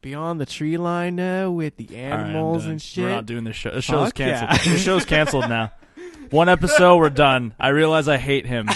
Beyond the Tree Line now with the animals and shit. We're not doing this show. The show's Fuck canceled. yeah. The show's canceled now. One episode, we're done. I realize I hate him.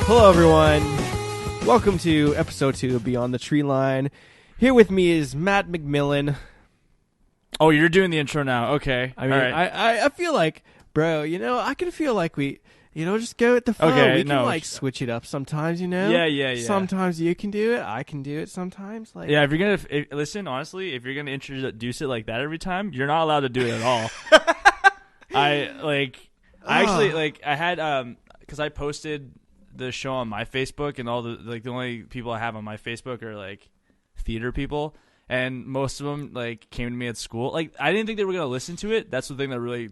Hello, everyone. Welcome to episode 2 of Beyond the Tree Line. Here with me is Matt McMillan. Oh, you're doing the intro now. Okay. I mean, all right. I feel like, bro, I can feel like we, just go with the flow. Okay, we can, switch it up sometimes, Yeah. Sometimes you can do it. I can do it sometimes. Yeah, listen, honestly, if you're going to introduce it like that every time, you're not allowed to do it at all. I had, because I posted the show on my Facebook, and all the only people I have on my Facebook are theater people, and most of them came to me at school. I didn't think they were gonna listen to it. That's the thing that really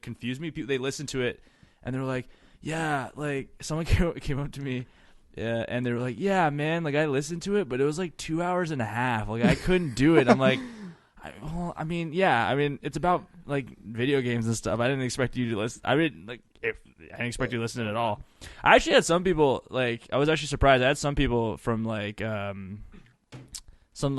confused me. They listened to it and they were like, yeah, someone came up to me, yeah, and they were like, yeah, man, I listened to it, but it was 2 hours and a half. I couldn't do it. I'm like, it's about video games and stuff. I didn't expect you to listen. I didn't expect you to listen to it at all. I actually had some people I was actually surprised. I had some people from some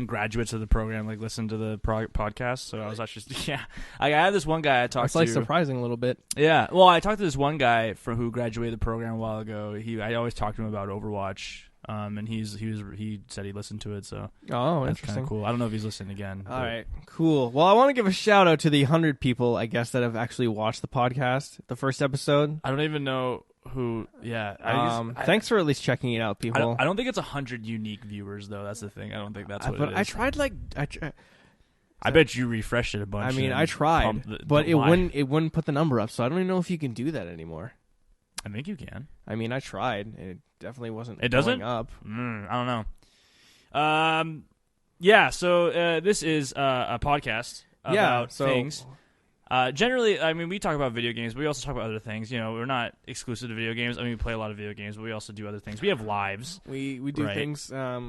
graduates of the program listen to the podcast. So I was actually I had this one guy I talked to. It's surprising a little bit. Yeah, well, I talked to this one guy who graduated the program a while ago. I always talked to him about Overwatch. And he said he listened to it, so that's interesting. kind of cool. I don't know if he's listening again. All right, cool. Well, I want to give a shout out to the 100 people, I guess, that have actually watched the podcast, the first episode. I don't even know who. Yeah. Thanks for at least checking it out, people. I don't think it's 100 unique viewers though. That's the thing. I don't think that's what it is. I tried I bet you refreshed it a bunch. I mean, I tried, but it wouldn't put the number up. So I don't even know if you can do that anymore. I think you can. I mean, I tried. It definitely wasn't. It doesn't going up. I don't know. Yeah. So this is a podcast about things. Generally, I mean, we talk about video games, but we also talk about other things. We're not exclusive to video games. I mean, we play a lot of video games, but we also do other things. We have lives. We do things. I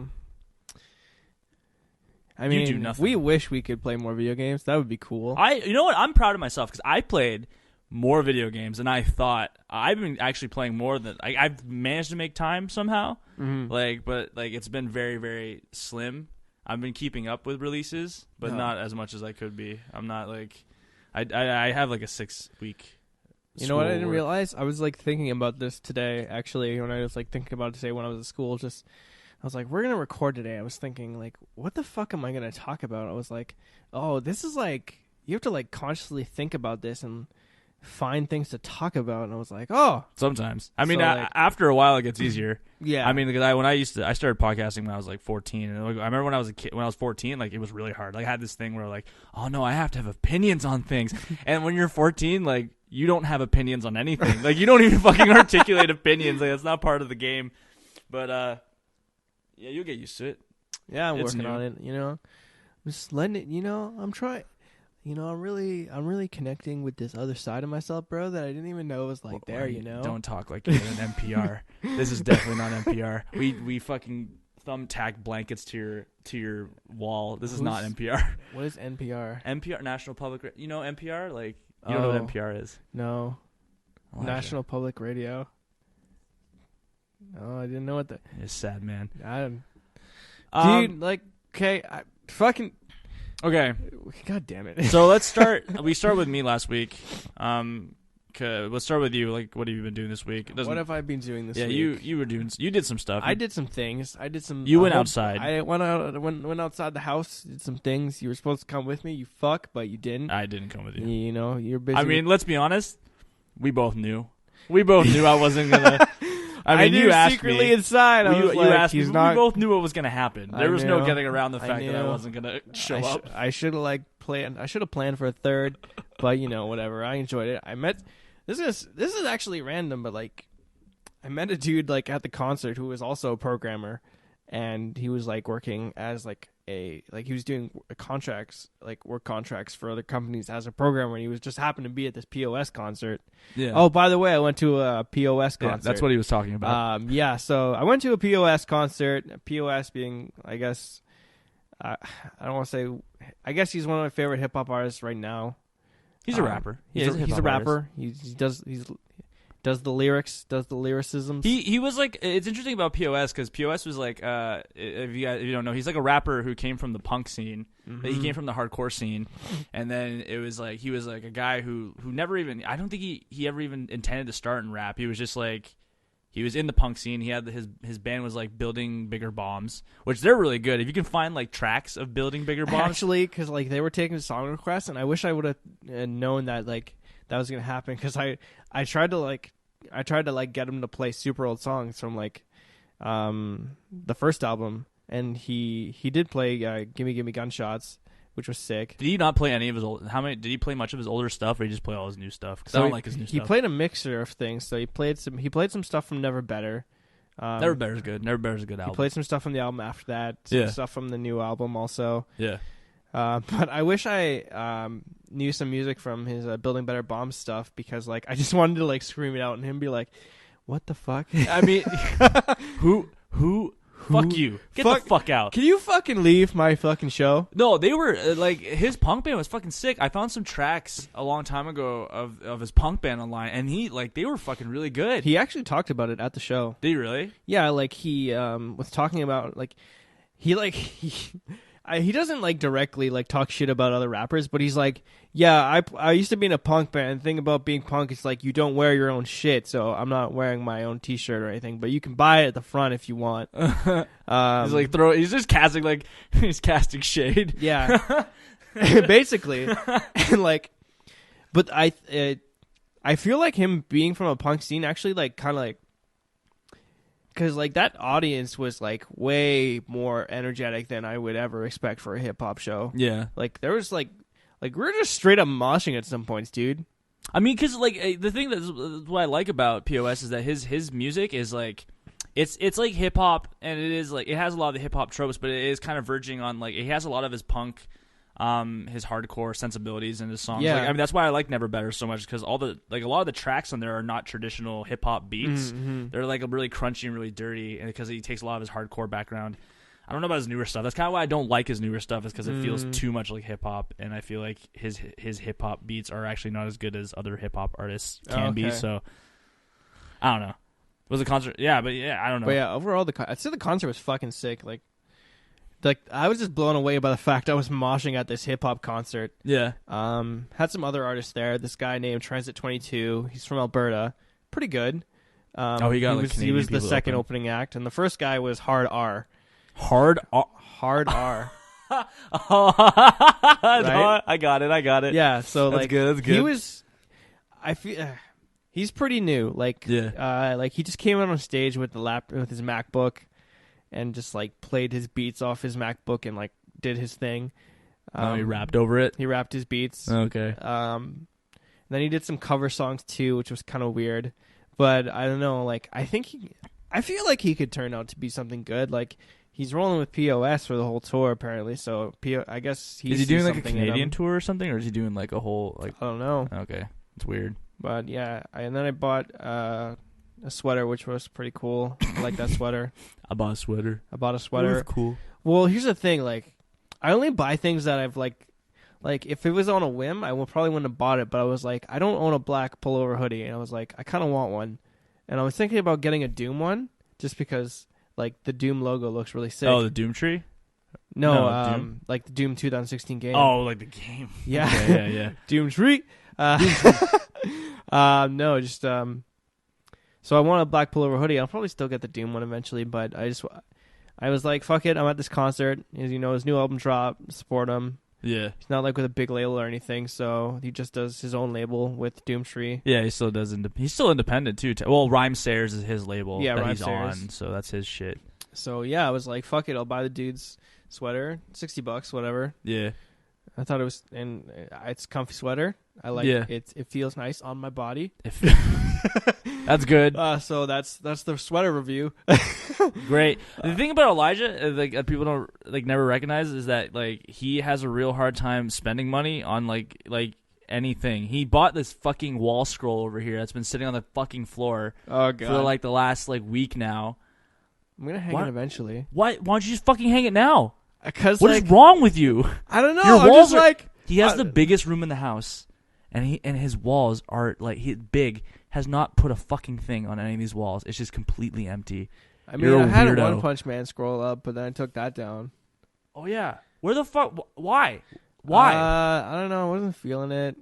mean, you do nothing. We wish we could play more video games. That would be cool. You know what? I'm proud of myself because I played more video games than I thought. I've been actually playing more than I've managed to make time somehow. Mm-hmm. But it's been very, very slim. I've been keeping up with releases, but not as much as I could be. I'm not I have a 6 week. You know what I didn't realize? I was thinking about this today. Actually, when I was thinking about it today when I was at school, I was like, we're gonna record today. I was thinking what the fuck am I gonna talk about? I was like, oh, this is you have to consciously think about this and find things to talk about, and I was like, oh. Sometimes. I mean, after a while, it gets easier. Yeah. I mean, because I started podcasting when I was 14, and I remember when I was a kid, when I was 14, it was really hard. I had this thing where oh no, I have to have opinions on things, and when you're 14, you don't have opinions on anything. You don't even fucking articulate opinions. It's not part of the game. But yeah, you'll get used to it. Yeah, I'm working on it. I'm just letting it. I'm trying. I'm really connecting with this other side of myself, bro, that I didn't even know was there, Don't talk like you're an NPR. This is definitely not NPR. We fucking thumbtack blankets to your wall. This is not NPR. What is NPR? NPR, National Public NPR? You know what NPR is? No. National Public Radio. Oh, I didn't know what that. It's sad, man. Dude, okay, Okay. God damn it. So let's start. We started with me last week. Let's start with you. What have you been doing this week? What have I been doing this week? Yeah, you did some stuff. I did some things. You went outside. I went outside the house, did some things. You were supposed to come with me, you fuck, but you didn't. I didn't come with you. You're busy. I mean, let's be honest. We both knew. I wasn't gonna. I knew you asked secretly me, inside. You asked me. We both knew what was going to happen. There was no getting around the fact that I wasn't going to show up. I should have planned. I should have planned for a third, but whatever. I enjoyed it. I met. This is actually random, but I met a dude at the concert who was also a programmer, and he was working as he was doing contracts, like work contracts for other companies as a programmer, and he was just happened to be at this POS concert. Yeah. Oh, by the way, I went to a POS concert. Yeah, that's what he was talking about. Yeah, so I went to a POS concert. POS being, I guess, I don't want to say, I guess he's one of my favorite hip hop artists right now. He's a rapper. He's a rapper. He does the lyrics, does the lyricisms. He was like, it's interesting about POS because POS was like, if you don't know, he's like a rapper who came from the punk scene. Mm-hmm. He came from the hardcore scene, and then it was like he was like a guy who never even, I don't think he ever even intended to start in rap. He was just like, he was in the punk scene. He had his band was like Building Bigger Bombs, which they're really good. If you can find like tracks of Building Bigger Bombs, actually, because like they were taking song requests, and I wish I would have known that like that was gonna happen because I tried to like get him to play super old songs from like the first album, and he did play Gimme Gimme Gunshots, which was sick. Did he not play any of his old? How many did he play? Much of his older stuff, or did he just play all his new stuff? Because I don't like his new stuff. He played a mixture of things. So he played some stuff from Never Better. Never Better's good. Never Better's a good album. He played some stuff from the album after that. Some stuff from the new album also. Yeah. But I wish I knew some music from his Building Better Bombs stuff because like I just wanted to like scream it out and him be like, "What the fuck?" I mean, who? Fuck you. Get the fuck out. Can you fucking leave my fucking show? No, they were like his punk band was fucking sick. I found some tracks a long time ago of his punk band online, and they were fucking really good. He actually talked about it at the show. Did he really? Yeah, like he was talking about like he doesn't like directly like talk shit about other rappers, but he's like, yeah, I used to be in a punk band. The thing about being punk is like you don't wear your own shit, so I'm not wearing my own T-shirt or anything, but you can buy it at the front if you want. He's like he's just casting like he's casting shade. Yeah, basically, and like, but I feel like him being from a punk scene actually like kind of like. Because, like, that audience was, like, way more energetic than I would ever expect for a hip-hop show. Yeah. Like, there was, like we were just straight up moshing at some points, dude. I mean, because, like, the thing that's what I like about POS is that his music is, like, it's like hip-hop, and it is, like, it has a lot of the hip-hop tropes, but it is kind of verging on, like, it has a lot of his punk, his hardcore sensibilities in his songs. Yeah. Like, I mean, that's why I like Never Better so much because a lot of the tracks on there are not traditional hip hop beats. Mm-hmm. They're like really crunchy and really dirty, and because he takes a lot of his hardcore background. I don't know about his newer stuff. That's kind of why I don't like his newer stuff is because it feels too much like hip hop, and I feel like his hip hop beats are actually not as good as other hip hop artists can be. So I don't know. Was the concert? Yeah, but yeah, I don't know. But yeah, overall, I'd say the concert was fucking sick. Like I was just blown away by the fact I was moshing at this hip hop concert. Yeah. Had some other artists there. This guy named Transit 22. He's from Alberta. Pretty good. He was the second opening act, and the first guy was Hard R. Hard R. Right? I got it. Yeah. So that's like good. That's good. He was. I feel. He's pretty new. Like yeah. Like he just came out on stage with with his MacBook. And just like played his beats off his MacBook and like did his thing. He rapped over it. He rapped his beats. Okay. Then he did some cover songs too, which was kind of weird. But I don't know. Like I feel like he could turn out to be something good. Like he's rolling with POS for the whole tour apparently. So I guess is he doing like a Canadian tour or something, or is he doing like a whole like? I don't know. Okay, it's weird. But yeah, and then I bought a sweater, which was pretty cool. I like that sweater. I bought a sweater. It was cool. Well, here's the thing. Like, I only buy things that I've like if it was on a whim, I probably wouldn't have bought it. But I was like, I don't own a black pullover hoodie, and I was like, I kind of want one. And I was thinking about getting a Doom one, just because like the Doom logo looks really sick. Oh, the Doom tree? No, Doom? Like the Doom 2016 game. Oh, like the game. Yeah, okay, yeah. Doom tree. No, just So I want a black pullover hoodie. I'll probably still get the Doom one eventually, but I was like, fuck it. I'm at this concert. His new album drop. Support him. Yeah. He's not like with a big label or anything, so he just does his own label with Doomtree. Yeah, he still does. He's still independent too. Well, Rhyme Sayers is his label that Rhyme he's Sayers. on, so that's his shit. So yeah, I was like, fuck it. I'll buy the dude's sweater. $60, whatever. Yeah. I thought it was, and it's a comfy sweater. I like it. It feels nice on my body. That's good. So that's the sweater review. Great. The thing about Elijah, people don't never recognize, is that he has a real hard time spending money on like anything. He bought this fucking wall scroll over here that's been sitting on the fucking floor for the last week now. I'm gonna hang it eventually. Why don't you just fucking hang it now? Because what is wrong with you? I don't know. Your walls he has the biggest room in the house, and his walls are big. Has not put a fucking thing on any of these walls. It's just completely empty. I mean, I had a One Punch Man scroll up, but then I took that down. Oh yeah, where the fuck? Why? I don't know. I wasn't feeling it.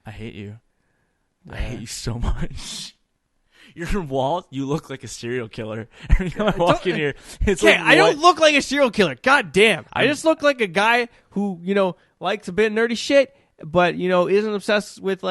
I hate you. Yeah. I hate you so much. Your wall, you look like a serial killer. Every time I walk in here, it's I don't look like a serial killer. God damn. I just look like a guy who, likes a bit of nerdy shit, but, isn't obsessed with,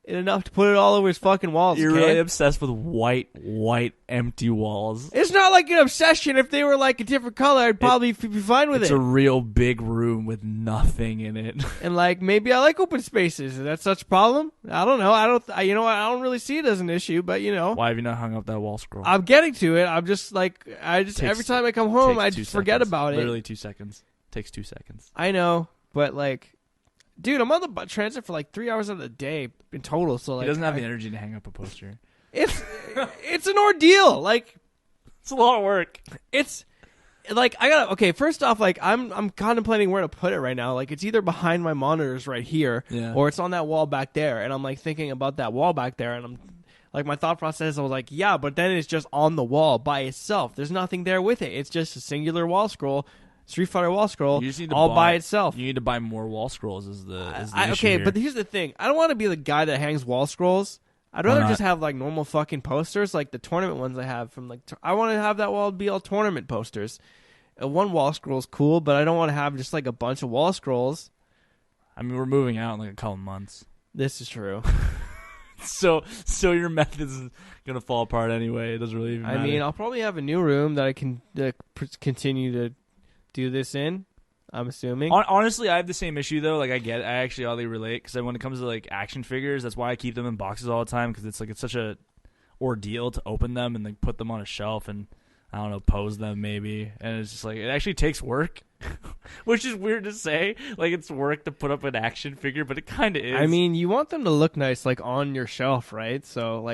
enough to put it all over his fucking walls. You're really obsessed with white, empty walls. It's not like an obsession. If they were a different color, I'd probably be fine with it. It's a real big room with nothing in it. And maybe I like open spaces. Is that such a problem? I don't know. I don't really see it as an issue, but Why have you not hung up that wall scroll? I'm getting to it. I'm just every time I come home, I just forget about it. Literally 2 seconds. Takes 2 seconds. I know, but dude, I'm on the transit for 3 hours of the day in total. So he doesn't have the energy to hang up a poster. It's an ordeal. It's a lot of work. It's I gotta. First off, I'm contemplating where to put it right now. It's either behind my monitors right here, or it's on that wall back there. And I'm thinking about that wall back there, and I'm my thought process. I was yeah, but then it's just on the wall by itself. There's nothing there with it. It's just a singular wall scroll. Street Fighter wall scroll by itself. You need to buy more wall scrolls is the issue okay, here. but here's the thing. I don't want to be the guy that hangs wall scrolls. I'd rather just have normal fucking posters, the tournament ones I have from I want to have that wall be all tournament posters. One wall scroll's cool, but I don't want to have just a bunch of wall scrolls. I mean, we're moving out in a couple months. This is true. So your method is gonna fall apart anyway. It doesn't really even matter. I mean, I'll probably have a new room that I can continue to do this in, I'm assuming. Honestly, I have the same issue though. I actually oddly relate because when it comes to action figures, that's why I keep them in boxes all the time because it's such a ordeal to open them and put them on a shelf and I don't know, pose them maybe, and it's just it actually takes work, which is weird to say. It's work to put up an action figure, but it kind of is. I mean, you want them to look nice, on your shelf, right? So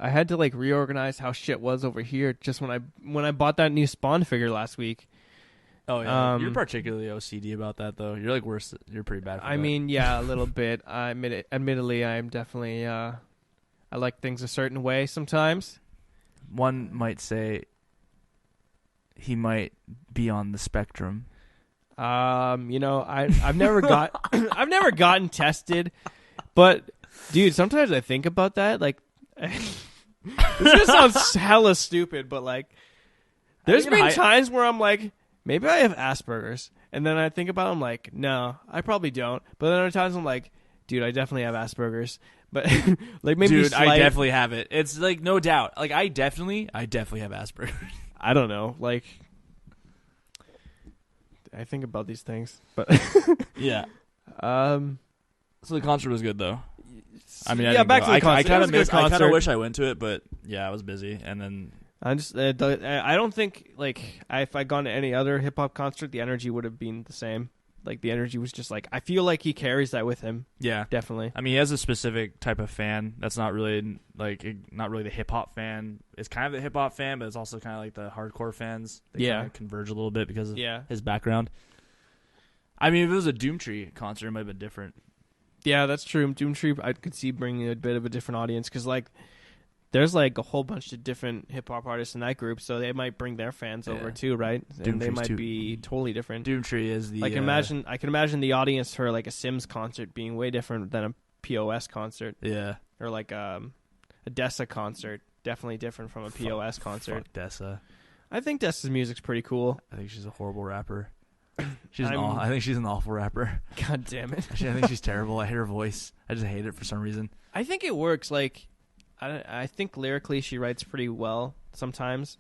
I had to reorganize how shit was over here just when I bought that new Spawn figure last week. Oh yeah, you're particularly OCD about that though. You're worse. You're pretty bad. I mean, yeah, a little bit. I admit it. Admittedly, I am definitely. I like things a certain way sometimes. One might say he might be on the spectrum. I've never I've never gotten tested, but dude, sometimes I think about that. This just sounds hella stupid, but there's been times where I'm maybe I have Asperger's. And then I think about it, I'm no, I probably don't. But then other times I'm dude, I definitely have Asperger's. But maybe dude, I definitely have it. It's no doubt. I definitely have Asperger's. I don't know. I think about these things. But yeah. So the concert was good though. I mean, back to the concert. I kind of wish I went to it, but yeah, I was busy and then I don't think if I'd gone to any other hip hop concert, the energy would have been the same. The energy was just I feel he carries that with him. Yeah, definitely. I mean, he has a specific type of fan that's not really not really the hip hop fan. It's kind of the hip hop fan, but it's also kind of the hardcore fans. They kind of converge a little bit because of his background. I mean, if it was a Doomtree concert, it might have been different. Yeah, that's true. Doomtree, I could see bringing a bit of a different audience because there's a whole bunch of different hip hop artists in that group, so they might bring their fans over too, right? And they might be totally different. Doomtree is the. I can imagine the audience for a Sims concert being way different than a POS concert. Yeah. Or a Dessa concert, definitely different from a POS concert. Fuck Dessa. I think Dessa's music's pretty cool. I think she's a horrible rapper. I think she's an awful rapper. God damn it! Actually, I think she's terrible. I hate her voice. I just hate it for some reason. I think it works. I think lyrically she writes pretty well sometimes.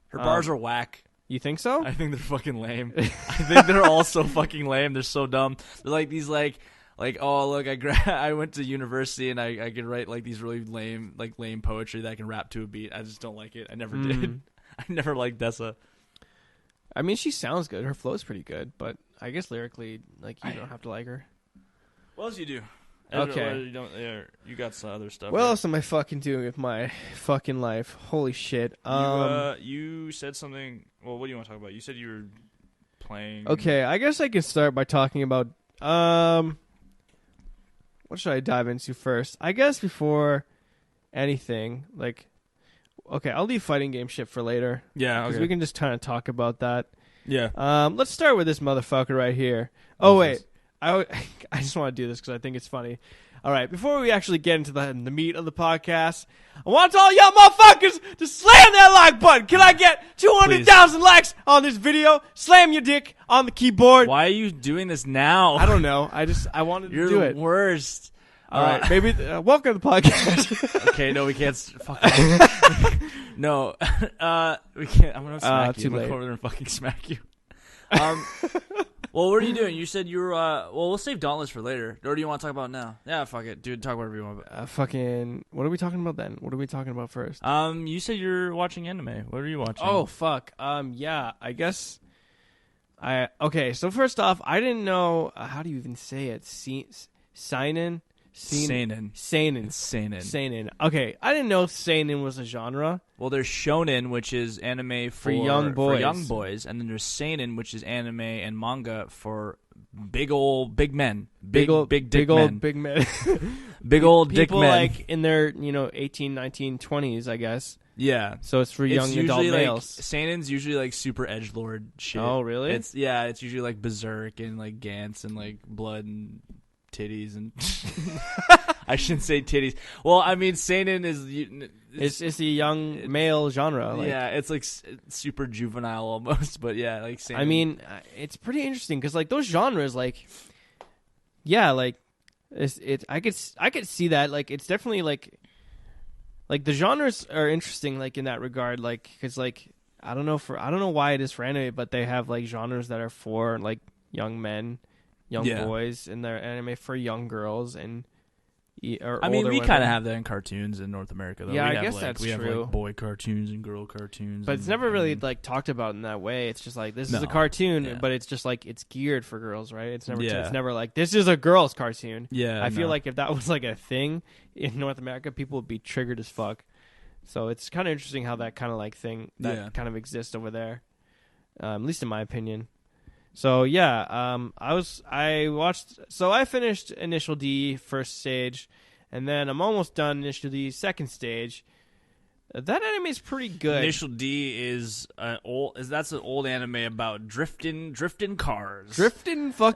Her bars are whack. You think so? I think they're fucking lame. I think they're all so fucking lame. They're so dumb. They're like these like oh look, I went to university and I can write like these really lame poetry that I can rap to a beat. I just don't like it. I never did. I never liked Dessa. I mean, she sounds good. Her flow's pretty good, but I guess lyrically, like, you don't have to like her. What else you do? Okay. You got some other stuff. What right? else am I fucking doing with my fucking life? Holy shit. You said something. Well, what do you want to talk about? You said you were playing. Okay, I guess I can start by talking about what should I dive into first? I guess before anything, like, okay, I'll leave fighting game shit for later. Yeah, because okay. we can just kind of talk about that. Yeah. Let's start with this motherfucker right here. Oh wait, I just want to do this because I think it's funny. All right, before we actually get into the meat of the podcast, I want all y'all motherfuckers to slam that like button. Can I get 200,000 likes on this video? Slam your dick on the keyboard. Why are you doing this now? I don't know. I wanted to do You're it. the worst. All right, maybe welcome to the podcast. Okay, no, we can't. Fuck. No, we can't. I'm gonna smack you. I'm gonna go over there and fucking smack you. Well, what are you doing? You said you were. Well, we'll save Dauntless for later. Or do you want to talk about it now? Yeah, fuck it, dude. Talk whatever you want about. Fucking. What are we talking about then? What are we talking about first? You said you're watching anime. What are you watching? Oh fuck. Yeah. I guess. Okay. So first off, I didn't know how do you even say it. Seinen. Seinen. Okay, I didn't know seinen was a genre. Well, there's shonen, which is anime for young boys, and then there's seinen, which is anime and manga for big men, big dick men. Big old dick people men, like in their 18, 19, 20s, I guess. Yeah, so it's for young adult males. Seinen's usually like super edgelord shit. Oh, really? It's usually like berserk and like Gantz and like blood and titties and I shouldn't say titties. Well, I mean, seinen is it's a young male genre. Like, yeah, it's like super juvenile almost, but yeah, like seinen. I mean, it's pretty interesting because like those genres, like, yeah, like I could see that. Like, it's definitely like the genres are interesting, like in that regard, like because like I don't know why it is for anime, but they have like genres that are for like young men. Young boys in their anime for young girls and I mean, we kind of have that in cartoons in North America, though. Yeah, I guess that's true. We have like boy cartoons and girl cartoons, but it's never really like talked about in that way. It's just like this is a cartoon, but it's just like it's geared for girls, right? It's never it's never like this is a girl's cartoon. Yeah, I feel like if that was like a thing in North America, people would be triggered as fuck. So it's kind of interesting how that kind of like thing that kind of exists over there, at least in my opinion. So yeah, I finished Initial D first stage, and then I'm almost done Initial D second stage. That anime is pretty good. Initial D is that's an old anime about drifting cars, drifting cool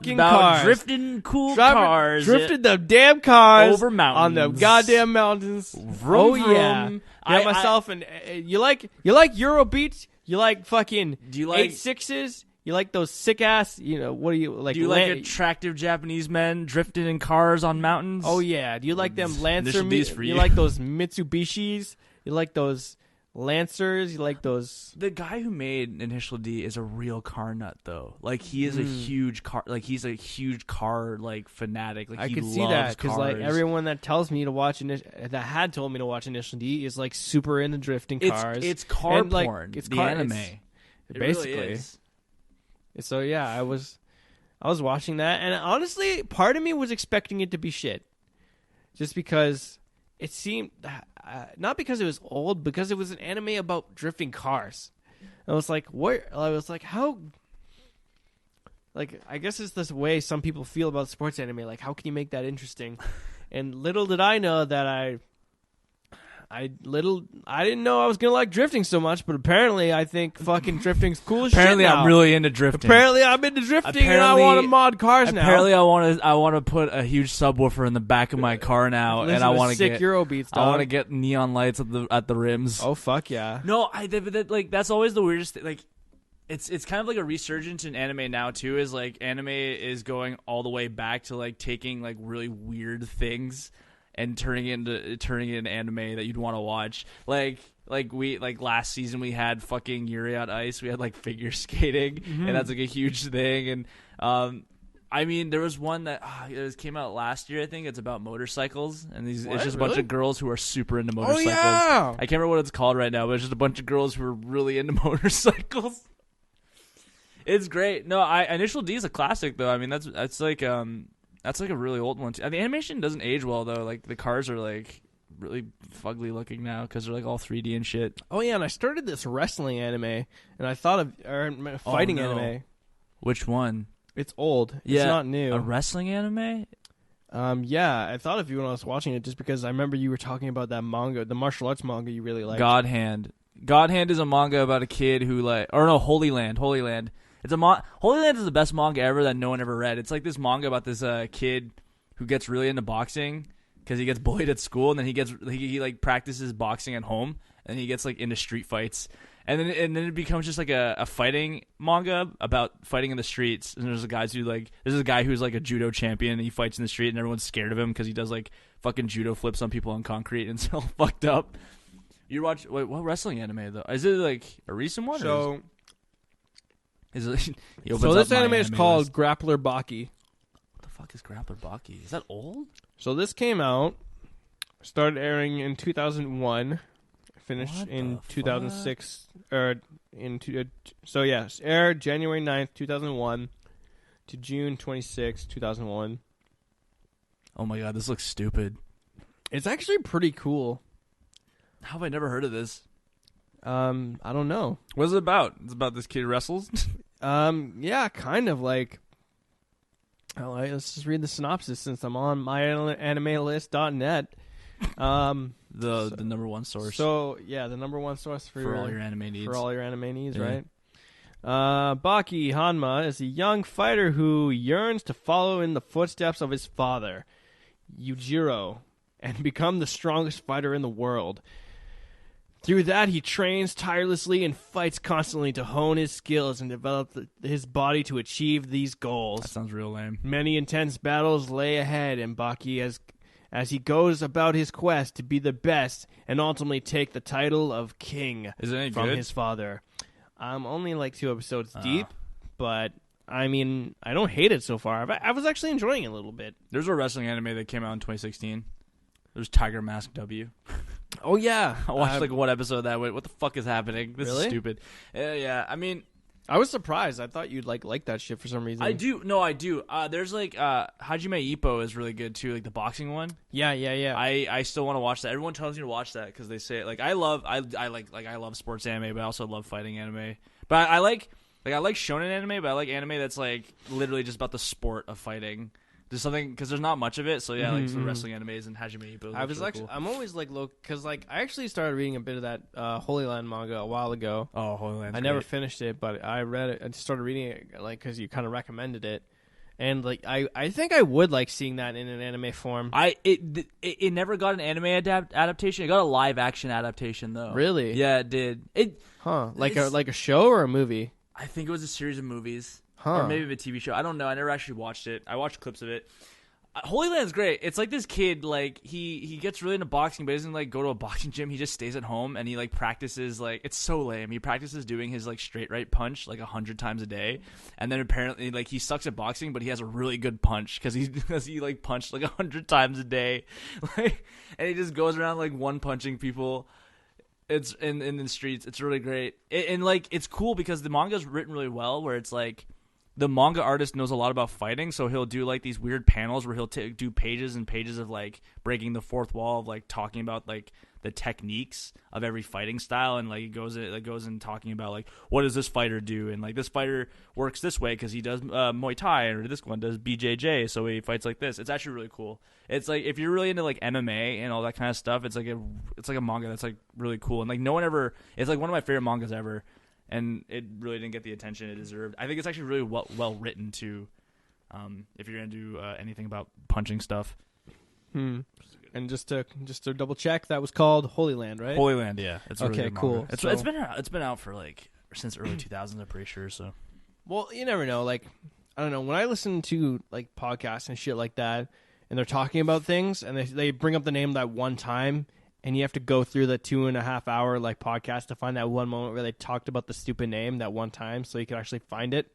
cars, drifting the damn cars over mountains on the goddamn mountains. Vroom, vroom. Yeah, myself and you like Eurobeats, you like fucking 8/6s. You like those sick ass, what do you like? Do you like attractive Japanese men drifting in cars on mountains? Oh yeah. Do you like them Lancer? For you like those Mitsubishis? You like those Lancers? You like those? The guy who made Initial D is a real car nut, though. Like he is a huge car. Like he's a huge car like fanatic. Like I he could loves see that because cars. like everyone that tells me to watch that had told me to watch Initial D is like super into drifting cars. It's car and, like, porn. It's the anime. It basically really is. So yeah, I was watching that, and honestly, part of me was expecting it to be shit, just because it seemed not because it was old, because it was an anime about drifting cars. I was like, what? I was like, how? Like, I guess it's this way some people feel about sports anime. Like, how can you make that interesting? And little did I know that I didn't know I was gonna like drifting so much, but apparently I think fucking drifting's cool as apparently shit now. I'm really into drifting. Apparently I'm into drifting and I want to mod cars now. Apparently I want to put a huge subwoofer in the back of my car now, and I want to get Eurobeats. I want to get neon lights at the rims. Oh fuck yeah! No, that's always the weirdest thing. Like, it's kind of like a resurgence in anime now too. Is like anime is going all the way back to like taking like really weird things and turning it into anime that you'd want to watch. Like last season we had fucking Yuri on Ice. We had like figure skating, and that's like a huge thing. And I mean, there was one that came out last year. I think it's about motorcycles, and it's just a bunch of girls who are super into motorcycles. Oh, yeah. I can't remember what it's called right now, but it's just a bunch of girls who are really into motorcycles. It's great. No, Initial D is a classic though. I mean, that's like a really old one too. The animation doesn't age well though. Like the cars are like really fugly looking now because they're like all 3D and shit. Oh yeah, and I started this wrestling anime, and I thought of fighting anime. Which one? It's old. It's not new. A wrestling anime? Yeah, I thought of you when I was watching it just because I remember you were talking about that manga, the martial arts manga you really liked. God Hand. God Hand is a manga about a kid who Holy Land. Holy Land. Holy Land is the best manga ever that no one ever read. It's like this manga about this kid who gets really into boxing because he gets bullied at school, and then he like practices boxing at home, and he gets like into street fights. And then it becomes just like a fighting manga about fighting in the streets. And there's a guy who's like a judo champion, and he fights in the street, and everyone's scared of him because he does like fucking judo flips on people on concrete, and it's all fucked up. You watch what wrestling anime though? Is it like a recent one? So, this anime is called Grappler Baki. What the fuck is Grappler Baki? Is that old? So this came out, started airing in 2001. Finished in 2006, aired January 9th, 2001 to June 26th, 2001. Oh my god, this looks stupid. It's actually pretty cool. How have I never heard of this? I don't know. What is it about? It's about this kid who wrestles? Yeah, kind of like. All right, let's just read the synopsis since I'm on myanimelist.net. The number one source. So yeah, the number one source for all your anime needs. For all your anime needs, yeah. Right? Baki Hanma is a young fighter who yearns to follow in the footsteps of his father, Yujiro, and become the strongest fighter in the world. Through that, he trains tirelessly and fights constantly to hone his skills and develop his body to achieve these goals. That sounds real lame. Many intense battles lay ahead, and Baki as he goes about his quest to be the best and ultimately take the title of king from his father. I'm only like 2 episodes deep, but I mean, I don't hate it so far. I was actually enjoying it a little bit. There's a wrestling anime that came out in 2016. There's Tiger Mask W. Oh, yeah. I watched like one episode of that. Went, what the fuck is happening? This really? is stupid. Yeah, I mean... I was surprised. I thought you'd like that shit for some reason. I do. No, I do. There's like Hajime Ippo is really good too, like the boxing one. Yeah. I still want to watch that. Everyone tells me to watch that because they say like I love sports anime, but I also love fighting anime. But I like shonen anime, but I like anime that's like literally just about the sport of fighting. There's something because there's not much of it, so yeah, like some wrestling animes and Hajime Ippo. I was really cool. I'm always like low because like I actually started reading a bit of that Holy Land manga a while ago. Oh, Holy Land! I never finished it, but I read it and started reading it like because you kind of recommended it, and like I think I would like seeing that in an anime form. It never got an anime adaptation. It got a live action adaptation though. Really? Yeah, it did. Like a show or a movie? I think it was a series of movies. Huh. Or maybe a TV show. I don't know. I never actually watched it. I watched clips of it. Holy Land's great. It's like this kid, like, he gets really into boxing, but he doesn't, like, go to a boxing gym. He just stays at home, and he, like, practices, like, it's so lame. He practices doing his, like, straight right punch, like, 100 times a day. And then apparently, like, he sucks at boxing, but he has a really good punch because he, like, punched, like, 100 times a day. Like, and he just goes around, like, one-punching people. It's in the streets. It's really great. And, like, it's cool because the manga's written really well, where it's, like, the manga artist knows a lot about fighting, so he'll do like these weird panels where he'll do pages and pages of like breaking the fourth wall of like talking about like the techniques of every fighting style, and like it goes in talking about like what does this fighter do, and like this fighter works this way because he does Muay Thai, or this one does BJJ, so he fights like this. It's actually really cool. It's like if you're really into like MMA and all that kind of stuff, it's like a manga that's like really cool, and like no one ever. It's like one of my favorite mangas ever. And it really didn't get the attention it deserved. I think it's actually really well written too. If you're gonna do anything about punching stuff. And just to double check, that was called Holy Land, right? Holy Land, yeah. It's okay, really cool. It's been out for like since early 2000s. I'm pretty sure. So, well, you never know. Like, I don't know. When I listen to like podcasts and shit like that, and they're talking about things, and they bring up the name that one time, and you have to go through the 2.5 hour like podcast to find that one moment where they talked about the stupid name that one time, so you can actually find it.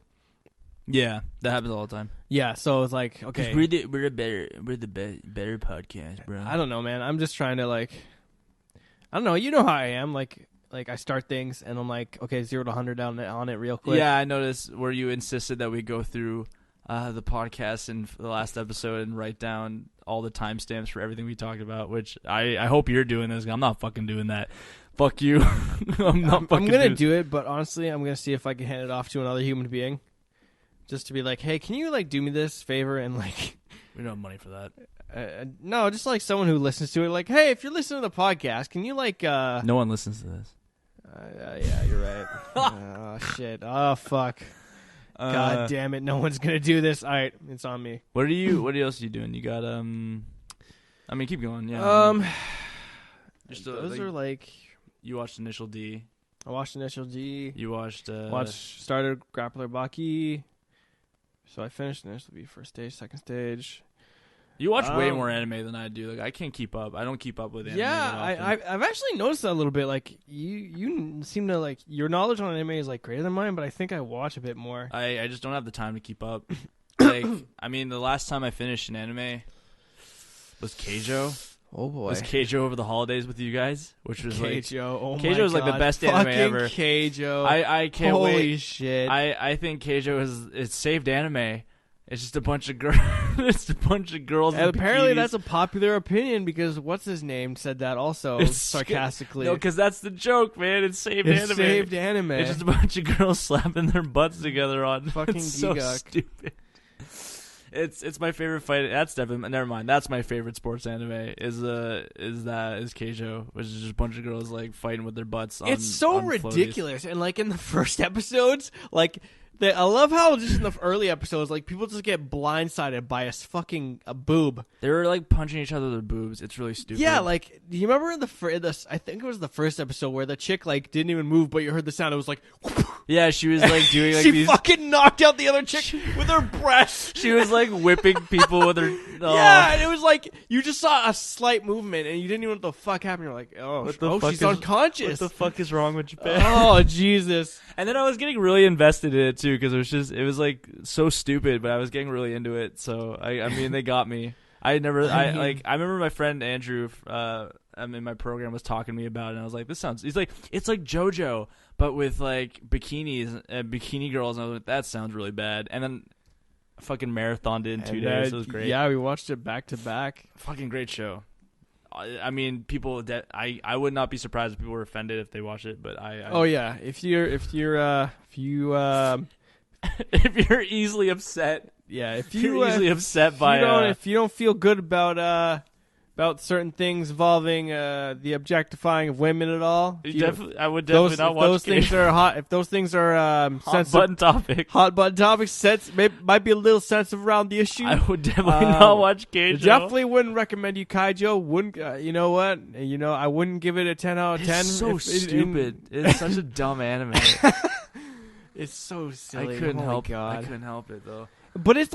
Yeah, that happens all the time. Yeah, so it's like, okay, we're the better podcast, bro. I don't know, man. I'm just trying to I don't know. You know how I am. Like I start things and I'm like, okay, 0 to 100 on it real quick. Yeah, I noticed where you insisted that we go through the podcast in the last episode and write down all the timestamps for everything we talked about. Which I hope you're doing this. I'm not fucking doing that. Fuck you. I'm gonna do it, but honestly, I'm gonna see if I can hand it off to another human being. Just to be like, hey, can you do me this favor and we don't have money for that. No, just someone who listens to it. Like, hey, if you're listening to the podcast, can you No one listens to this. Yeah, you're right. Oh shit. Oh fuck. God damn it! No one's gonna do this. All right, it's on me. What else are you doing? You got I mean, keep going. Yeah. Those are you watched Initial D. I watched Initial D. You watched. Started Grappler Baki. So I finished Initial D first stage, second stage. You watch way more anime than I do. I can't keep up. I don't keep up with anime. Yeah, I've actually noticed that a little bit. You seem to your knowledge on anime is greater than mine, but I think I watch a bit more. I just don't have the time to keep up. I mean, the last time I finished an anime was Keijo. Oh boy, was Keijo over the holidays with you guys, which was Keijo. Keijo was the best anime ever. Keijo. I can't wait. Holy shit! I think Keijo it's saved anime. It's just a bunch of girls. It's a bunch of girls. And apparently, that's a popular opinion because what's his name said that also sarcastically. No, because that's the joke, man. It's saved anime. It's saved anime. It's just a bunch of girls slapping their butts together on fucking it's so stupid. It's my favorite fight. That's definitely never mind. That's my favorite sports anime. Is Keijo, which is just a bunch of girls fighting with their butts. It's so ridiculous, and in the first episodes, I love how just in the early episodes, people just get blindsided by a boob. They were punching each other with their boobs. It's really stupid. Yeah, do you remember in the I think it was the first episode where the chick didn't even move, but you heard the sound. It was yeah, she was doing she these. Fucking knocked out the other chick with her breast. She was whipping people with her. Oh. Yeah, and it was you just saw a slight movement and you didn't even know what the fuck happened. You're like, she's unconscious. What the fuck is wrong with Japan? Oh Jesus! And then I was getting really invested in it too because it was so stupid, but I was getting really into it. So I mean, they got me. I remember my friend Andrew, in my program was talking to me about it, and I was like, he's like, it's like JoJo, but with bikinis and bikini girls, and I was like, that sounds really bad. And then fucking marathoned it in 2 days. So it was great. Yeah, we watched it back to back. Fucking great show. I mean, people that I would not be surprised if people were offended if they watch it, but oh yeah, if you if you're easily upset. Yeah, if you're easily upset by if you don't feel good about certain things involving the objectifying of women at all, I would definitely not watch those things are hot. If those things are hot button topics, might be a little sensitive around the issue. I would definitely not watch Keijo. Definitely wouldn't recommend you Keijo. Wouldn't you know what? I wouldn't give it a 10 out of 10. It's so stupid. It's such a dumb anime. It's so silly. I couldn't help it though. But it's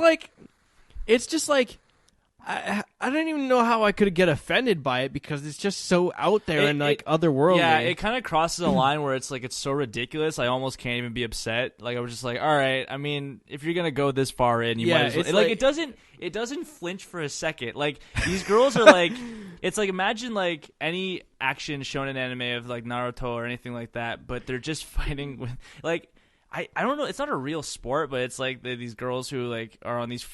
just I don't even know how I could get offended by it because it's just so out there and otherworldly. Yeah, it kind of crosses a line where it's it's so ridiculous. I almost can't even be upset. I was just all right. I mean, if you're gonna go this far in, you might as well. It doesn't flinch for a second. These girls are it's imagine any action shown in anime of Naruto or anything like that, but they're just fighting with I don't know. It's not a real sport, but it's these girls who are on these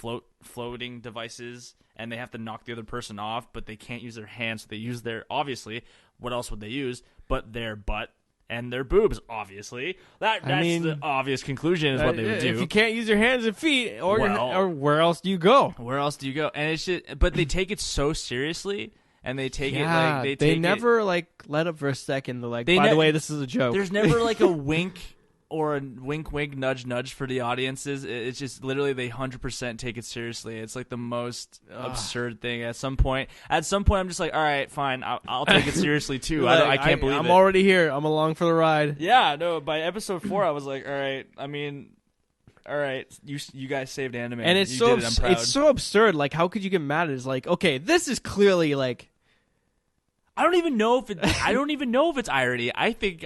floating devices and they have to knock the other person off, but they can't use their hands. So they use obviously, what else would they use? But their butt and their boobs, obviously. That's the obvious conclusion is what they would do. If you can't use your hands and feet, or where else do you go? Where else do you go? And it's just, but they take it so seriously. And they take it they never let up for a second. They're by the way, this is a joke. There's never a wink. Or a wink, wink, nudge, nudge for the audiences. It's just literally they 100% take it seriously. It's the most absurd thing. At some point, I'm just all right, fine, I'll take it seriously too. I can't believe it. I'm already here. I'm along for the ride. Yeah, no. By episode 4, I was all right. I mean, All right, you guys saved anime, and it's you so did it, I'm proud. it's so absurd. Like, how could you get mad? It's like, okay, this is clearly like. I don't even know if it's irony. I think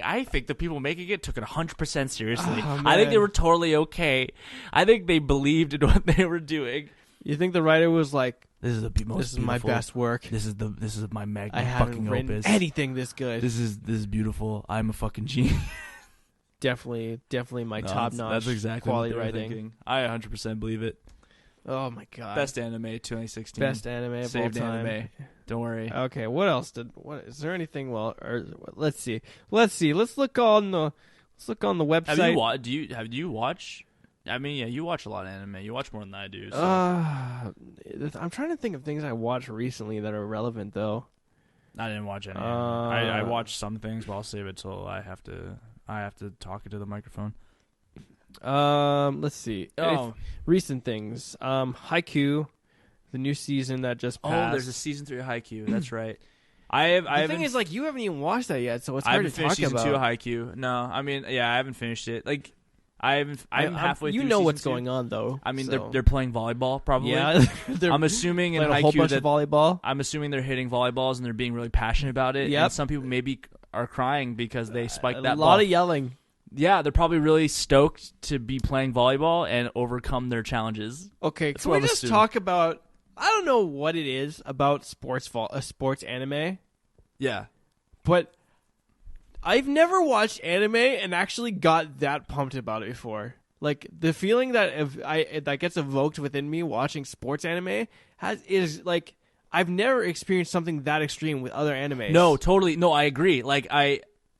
the people making it took it 100% seriously. Oh, I think they man. were totally okay. I think they believed in what they were doing. You think the writer was like, This is the most "This is beautiful. my best work. This is my I magnum haven't fucking written opus. anything this good." This is beautiful. I'm a fucking genius. Definitely my No, top notch. That's exactly quality what they were writing. thinking. I 100% believe it. Oh my god, Best anime 2016. best anime of Saved all time. anime. Don't worry. Okay, what else what is there anything? Well, or let's see. Let's look on the website. Have you watch? I mean, yeah, you watch a lot of anime. You watch more than I do. So. I'm trying to think of things I watched recently that are relevant though. I didn't watch any. I watched some things, but I'll save it till I have to talk into the microphone. Let's see. Oh. Recent things. Haikyuu, the new season that just passed. Oh, there's a season 3 of Haikyuu. That's right. The thing is, like, you haven't even watched that yet, so it's hard to talk about. I haven't finished season 2 of Haikyuu. No, I mean, yeah, I haven't finished it. Like, I'm halfway through. You know season what's 2. going on, though. I mean, so. they're playing volleyball, probably. Yeah, I'm assuming in playing a whole Haikyuu bunch of volleyball. I'm assuming they're hitting volleyballs and they're being really passionate about it. Yep. And some people maybe are crying because they spiked that A ball. lot of yelling. Yeah, they're probably really stoked to be playing volleyball and overcome their challenges. Okay, That's can what we I'm just assuming. talk about? I don't know what it is about sports anime, Yeah. but I've never watched anime and actually got that pumped about it before. Like, the feeling that gets evoked within me watching sports anime is like I've never experienced something that extreme with other animes. No, totally. No, I agree. Like,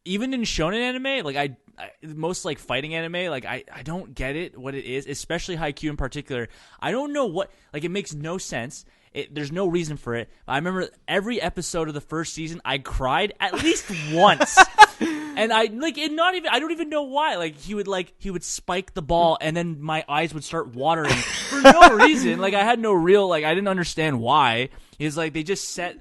even in shonen anime, like I most like fighting anime, like I don't get it what it is, especially Haikyuu in particular. I don't know what, like, it makes no sense. There's no reason for it. I remember every episode of the first season, I cried at least once, and I don't even know why. Like, he would spike the ball, and then my eyes would start watering for no reason. Like, I had no real, like, I didn't understand why. It's like they just set.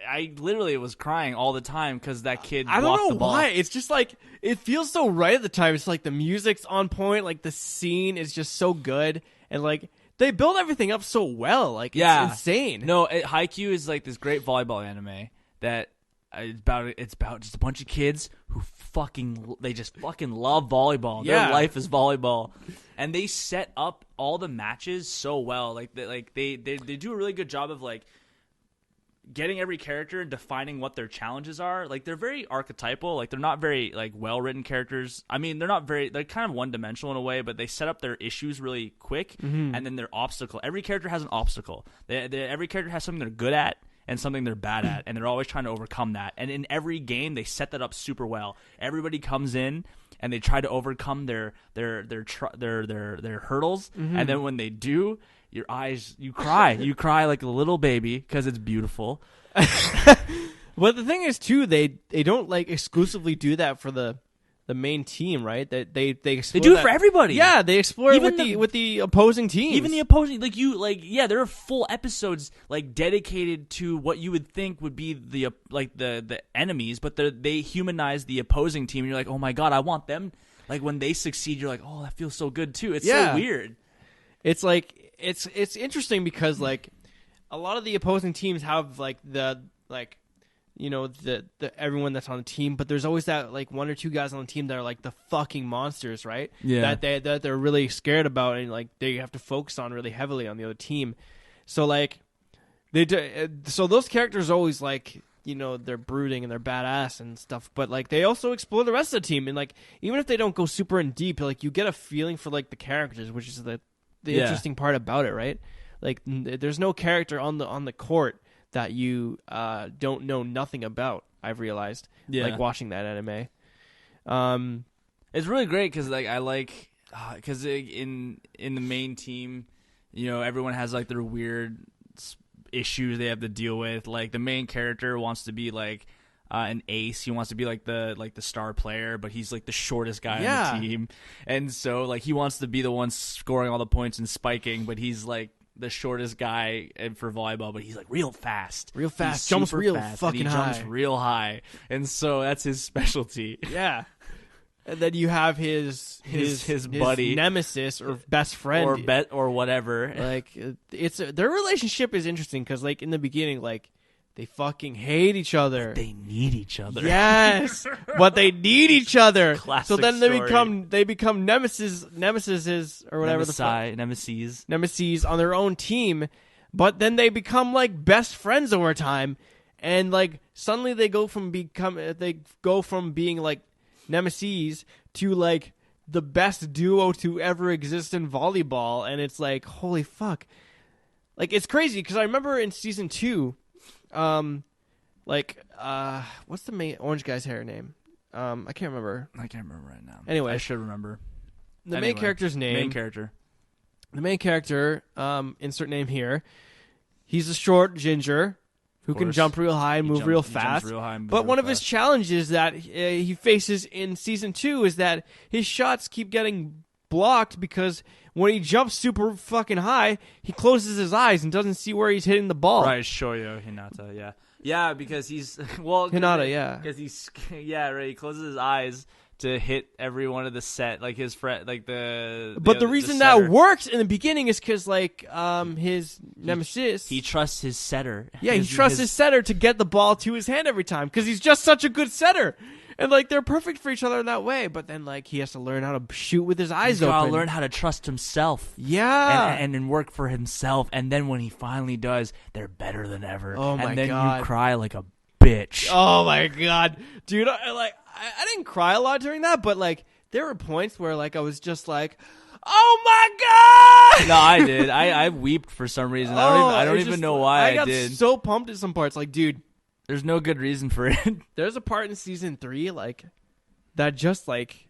I literally was crying all the time because that kid. I don't blocked know the ball. why. It's just like it feels so right at the time. It's like the music's on point. Like, the scene is just so good, and like they build everything up so well. Like, it's insane. No, Haikyuu is like this great volleyball anime that it's about just a bunch of kids who just fucking love volleyball. Yeah. Their life is volleyball, and they set up all the matches so well. Like they do a really good job of like getting every character and defining what their challenges are. Like, they're very archetypal. Like, they're not very like well-written characters. I mean, they're kind of one-dimensional in a way, but they set up their issues really quick, and then their obstacle. Every character has an obstacle. Every character has something they're good at and something they're bad at, and they're always trying to overcome that. And in every game, they set that up super well. Everybody comes in and they try to overcome their hurdles, and then when they do, you cry like a little baby because it's beautiful. But the thing is, too, they don't like exclusively do that for the main team, right? That they explore do it that for everybody. Yeah, they explore it Even with the opposing teams. Even the opposing, there are full episodes like dedicated to what you would think would be the enemies, but they humanize the opposing team, and you're like, oh my god, I want them. Like, when they succeed, you're like, oh, that feels so good too. It's so weird. It's like it's interesting because like a lot of the opposing teams have like the everyone that's on the team, but there's always that like one or two guys on the team that are like the fucking monsters, right? Yeah. That they're really scared about, and like they have to focus on really heavily on the other team. So like so those characters always like, they're brooding and they're badass and stuff, but like they also explore the rest of the team, and like even if they don't go super in deep, like you get a feeling for like the characters, which is the interesting part about it, right? Like there's no character on the court that you don't know nothing about. I've realized, like watching that anime. It's really great because like I like because in the main team, everyone has like their weird issues they have to deal with. Like, the main character wants to be like an ace. He wants to be like the star player, but he's like the shortest guy on the team, and so like he wants to be the one scoring all the points and spiking, but he's like the shortest guy for volleyball, but he's like real fast, jumps real fast, fucking and he high, jumps real high, and so that's his specialty. Yeah. And then you have his buddy, nemesis or best friend, or whatever. Like their relationship is interesting because like in the beginning, like they fucking hate each other. But they need each other. Yes, but they need each other. Classic so then story. they become nemesis or whatever nemesis on their own team. But then they become like best friends over time, and like suddenly they go from being like nemesis to like the best duo to ever exist in volleyball. And it's like, holy fuck, like it's crazy because I remember in season 2, what's the main orange guy's hair name? I can't remember right now. Anyway, I should remember the main character's name. The main character, insert name here. He's a short ginger who can jump real high and move real fast. But one of his challenges that he faces in season 2 is that his shots keep getting blocked because when he jumps super fucking high, he closes his eyes and doesn't see where he's hitting the ball. Right, Shoyo Hinata, yeah. Yeah, because he's... Well, Hinata, yeah. Because he's... Yeah, right, he closes his eyes to hit every one of the set, like his friend, like the... But the reason that works in the beginning is because, like, his nemesis... He trusts his setter. Yeah, he trusts his setter to get the ball to his hand every time because he's just such a good setter. And, like, they're perfect for each other in that way. But then, like, he has to learn how to shoot with his eyes open. He's got to learn how to trust himself. Yeah. And work for himself. And then when he finally does, they're better than ever. Oh, my God. And then you cry like a bitch. Oh, my God. Dude, I didn't cry a lot during that. But, like, there were points where, like, I was just like, oh, my God. No, I did. I weeped for some reason. I don't even know why I did. I got so pumped at some parts. Like, dude. There's no good reason for it. There's a part in season 3, like, that just, like,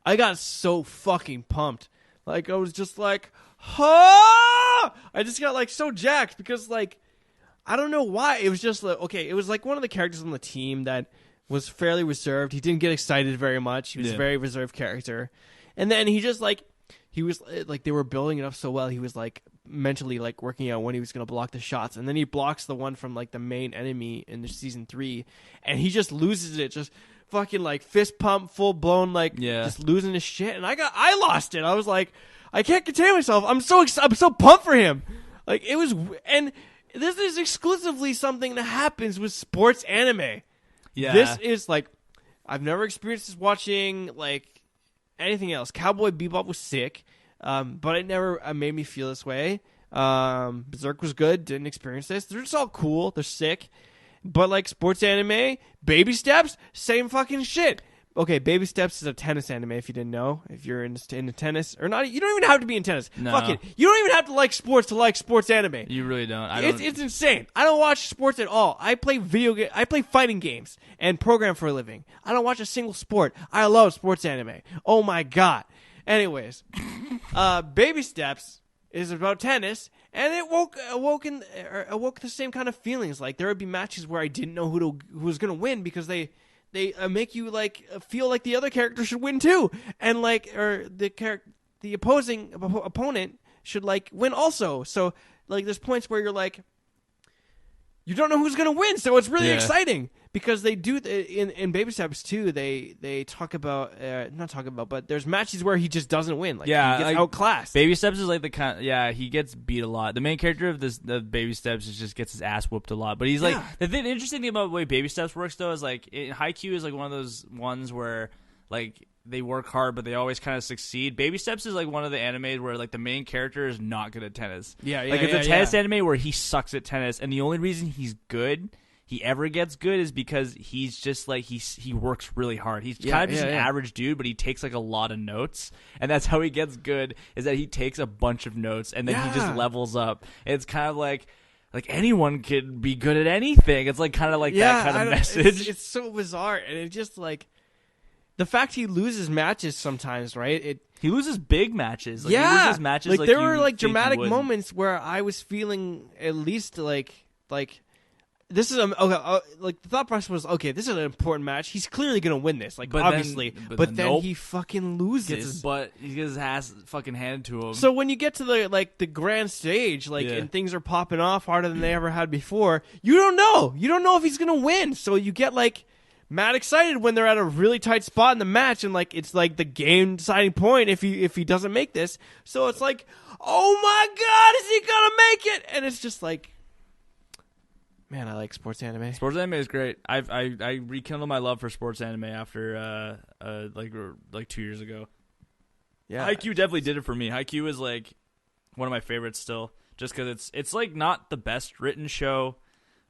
I got so fucking pumped. Like, I was just like, ha! I just got, like, so jacked because, like, I don't know why. It was just, like, okay, it was, like, one of the characters on the team that was fairly reserved. He didn't get excited very much. He was a very reserved character. And then he just, like, he was, like, they were building it up so well. He was, like, mentally, like, working out when he was going to block the shots. And then he blocks the one from, like, the main enemy in the season 3. And he just loses it. Just fucking, like, fist pump, full-blown, like, just losing his shit. And I lost it. I was like, I can't contain myself. I'm so pumped for him. Like, it was, and this is exclusively something that happens with sports anime. Yeah. This is, like, I've never experienced this watching, like, anything else. Cowboy Bebop was sick, but it never made me feel this way. Berserk was good, didn't experience this. They're just all cool, they're sick. But like sports anime, Baby Steps, same fucking shit. Okay, Baby Steps is a tennis anime if you didn't know. If you're into tennis, or not, you don't even have to be in tennis. No. Fuck it. You don't even have to like sports anime. You really don't. It's insane. I don't watch sports at all. I play I play fighting games and program for a living. I don't watch a single sport. I love sports anime. Oh my god. Anyways, Baby Steps is about tennis, and it awoke the same kind of feelings. Like there would be matches where I didn't know who was going to win because they make you like feel like the other character should win too, and like or the opposing opponent should like win also. So like there's points where you're like you don't know who's gonna win, so it's really exciting because they do in Baby Steps too. They talk about not talk about, but there's matches where he just doesn't win. Like he gets outclassed. Baby Steps is like the kind. He gets beat a lot. The main character of the Baby Steps just gets his ass whooped a lot. But he's like the interesting thing about the way Baby Steps works though is like Haikyuu is like one of those ones where like they work hard but they always kind of succeed. Baby Steps is like one of the animes where like the main character is not good at tennis. Like it's a tennis anime where he sucks at tennis, and the only reason he ever gets good is because he's just like he works really hard. He's kind of just an average dude, but he takes like a lot of notes, and that's how he gets good. Is that he takes a bunch of notes and then he just levels up. And it's kind of like anyone could be good at anything. It's like kind of like that kind of message. It's so bizarre, and it just like. The fact he loses matches sometimes, right? He loses big matches. He loses matches like there were like dramatic moments where I was feeling at least like this is like the thought process was this is an important match. He's clearly gonna win this, like obviously. But then he fucking loses. He gets his ass fucking handed to him. So when you get to the grand stage, and things are popping off harder than they ever had before, you don't know. You don't know if he's gonna win. So you get like. mad excited when they're at a really tight spot in the match, and like it's like the game deciding point if he doesn't make this. So it's like, oh my god, is he gonna make it? And it's just like, man, I like sports anime. Sports anime is great. I rekindled my love for sports anime after like 2 years ago. Yeah, Haikyuu definitely did it for me. Haikyuu is like one of my favorites still, just because it's like not the best written show,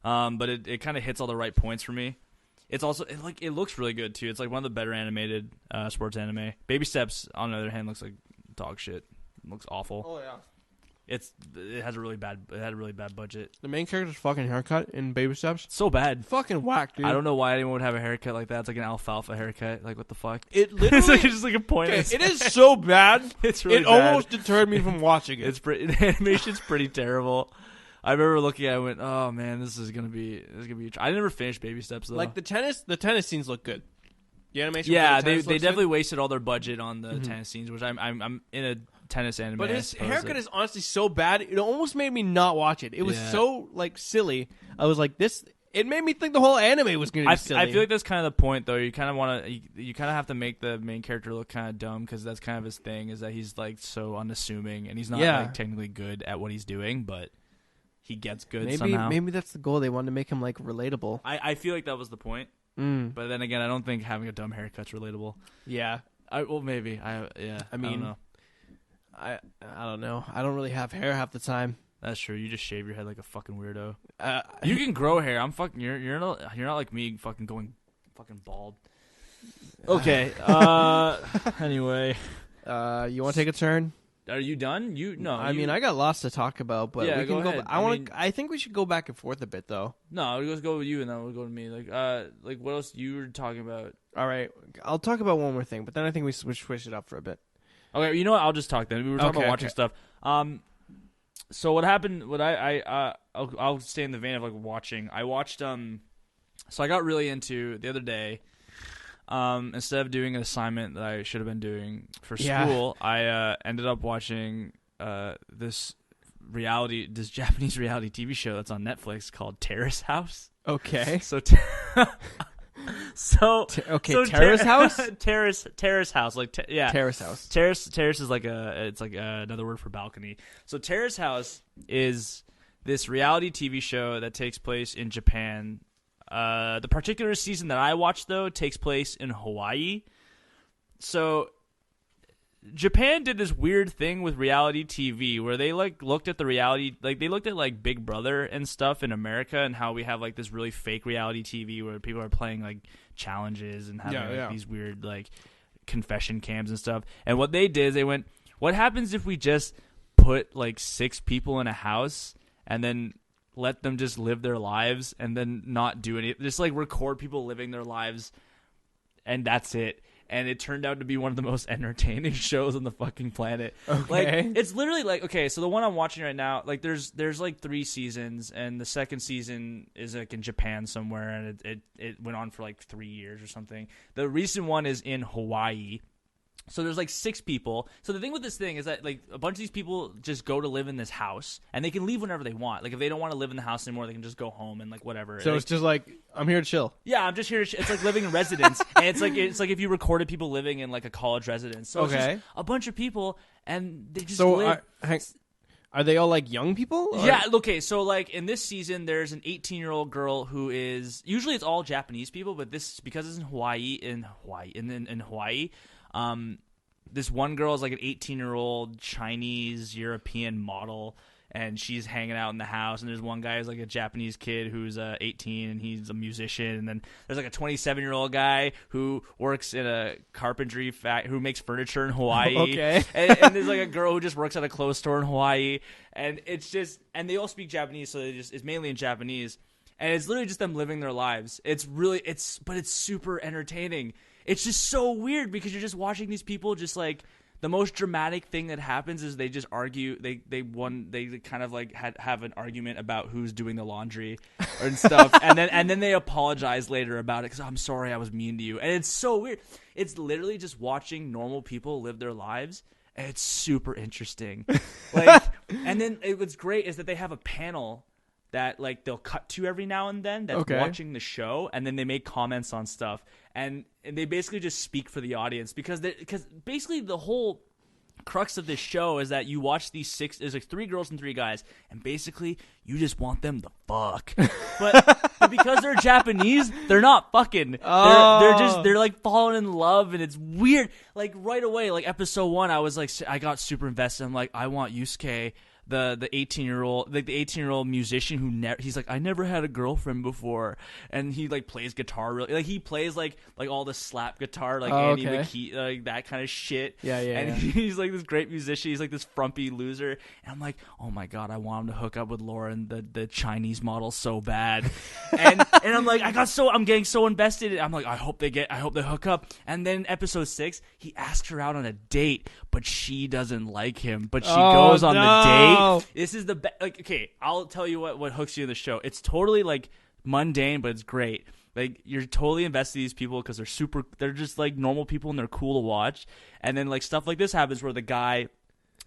but it kind of hits all the right points for me. It's also it looks really good too. It's like one of the better animated sports anime. Baby Steps, on the other hand, looks like dog shit. It looks awful. Oh yeah. It had a really bad budget. The main character's fucking haircut in Baby Steps. So bad. Fucking whack, dude. I don't know why anyone would have a haircut like that. It's like an alfalfa haircut. Like, what the fuck? It literally it's like just like a point. Okay, it is so bad. It's really it bad. almost deterred me from watching it. The animation's pretty terrible. I remember looking at it and went, oh man, this is gonna be I never finished Baby Steps though. Like the tennis scenes look good. The animation. Yeah, for the they definitely good. wasted all their budget on the tennis scenes, which I'm in a tennis anime. But his haircut is honestly so bad, it almost made me not watch it. It was so like silly. I was like, this. It made me think the whole anime was going to be silly. I feel like that's kind of the point, though. You kind of want to, you kind of have to make the main character look kind of dumb because that's kind of his thing. Is that he's like so unassuming and he's not like technically good at what he's doing, but he gets good somehow. Maybe that's the goal. They wanted to make him like relatable. I feel like that was the point. But then again, I don't think having a dumb haircut's relatable. Yeah. Maybe. I mean, I don't know. I don't really have hair half the time. That's true. You just shave your head like a fucking weirdo. You can grow hair. I'm fucking. You're not like me. Fucking going, fucking bald. Okay. Anyway. You want to take a turn? Are you done? I mean, I got lots to talk about, but we can go ahead. I think we should go back and forth a bit, though. No, let's go with you, and then we'll go to me. Like what else you were talking about? All right, I'll talk about one more thing, but then I think we switch it up for a bit. Okay, you know what? I'll just talk then. We were talking about watching stuff. So what happened? I'll stay in the vein of like watching. I watched. So I got really into the other day. Instead of doing an assignment that I should have been doing for school, I ended up watching this Japanese reality TV show that's on Netflix called Terrace House. Okay. Terrace House? Terrace House, Terrace House. Terrace is like another word for balcony. So Terrace House is this reality TV show that takes place in Japan. The particular season that I watched, though, takes place in Hawaii. So Japan did this weird thing with reality TV where they like looked at the reality, like they looked at like Big Brother and stuff in America and how we have like this really fake reality TV where people are playing like challenges and having these weird like confession cams and stuff. And what they did is they went, what happens if we just put like 6 people in a house and then let them just live their lives and then not do anything, just like record people living their lives and that's it. And it turned out to be one of the most entertaining shows on the fucking planet. Okay. Like, it's literally like, okay, so the one I'm watching right now, like there's like 3 seasons and the second season is like in Japan somewhere and it went on for like 3 years or something. The recent one is in Hawaii. So there's like 6 people. So the thing with this thing is that like a bunch of these people just go to live in this house and they can leave whenever they want. Like if they don't want to live in the house anymore, they can just go home and like whatever. So like, it's just like, I'm here to chill. Yeah, I'm just here to it's like living in residence. And it's like if you recorded people living in like a college residence. So it's just a bunch of people and they just live. Are they all like young people? Or? Yeah, okay, so like in this season there's an 18-year-old girl who is usually it's all Japanese people, but this because it's in Hawaii, this one girl is like an 18-year-old Chinese European model, and she's hanging out in the house. And there's one guy who's like a Japanese kid who's 18, and he's a musician. And then there's like a 27-year-old guy who works in a carpentry who makes furniture in Hawaii. Okay. and there's like a girl who just works at a clothes store in Hawaii. And it's just, and they all speak Japanese, so it's mainly in Japanese. And it's literally just them living their lives. But it's super entertaining. It's just so weird because you're just watching these people just like the most dramatic thing that happens is they just argue. They kind of like have an argument about who's doing the laundry and stuff, and then they apologize later about it because I'm sorry I was mean to you. And it's so weird. It's literally just watching normal people live their lives. And it's super interesting. Like, and then what's great is that they have a panel that like they'll cut to every now and then that's watching the show, and then they make comments on stuff, and they basically just speak for the audience because basically the whole crux of this show is that you watch there's like 3 girls and 3 guys, and basically you just want them to fuck. But because they're Japanese, they're not fucking. They're like falling in love, and it's weird. Like right away, like episode 1, I got super invested. I'm like, I want Yusuke, the 18-year-old musician who he's like, I never had a girlfriend before, and he like plays guitar really, like he plays like all the slap guitar, like Andy McKee, like that kind of shit. And he's like this great musician. He's like this frumpy loser, and I'm like, oh my god, I want him to hook up with Lauren, the Chinese model, so bad. and I'm like, I'm getting so invested. I'm like, I hope they hook up. And then episode 6, he asks her out on a date, but she doesn't like him, but she goes on the date. This is the best. Like, okay, I'll tell you what hooks you in the show. It's totally like mundane, but it's great. Like, you're totally invested in these people because they're just like normal people and they're cool to watch. And then like stuff like this happens where the guy,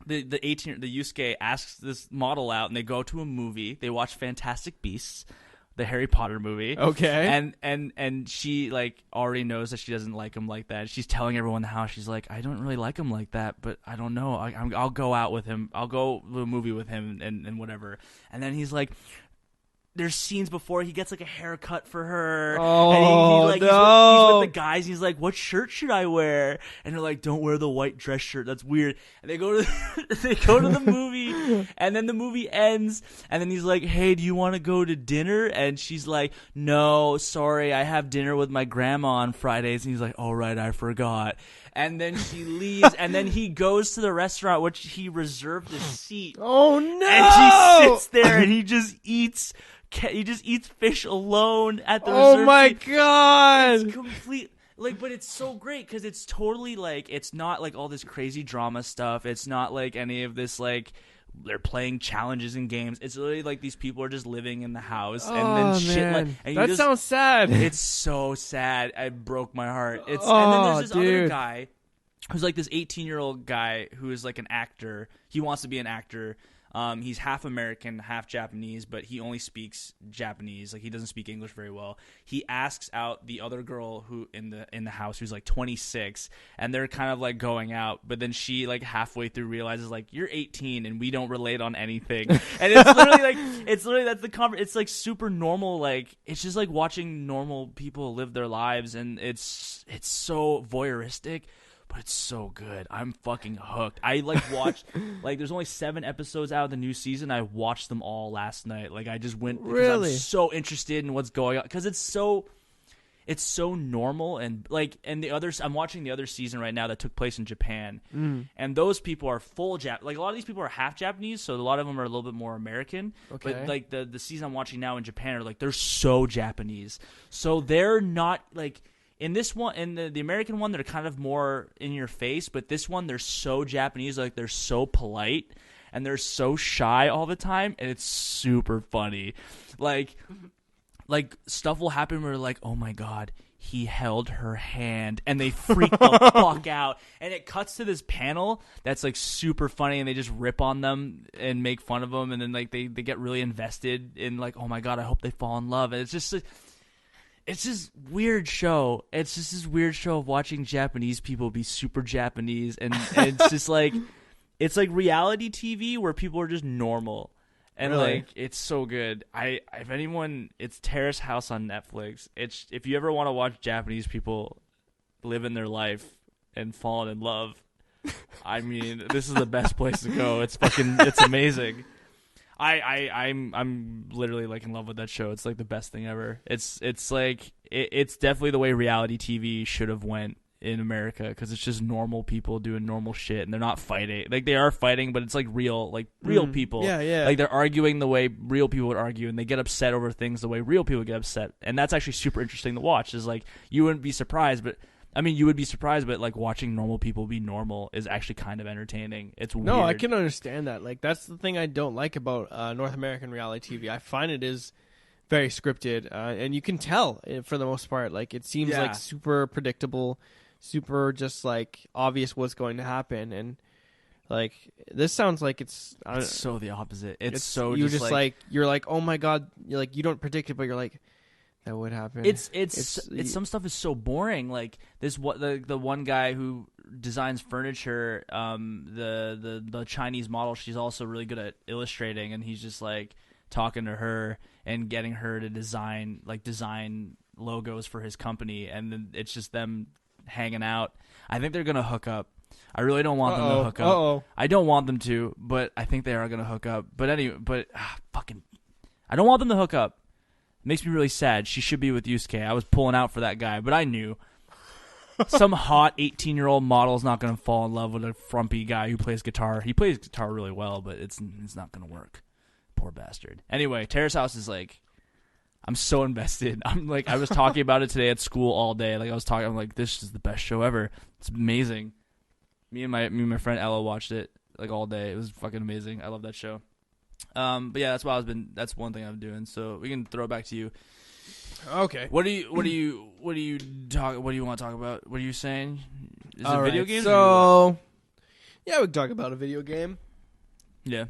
the Yusuke asks this model out, and they go to a movie. They watch Fantastic Beasts, the Harry Potter movie. Okay. And she like already knows that she doesn't like him like that. She's telling everyone in the house, she's like, I don't really like him like that, but I don't know. I'll go out with him. I'll go to a movie with him and whatever. And then he's like, there's scenes before he gets like a haircut for her. And he's with the guys. And he's like, what shirt should I wear? And they're like, don't wear the white dress shirt. That's weird. And they go to the movie, and then the movie ends. And then he's like, hey, do you want to go to dinner? And she's like, no, sorry, I have dinner with my grandma on Fridays. And he's like, all right, I forgot. And then she leaves, and then he goes to the restaurant, which he reserved a seat. Oh no! And she sits there, and he just eats fish alone at the reserve. Oh my seat. god! It's complete. Like, but it's so great because it's totally like, it's not like all this crazy drama stuff. It's not like any of this like they're playing challenges and games. It's literally like these people are just living in the house, and then shit like. And that sounds sad. It's so sad. It broke my heart. And then there's this other guy who's like this 18-year-old guy who is like an actor. He wants to be an actor. He's half American, half Japanese, but he only speaks Japanese. Like, he doesn't speak English very well. He asks out the other girl who in the house who's like 26, and they're kind of like going out. But then she like halfway through realizes like, you're 18 and we don't relate on anything. And it's literally that's the it's like super normal. Like, it's just like watching normal people live their lives, and it's so voyeuristic. But it's so good. I'm fucking hooked. I like watched like there's only 7 episodes out of the new season. I watched them all last night. Like, I just went because I'm so interested in what's going on because it's so normal and like I'm watching the other season right now that took place in Japan. And those people are full like a lot of these people are half Japanese, so a lot of them are a little bit more American. Okay. But like the season I'm watching now in Japan are like they're so Japanese. So they're not like in this one, in the American one, they're kind of more in your face, but this one, they're so Japanese, like they're so polite, and they're so shy all the time, and it's super funny. Like stuff will happen where like, oh my god, he held her hand, and they freak the fuck out, and it cuts to this panel that's like super funny, and they just rip on them and make fun of them, and then like they get really invested in like, oh my god, I hope they fall in love, and it's just weird show. It's just this weird show of watching Japanese people be super Japanese, and it's just like, it's like reality TV where people are just normal, and really? Like it's so good. If anyone, it's Terrace House on Netflix. It's if you ever want to watch Japanese people living their life and falling in love, I mean, this is the best place to go. It's amazing. I'm literally like in love with that show. It's like the best thing ever. It's like it's definitely the way reality TV should have went in America, because it's just normal people doing normal shit, and they're not fighting. Like, they are fighting, but it's like real people. Yeah. Like, they're arguing the way real people would argue, and they get upset over things the way real people get upset. And that's actually super interesting to watch. Is like, you wouldn't be surprised, but I mean, you would be surprised, but like watching normal people be normal is actually kind of entertaining. It's weird. No, I can understand that. Like, that's the thing I don't like about North American reality TV. I find it is very scripted, and you can tell for the most part. Like, it seems like super predictable, super just like obvious what's going to happen. And Like this sounds like it's so the opposite. It's so you just like you're like, oh my god, you're like you don't predict it, but you're like that would happen. It's some stuff is so boring. Like this, what the one guy who designs furniture, the Chinese model, she's also really good at illustrating, and he's just like talking to her and getting her to design logos for his company, and then it's just them hanging out. I think they're gonna hook up. I really don't want them to hook up. I don't want them to, but I think they are gonna hook up. But anyway, I don't want them to hook up. It makes me really sad. She should be with Yusuke. I was pulling out for that guy, but I knew some hot 18-year-old model is not gonna fall in love with a frumpy guy who plays guitar. He plays guitar really well, but it's not gonna work. Poor bastard. Anyway, Terrace House is like, I'm so invested. I'm like, I was talking about it today at school all day. Like I'm like, this is the best show ever. It's amazing. Me and my friend Ella watched it like all day. It was fucking amazing. I love that show. But yeah, that's one thing I'm doing. So we can throw it back to you. Okay. What do you want to talk about? What are you saying? Is all it video right, games? So yeah, we can talk about a video game. Yeah.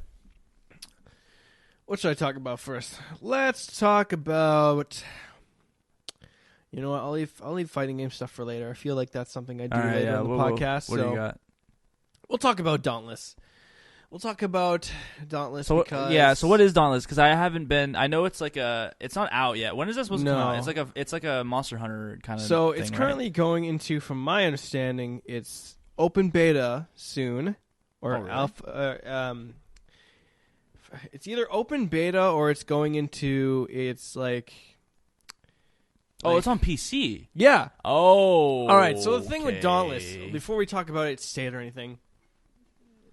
What should I talk about first? Let's talk about. You know what? I'll leave fighting game stuff for later. I feel like that's something I do later on the podcast. What do you got? We'll talk about Dauntless. So because So what is Dauntless? Because I haven't been. I know it's like it's not out yet. When is this supposed to come out? It's like a Monster Hunter kind of. So thing, it's currently going into, from my understanding, it's open beta soon, or alpha. It's either open beta or it's going into its like. Oh, it's on PC. Yeah. Oh. All right. So the thing with Dauntless, before we talk about its state or anything.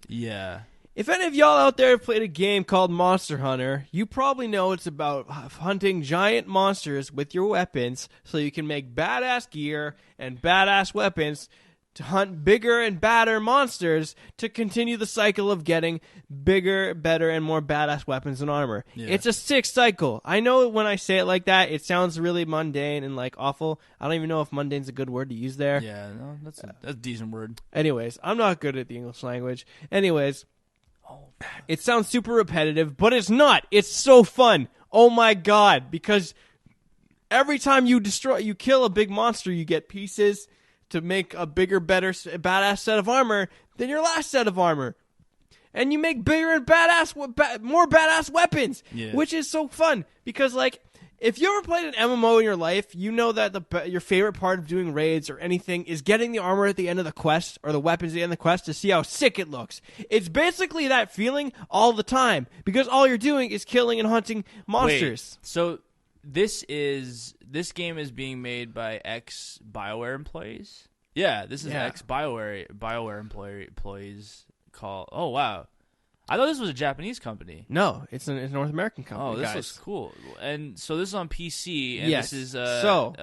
Yeah. If any of y'all out there have played a game called Monster Hunter, you probably know it's about hunting giant monsters with your weapons so you can make badass gear and badass weapons to hunt bigger and badder monsters to continue the cycle of getting bigger, better, and more badass weapons and armor. Yeah. It's a sick cycle. I know when I say it like that, it sounds really mundane and like awful. I don't even know if mundane's a good word to use there. Yeah, no, that's a decent word. Anyways, I'm not good at the English language. Anyways, it sounds super repetitive, but it's not. It's so fun. Oh my god, because every time you kill a big monster, you get pieces to make a bigger, better, badass set of armor than your last set of armor. And you make bigger and more badass weapons, which is so fun. Because, like, if you ever played an MMO in your life, you know that your favorite part of doing raids or anything is getting the armor at the end of the quest or the weapons at the end of the quest to see how sick it looks. It's basically that feeling all the time because all you're doing is killing and hunting monsters. Wait, so this game is being made by ex-BioWare employees? Yeah, this is ex-BioWare employees call. Oh, wow. I thought this was a Japanese company. No, it's a North American company. Oh, this guys. looks cool. And so this is on PC, and yes. this is so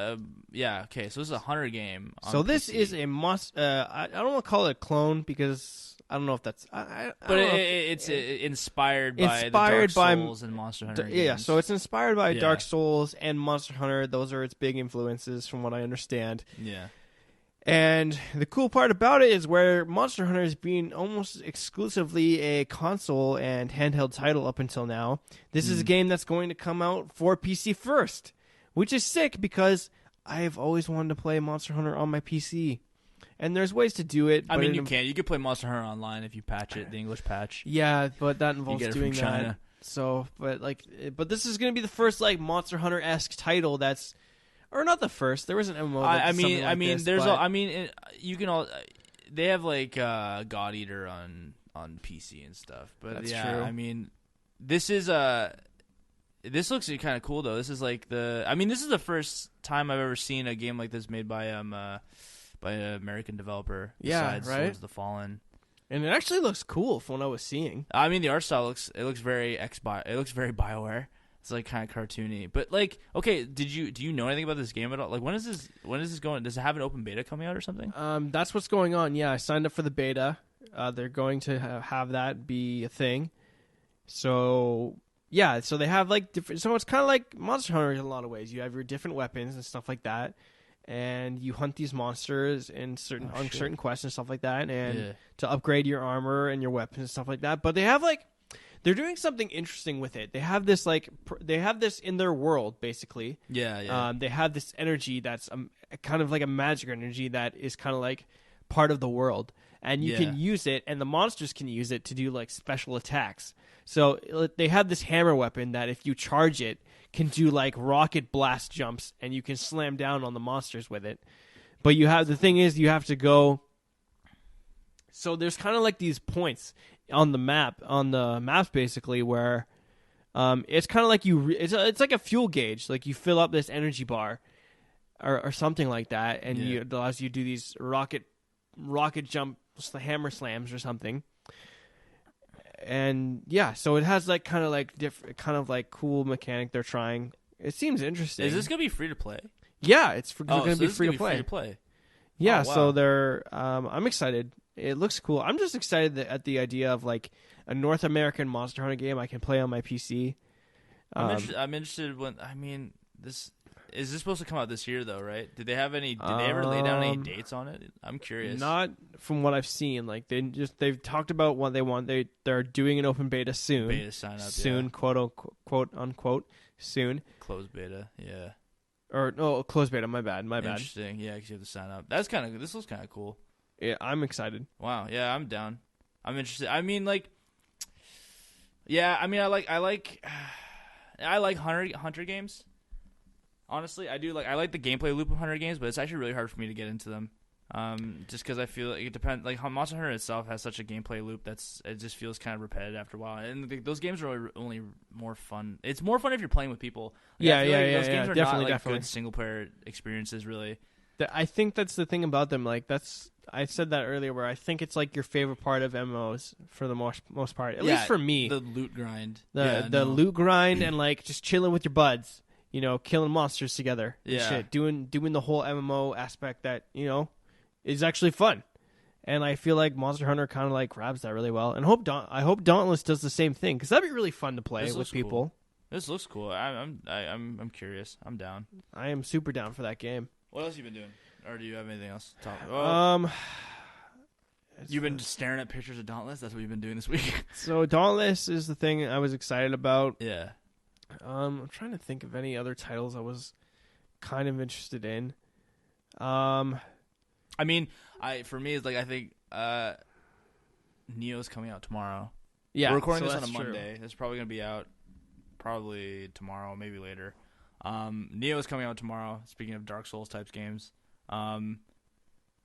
this is a Hunter game. So this PC. is a must. I don't want to call it a clone because I don't know if that's. It's inspired by the Dark Souls and Monster Hunter. Games. Yeah, so it's inspired by Dark Souls and Monster Hunter. Those are its big influences, from what I understand. Yeah. And the cool part about it is where Monster Hunter is being almost exclusively a console and handheld title up until now. This is a game that's going to come out for PC first, which is sick because I've always wanted to play Monster Hunter on my PC. And there's ways to do it. I mean, you can. You could play Monster Hunter online if you patch it, the English patch. Yeah, but that involves doing China. that. So, but this is going to be the first like Monster Hunter-esque title that's. Or not the first. There was an MMO. You can all. They have like God Eater on PC and stuff. But that's yeah, true. I mean, this is This looks kind of cool though. This is like this is the first time I've ever seen a game like this made by an American developer. Besides Swords of the Fallen. And it actually looks cool from what I was seeing. I mean, the art style looks very BioWare. It's like kind of cartoony, but like, okay, do you know anything about this game at all? Like, when is this going? Does it have an open beta coming out or something? That's what's going on. Yeah, I signed up for the beta. They're going to have that be a thing. So yeah, so they have like different. So it's kind of like Monster Hunter in a lot of ways. You have your different weapons and stuff like that, and you hunt these monsters in certain quests and stuff like that, and Yeah. to upgrade your armor and your weapons and stuff like that. But they have they're doing something interesting with it. They have this they have this in their world basically. Yeah. They have this energy that's kind of like a magic energy that is kind of like part of the world, and you can use it, and the monsters can use it to do like special attacks. So they have this hammer weapon that if you charge it, can do like rocket blast jumps, and you can slam down on the monsters with it. But the thing is, you have to go. So there's kind of like these points on the maps basically where it's kind of like it's like a fuel gauge. Like you fill up this energy bar or something like that, and it allows you to do these rocket jump hammer slams or something. And so it has like kind of like different kind of like cool mechanic they're trying. It seems interesting. Is this gonna be free to play? Yeah, it's going to be free to play. Free to play. Yeah, Oh, wow. so they're I'm excited. It looks cool. I'm just excited at the idea of like a North American Monster Hunter game I can play on my PC. I'm interested when this is this supposed to come out this year though, right? Did they ever lay down any dates on it? I'm curious. Not from what I've seen. Like they've talked about what they want. They're doing an open beta soon. Beta sign up soon, quote unquote soon. Closed beta, yeah. Or no, closed beta. My bad. Interesting, yeah, because you have to sign up. This looks kind of cool. Yeah, I'm excited. Wow, yeah, I'm down. I'm interested. I like hunter games. Honestly, I do I like the gameplay loop of Hunter games, but it's actually really hard for me to get into them. Just because I feel like it depends. Like Monster Hunter itself has such a gameplay loop it just feels kind of repetitive after a while. And those games are only more fun. It's more fun if you're playing with people. Those games are definitely, not good single player experiences, really. I think that's the thing about them. Like I said that earlier, where I think it's like your favorite part of MMOs for the most part, at least for me. The loot grind, loot grind, and like just chilling with your buds. Killing monsters together. Yeah. Shit. Doing the whole MMO aspect that, is actually fun. And I feel like Monster Hunter kind of like grabs that really well. And I hope Dauntless does the same thing, because that'd be really fun to play with people. Cool. This looks cool. I'm curious. I'm down. I am super down for that game. What else have you been doing? Or do you have anything else to talk about? You've been just staring at pictures of Dauntless? That's what you've been doing this week? So Dauntless is the thing I was excited about. Yeah. I'm trying to think of any other titles I was kind of interested in. For me, it's like I think Neo's coming out tomorrow. Yeah, we're recording this on a true. Monday. It's probably gonna be out probably tomorrow, maybe later. Neo's coming out tomorrow. Speaking of Dark Souls types games, I'm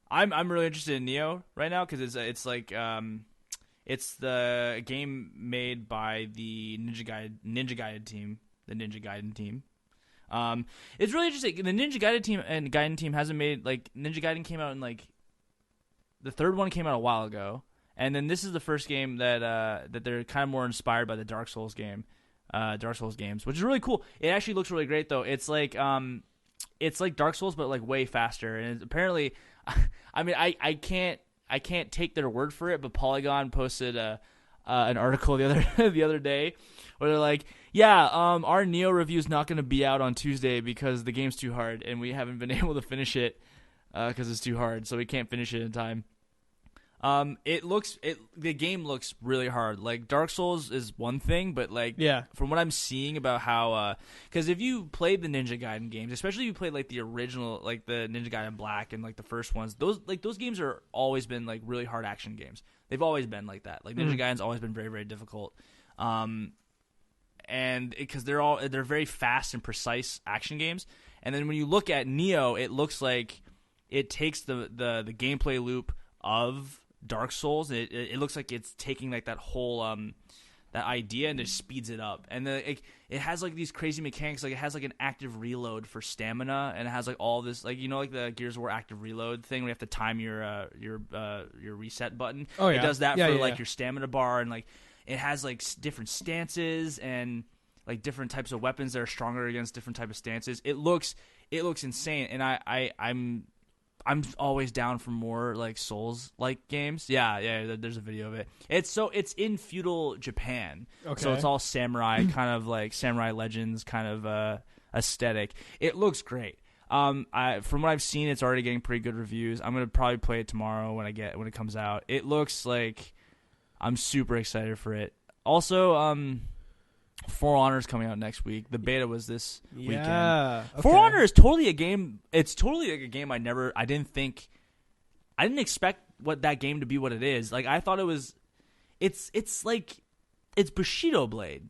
really interested in Neo right now because it's the game made by the Ninja Gaiden team, the Ninja Gaiden team. It's really interesting. The Ninja Gaiden team and Gaiden team hasn't made Ninja Gaiden came out in the third one came out a while ago, and then this is the first game that they're kind of more inspired by the Dark Souls games, which is really cool. It actually looks really great though. It's like Dark Souls but way faster, and apparently, I can't take their word for it, but Polygon posted an article the other day where they're like, our Neo review is not going to be out on Tuesday because the game's too hard and we haven't been able to finish it because it's too hard, so we can't finish it in time. The game looks really hard. Like Dark Souls is one thing, but from what I'm seeing about how, because if you played the Ninja Gaiden games, especially if you played the original, the Ninja Gaiden Black and the first ones, those games are always been really hard action games. They've always been like that. Ninja Gaiden's always been very, very difficult. And because they're very fast and precise action games. And then when you look at Neo, it looks like it takes the gameplay loop of Dark Souls. It looks like it's taking that whole that idea and just speeds it up. And it has these crazy mechanics. It has an active reload for stamina, and it has all this the Gears of War active reload thing where you have to time your reset button. Oh yeah, it does that for yeah. your stamina bar, and it has different stances and different types of weapons that are stronger against different type of stances. It looks insane, and I'm always down for more Souls games. Yeah. There's a video of it. It's in feudal Japan, okay. So it's all samurai kind of Samurai Legends kind of aesthetic. It looks great. From what I've seen, it's already getting pretty good reviews. I'm gonna probably play it tomorrow when it comes out. It looks like I'm super excited for it. Also, For Honor is coming out next week. The beta was this weekend. Okay. For Honor is totally a game. It's totally like a game I didn't expect what that game to be what it is. Like I thought it was. It's Bushido Blade.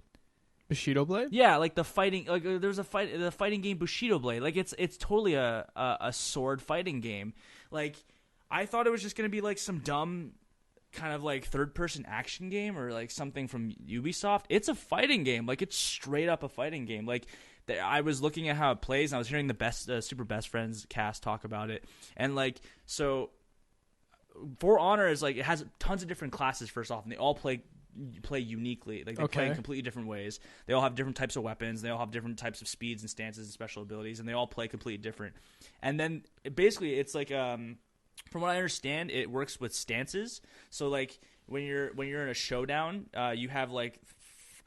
Bushido Blade? Yeah, like the fighting. Like there's the fighting game Bushido Blade. Like it's totally a sword fighting game. Like I thought it was just gonna be like some dumb kind of like third person action game or like something from Ubisoft. It's a fighting game. Like it's straight up a fighting game. Like I was looking at how it plays, and I was hearing the Super Best Friends cast talk about it, and like so. For Honor is like it has tons of different classes first off, and they all play uniquely. Like they play in completely different ways. They all have different types of weapons. They all have different types of speeds and stances and special abilities, and they all play completely different. And then basically, it's like from what I understand, it works with stances. So like when you're in a showdown, you have like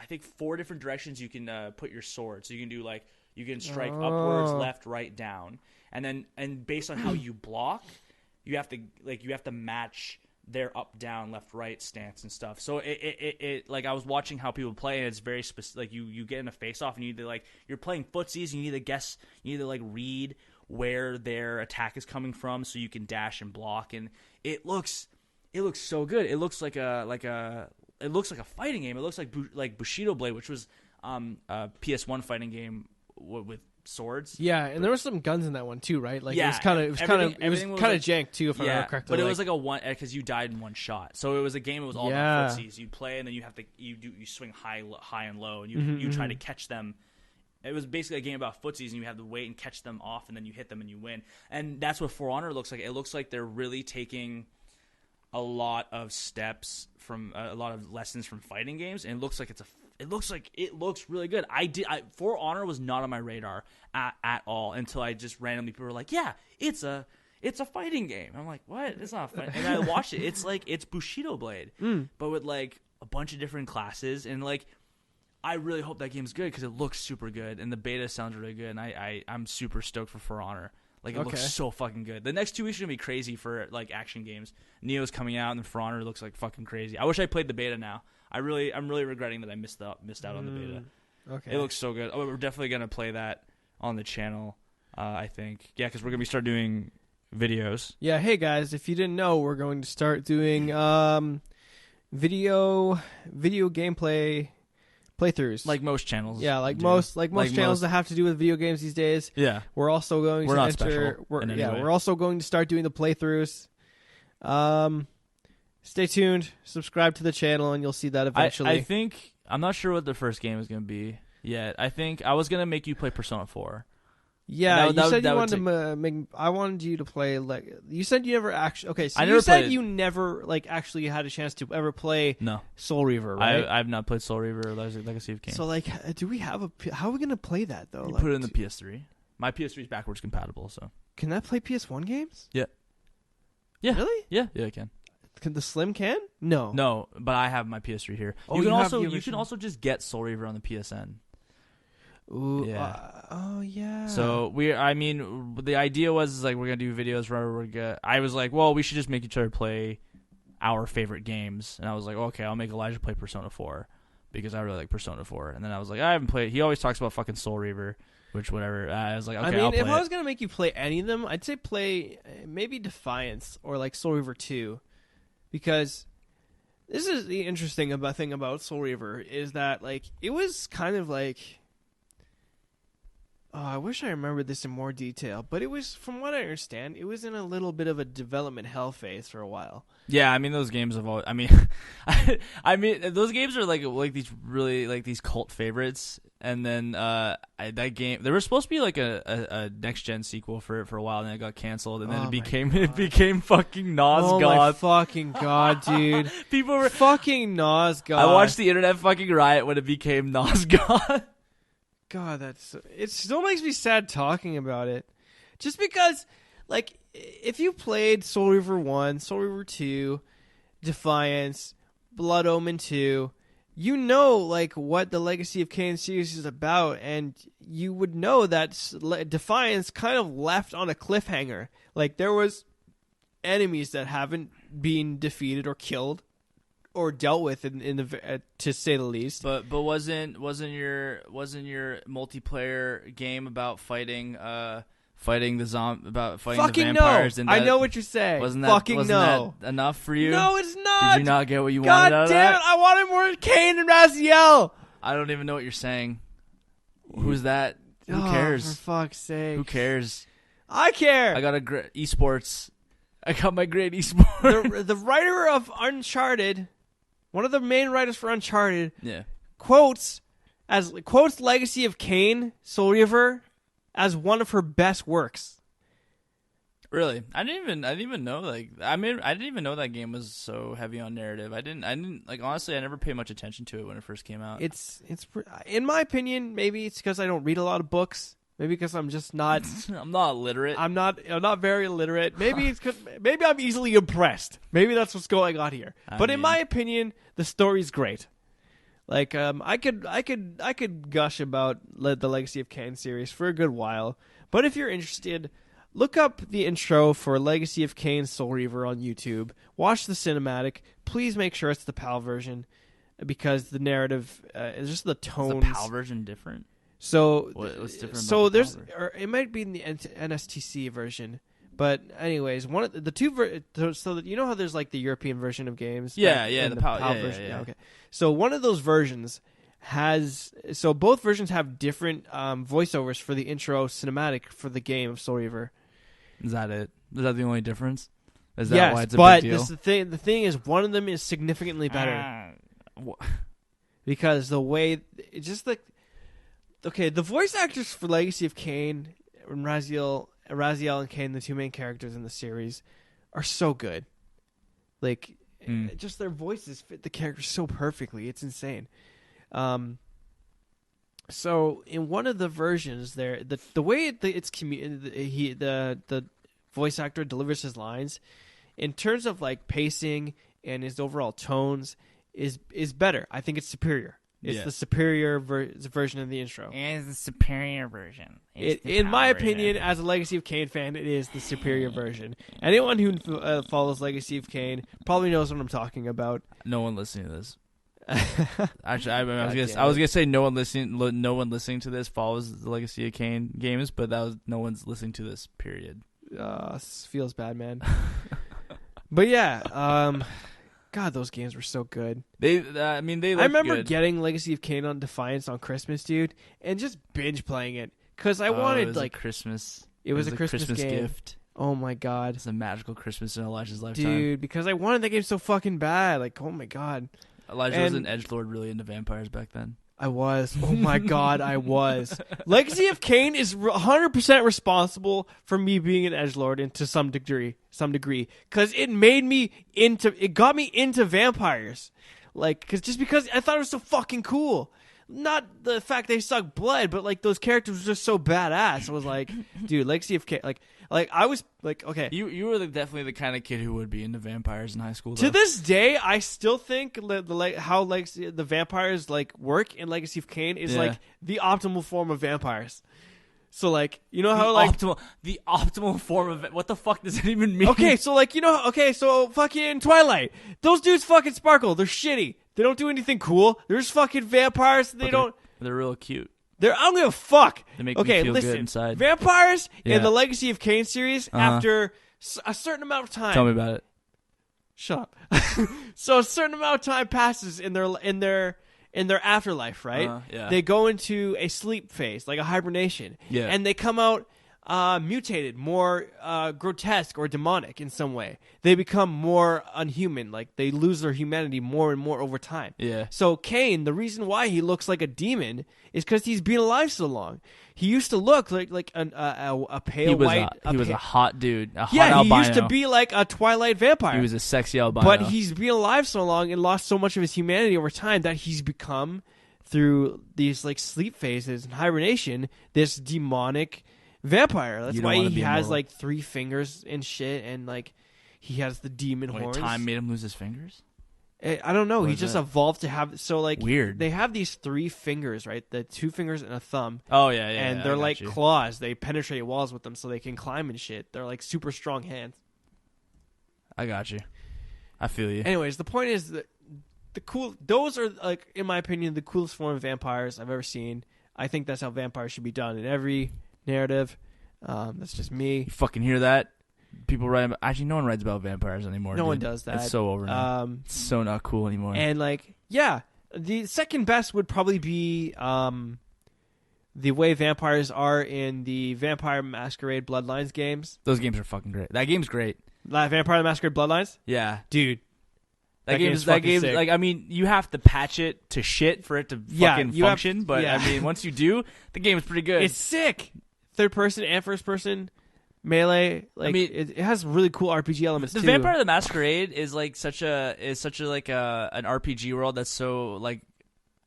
I think 4 different directions you can put your sword. So you can strike upwards, left, right, down, and based on how you block. You have to match their up, down, left, right stance and stuff. So it like I was watching how people play, and it's very specific. Like you get in a face off, and you need to like you're playing footsies, and you need to like read where their attack is coming from, so you can dash and block. And it looks so good. It looks like a fighting game. It looks like Bushido Blade, which was a PS1 fighting game with swords. Yeah, and there was some guns in that one too, right? Like yeah, it was kind of jank too, if I remember correctly. But it was like a one because you died in one shot. So it was a game. It was all about footsies. You play, and then you have to you swing high and low, and you try to catch them. It was basically a game about footsies, and you have to wait and catch them off, and then you hit them and you win. And that's what For Honor looks like. It looks like they're really taking a lot of steps from a lot of lessons from fighting games, and it looks like it looks really good. For Honor was not on my radar at all until I just randomly people were like, yeah, it's a fighting game. I'm like, what? It's not a fighting. And I watched it. It's Bushido Blade, but with like a bunch of different classes, and like I really hope that game's good because it looks super good, and the beta sounds really good, and I'm super stoked for Honor. Like it looks so fucking good. The next 2 weeks are gonna be crazy for like action games. Neo's coming out, and For Honor looks like fucking crazy. I wish I played the beta now. I'm really regretting that I missed out on the beta. Okay, it looks so good. Oh, we're definitely gonna play that on the channel. I think because we're gonna start doing videos. Yeah. Hey guys, if you didn't know, we're going to start doing video gameplay playthroughs, like most channels. Yeah, like most channels that have to do with video games these days. Yeah, we're also going to not special. We're also going to start doing the playthroughs. Stay tuned. Subscribe to the channel, and you'll see that eventually. I think I'm not sure what the first game is going to be yet. I think I was going to make you play Persona 4. Yeah, you said you wanted to make. I wanted you to play like you said you never actually. Okay, so you said you never like actually had a chance to ever play. No. Soul Reaver, right? I've not played Soul Reaver or Legacy of Kain. So like, do we have a? How are we gonna play that though? You like, put it in the PS3. My PS3 is backwards compatible, so can that play PS1 games? Yeah. Yeah. Really? Yeah, it can. Can the Slim can? No, but I have my PS3 here. Oh, you can also just get Soul Reaver on the PSN. Ooh, yeah. Yeah. So the idea was like we're gonna do videos where I was like, well, we should just make each other play our favorite games, and I was like, okay, I'll make Elijah play Persona 4 because I really like Persona 4, and then I was like, I haven't played. He always talks about fucking Soul Reaver, which whatever. I was like, okay, I'll play if I was gonna make you play any of them, I'd say play maybe Defiance or like Soul Reaver 2, because this is the interesting thing about Soul Reaver is that like it was kind of like. Oh, I wish I remembered this in more detail, but it was, from what I understand, it was in a little bit of a development hell phase for a while. Yeah, I mean those games have always. I mean, those games are like these really like these cult favorites, and then that game there was supposed to be like a next gen sequel for it for a while, and then it got canceled, and then it became fucking Nosgoth. Oh my fucking god, dude! People were fucking Nosgoth. I watched the internet fucking riot when it became Nosgoth. God, it still makes me sad talking about it. Just because, like, if you played Soul Reaver 1, Soul Reaver 2, Defiance, Blood Omen 2, you know, like, what the Legacy of Kain series is about, and you would know that Defiance kind of left on a cliffhanger. Like, there was enemies that haven't been defeated or killed or dealt with in the to say the least. But wasn't your multiplayer game about fighting the vampires? No. I know what you're saying. Wasn't that enough for you? No, it's not. Did you not get what you wanted out of that? God damn it! I wanted more Kain and Raziel. I don't even know what you're saying. Who's that? Who cares? For fuck's sake. Who cares? I care. I got a great esports. I got my great esports. The writer of Uncharted, one of the main writers for Uncharted, quotes Legacy of Kain, Soul Reaver, as one of her best works. Really? I didn't even know. I didn't even know that game was so heavy on narrative. I didn't like, honestly, I never paid much attention to it when it first came out. It's in my opinion, maybe it's because I don't read a lot of books. Maybe because I'm just not. I'm not literate. I'm not very literate. Maybe it's because maybe I'm easily impressed. Maybe that's what's going on here. In my opinion, the story's great. Like, I could gush about the Legacy of Kain series for a good while. But if you're interested, look up the intro for Legacy of Kain Soul Reaver on YouTube. Watch the cinematic. Please make sure it's the PAL version, because the narrative is just the tones. Is the PAL version different? So what's different? So there's, or it might be in the NSTC version. But anyways, one of the two so that, you know how there's like the European version of games, the PAL version. Yeah. Okay. So one of those versions both versions have different voiceovers for the intro cinematic for the game of Soul Reaver. Is that it? Is that the only difference? Is that why it's a big deal? The thing is, one of them is significantly better because the way it's just like. Okay, the voice actors for Legacy of Kain and Raziel and Kain, the two main characters in the series, are so good. Like, just their voices fit the characters so perfectly. It's insane. So in one of the versions, there the way the voice actor delivers his lines, in terms of like pacing and his overall tones, is better. I think it's superior. It's the superior version of the intro. It's the superior version. In my opinion, as a Legacy of Kain fan, it is the superior version. Anyone who follows Legacy of Kain probably knows what I'm talking about. No one listening to this. Actually, I was gonna say no one listening to this follows the Legacy of Kain games, but that was no one's listening to this. Period. Feels bad, man. But yeah. God, those games were so good. They I remember good. getting Legacy of Kain on Defiance on Christmas, dude, and just binge playing it because I wanted it was a Christmas game. Gift. Oh my god, it's a magical Christmas in Elijah's lifetime, dude. Because I wanted that game so fucking bad. Like, oh my god, Elijah was an edgelord really into vampires back then. I was. Oh my god, I was. Legacy of Kain is 100% responsible for me being an edgelord to some degree, because it got me into vampires, like, because I thought it was so fucking cool. Not the fact they suck blood, but like those characters were just so badass. I was like, dude, Legacy of Kain, like I was like, okay, you were definitely the kind of kid who would be into vampires in high school. To this day, I still think how the vampires like work in Legacy of Kain is like the optimal form of vampires. So like, you know how like the optimal form of what the fuck does it even mean? Okay, so like, you know, so fucking Twilight, those dudes fucking sparkle. They're shitty. They don't do anything cool. They're just fucking vampires. They're real cute. I don't give a fuck. They make me feel good inside. Vampires in the Legacy of Kain series, after a certain amount of time. Tell me about it. Shut up. So a certain amount of time passes in their afterlife, right? They go into a sleep phase, like a hibernation. Yeah. And they come out mutated, more grotesque or demonic in some way. They become more unhuman, like they lose their humanity more and more over time. Yeah. So Kain, the reason why he looks like a demon is because he's been alive so long. He used to look like a pale white. He was a hot dude. A hot albino. He used to be like a Twilight vampire. He was a sexy albino. But he's been alive so long and lost so much of his humanity over time that he's become, through these like sleep phases and hibernation, this demonic vampire. That's why he has like 3 fingers and shit, and like he has the demon horns. Time made him lose his fingers? I don't know. What He is just that? evolved to have Weird. They have these 3 fingers, right? The 2 fingers and a thumb. Oh yeah, and I they're got like you. claws. They penetrate walls with them, so they can climb and shit. They're like super strong hands. I got you. I feel you. Anyways, the point is that those are, like, in my opinion, the coolest form of vampires I've ever seen. I think that's how vampires should be done in every narrative. That's just me. You fucking hear that? People write about, actually no one writes about vampires anymore. No dude. one does that. It's so over now. It's so not cool anymore. And like, yeah, the second best would probably be the way vampires are in the Vampire Masquerade Bloodlines games. Those games are fucking great. That game's great. Vampire the Masquerade Bloodlines? Yeah. Dude. That game's sick. like, I mean, you have to patch it to shit for it to fucking function, but I mean, once you do, the game is pretty good. It's sick. Third person and first person melee. Like, I mean, it has really cool RPG elements the too. Vampire the Masquerade is like such a like an RPG world that's so like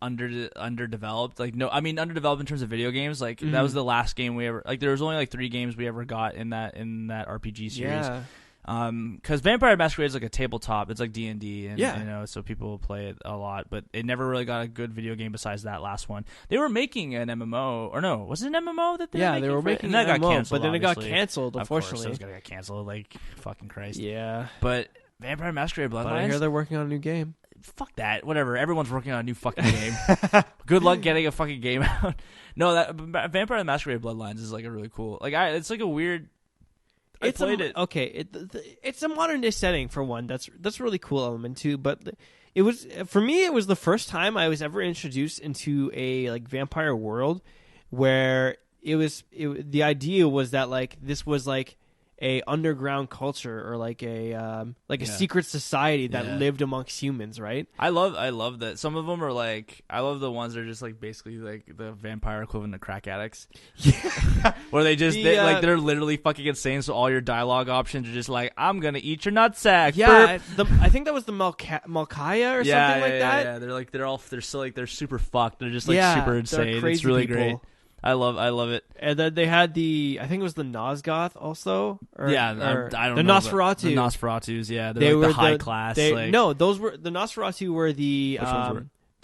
underdeveloped. Like, no, I mean underdeveloped in terms of video games. Like that was the last game we ever, like, there was only like 3 games we ever got in that RPG series. Yeah. Because Vampire Masquerade is like a tabletop. It's like D&D, and yeah, you know, so people play it a lot. But it never really got a good video game besides that last one. They were making an MMO, or no, was it an MMO that they were making? And that got MMO, canceled, but then obviously. it got canceled. Unfortunately, of course, it was gonna get canceled. Like, fucking Christ. Yeah, but Vampire Masquerade Bloodlines. But I hear they're working on a new game. Fuck that. Whatever. Everyone's working on a new fucking game. Good luck getting a fucking game out. No, that Vampire the Masquerade Bloodlines is like a really cool. Like, it's like a weird. I played it. Okay, it's a modern day setting for one. That's a really cool element too. But it was, for me, it was the first time I was ever introduced into a like vampire world where the idea was that like this was like a underground culture or like a secret society that lived amongst humans, right? I love that. Some of them are like, I love the ones that are just like basically like the vampire equivalent to crack addicts. Yeah. Where they just they're literally fucking insane, so all your dialogue options are just like, I'm gonna eat your nutsack. Yeah, I think that was the Malkaya or something like that. Yeah, they're still like, they're super fucked. They're just like super insane. Crazy it's really people. great. I love it. And then they had I think it was the Nosgoth also. I don't know. The Nosferatu. The Nosferatus, yeah. They like were the high class. No, those were the Nosferatu were the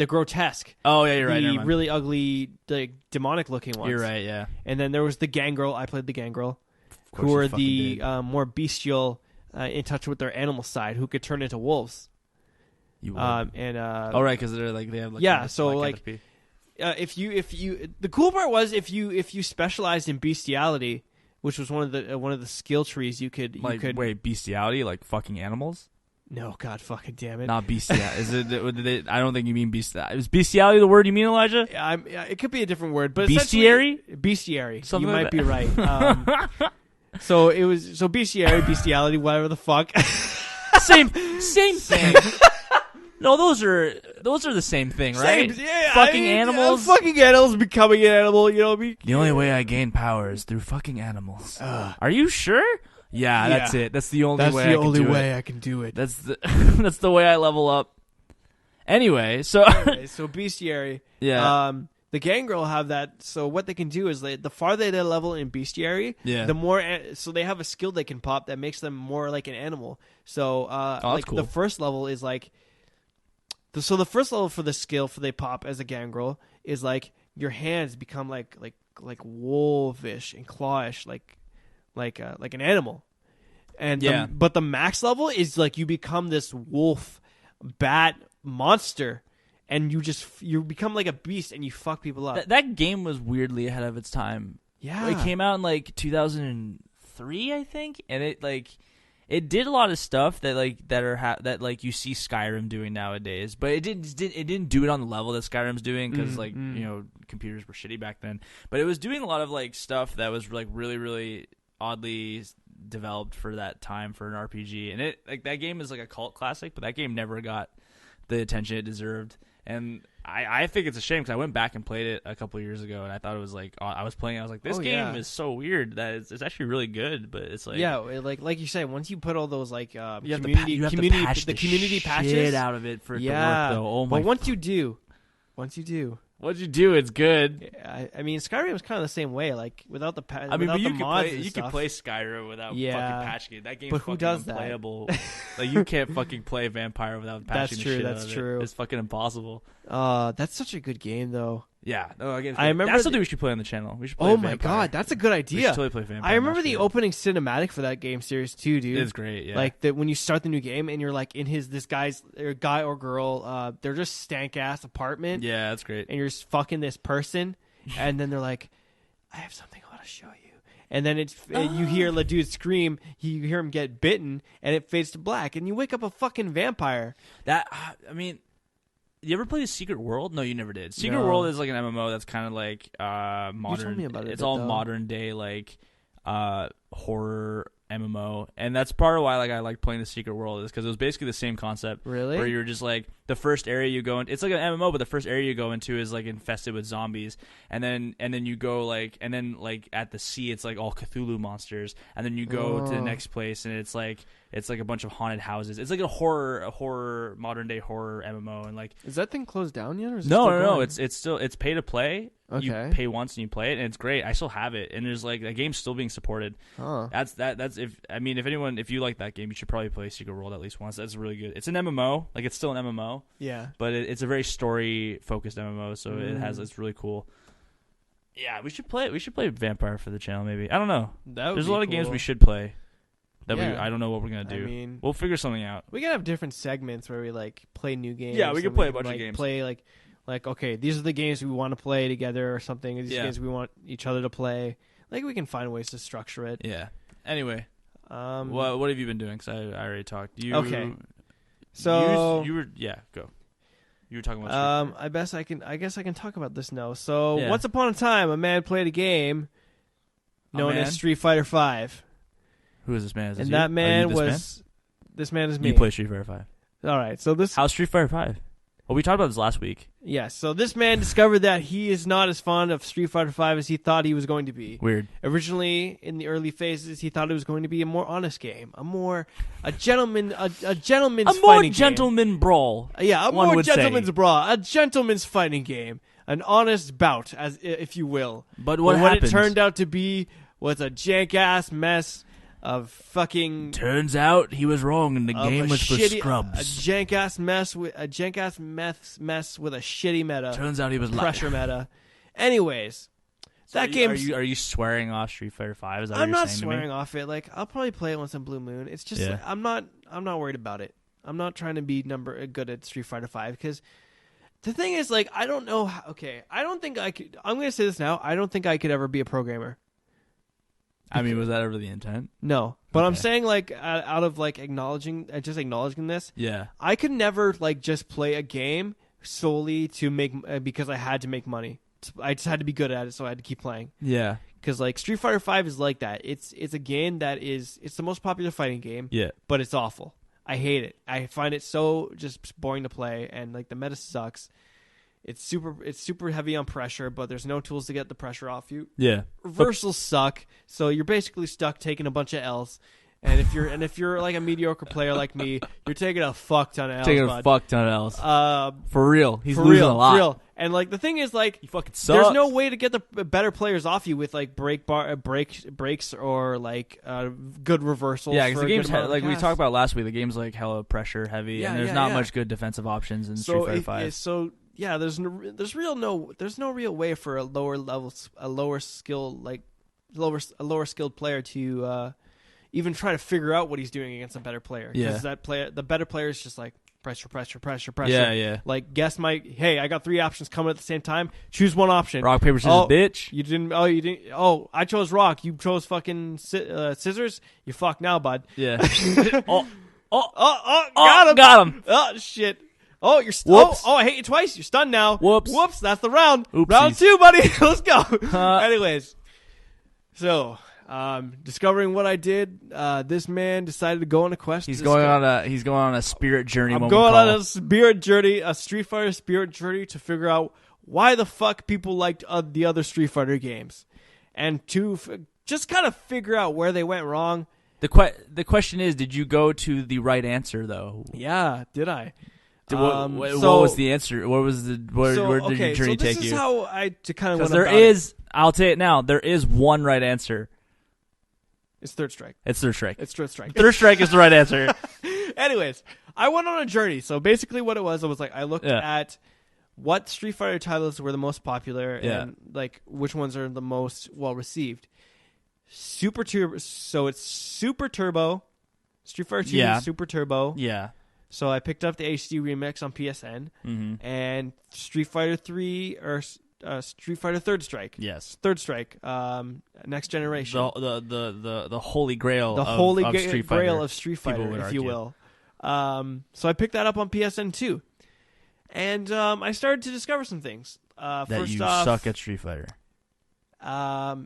grotesque. Oh yeah, you're right. The really ugly, like, demonic looking ones. You're right, yeah. And then there was the Gangrel. I played the Gangrel, who were the more bestial, in touch with their animal side, who could turn into wolves. You would. Oh right, because they're like, they have like, yeah. So like. If you the cool part was if you specialized in bestiality, which was one of the skill trees you could wait, bestiality, like fucking animals? No, God fucking damn it. Not bestiality. Is it? I don't think you mean bestiality. Is bestiality the word you mean, Elijah? It could be a different word, but bestiary. Bestiary. Something you like might be right. So it was bestiary, bestiality, whatever the fuck. Same thing. No, those are the same thing, right? Fucking animals. Fucking animals becoming an animal, you know what I mean? The only way I gain power is through fucking animals. Are you sure? Yeah, that's it. That's the only way I can do it. That's the way I level up. Anyway, so bestiary. Yeah. The Gangrel have that, so what they can do is the farther they level in bestiary, the more, so they have a skill they can pop that makes them more like an animal. So like cool. The first level is like, so the first level for the skill for they pop as a Gangrel is like your hands become like wolfish and clawish, like an animal. And but the max level is like you become this wolf bat monster, and you become like a beast and you fuck people up. That game was weirdly ahead of its time. Yeah, it came out in like 2003, I think, and it did a lot of stuff that you see Skyrim doing nowadays, but it didn't do it on the level that Skyrim's doing because you know, computers were shitty back then. But it was doing a lot of like stuff that was like really, really oddly developed for that time for an RPG, and that game is like a cult classic, but that game never got the attention it deserved. And I think it's a shame because I went back and played it a couple of years ago, and I thought it was like, I was like, this game is so weird that it's actually really good, but it's like, like you said, once you put all those like community patches shit out of it for it to work, though. Oh my! But once you do, What'd you do? It's good. I mean, Skyrim was kind of the same way. Like without the I mean, but you mods can play Skyrim without fucking patching it. That game's but who fucking does unplayable. Like you can't fucking play Vampire without patching the shit out of it. That's true. It's fucking impossible. That's such a good game, though. Yeah, no, again, I remember that's something we should play on the channel. We should play Oh Vampire. my god, that's a good idea. We should totally play Vampire. I remember the opening cinematic for that game series too, dude. It's great, yeah. Like that when you start the new game and you're like in this guy's guy or girl, they're just stank ass apartment. Yeah, that's great. And you're just fucking this person, and then they're like, "I have something I want to show you." And then you hear the dude scream, you hear him get bitten, and it fades to black, and you wake up a fucking vampire. I mean. You ever play Secret World? No, you never did. Secret World is like an MMO that's kind of like modern. You told me about it. It's all modern day like horror MMO, and that's part of why I like playing the Secret World is because it was basically the same concept. Really? Where you're just like the first area you go in, it's like an MMO, but the first area you go into is like infested with zombies, and then you go like at the sea it's like all Cthulhu monsters, and then you go to the next place and it's like a bunch of haunted houses. It's like a horror modern day horror MMO, and like is that thing closed down yet? Or is no, it's still pay to play. Okay. You pay once and you play it, and it's great. I still have it, and there's like the game's still being supported. Huh. That's if you like that game, you should probably play Secret World at least once. That's really good. It's an MMO, like it's still an MMO. Yeah, but it's a very story focused MMO, so it's really cool. Yeah, we should play it. We should play Vampire for the channel, maybe. I don't know. There's a lot of games we should play. I don't know what we're gonna do. I mean, we'll figure something out. We can have different segments where we like play new games. Yeah, we can play a bunch of games. Play like okay, these are the games we want to play together or something. These games we want each other to play. Like we can find ways to structure it. Yeah. Anyway, what have you been doing? Because I already talked. Okay. So you were go. You were talking about. I guess I can talk about this now. So once upon a time, a man played a game known as Street Fighter V. Who is this man? And that man was. This man is me. You play Street Fighter 5. All right. So this. How's Street Fighter 5? Well, we talked about this last week. Yes. So this man discovered that he is not as fond of Street Fighter V as he thought he was going to be. Weird. Originally, in the early phases, he thought it was going to be a more honest game, a gentleman's brawl. Yeah, a more gentleman's brawl, a gentleman's fighting game, an honest bout, as if you will. But what it turned out to be was a jank ass mess. Of fucking. Turns out he was wrong, and the game was for scrubs. A jank ass mess with a shitty meta. Turns out he was pressure meta. Anyways, that game. Are you swearing off Street Fighter 5? Is that I'm what you're not swearing off it. Like I'll probably play it once in Blue Moon. It's just like, I'm not worried about it. I'm not trying to be good at Street Fighter 5 because the thing is like I don't know. I don't think I could. I'm going to say this now. I don't think I could ever be a programmer. I mean, was that ever the intent? No, but I'm saying like out of like acknowledging this. Yeah, I could never like just play a game solely to make because I had to make money. I just had to be good at it, so I had to keep playing. Yeah, because like Street Fighter V is like that. It's a game that it's the most popular fighting game. Yeah, but it's awful. I hate it. I find it so just boring to play, and like the meta sucks. It's super heavy on pressure, but there's no tools to get the pressure off you. Yeah, reversals suck, so you're basically stuck taking a bunch of L's. And if you're like a mediocre player like me, you're taking a fuck ton of L's. For real, he's losing a lot. For real. And like the thing is, like, you fucking suck. There's no way to get the better players off you with like breaks or like good reversals. Yeah, because the game's like we talked about last week. The game's like hella pressure heavy, and there's not much good defensive options in Street Fighter 5. So yeah, there's no real way for a lower skilled player to even try to figure out what he's doing against a better player. Because the better player is just like pressure. Yeah. Like hey, I got 3 options coming at the same time. Choose one option. Rock, paper, scissors, bitch. You didn't. Oh, I chose rock. You chose fucking scissors. You fuck now, bud. Yeah. Got him. Oh shit. Oh, you're oh, I hate you twice. You're stunned now. Whoops. That's the round. Oopsies. Round 2, buddy. Let's go. Anyways, so discovering what I did, this man decided to go on a quest. He's going on a spirit journey. I'm going on a spirit journey, a Street Fighter spirit journey to figure out why the fuck people liked the other Street Fighter games, and to just kind of figure out where they went wrong. The question is, did you go to the right answer though? Yeah, did I? What was the answer? What was the where did your journey take you? This is how I kind of went there about is. I'll tell you now. There is one right answer. It's Third Strike. It's Third Strike. It's Third Strike. Third Strike is the right answer. Anyways, I went on a journey. So basically, what it was, I was like, I looked at what Street Fighter titles were the most popular and like which ones are the most well received. Super Turbo. So it's Super Turbo, Street Fighter 2, Super Turbo. Yeah. So I picked up the HD remix on PSN and Street Fighter 3 or Street Fighter Third Strike. Yes. Third Strike. Next Generation. The holy grail. The of holy Street Fighter, grail of Street Fighter, if you will. So I picked that up on PSN too, and I started to discover some things. First off, suck at Street Fighter. That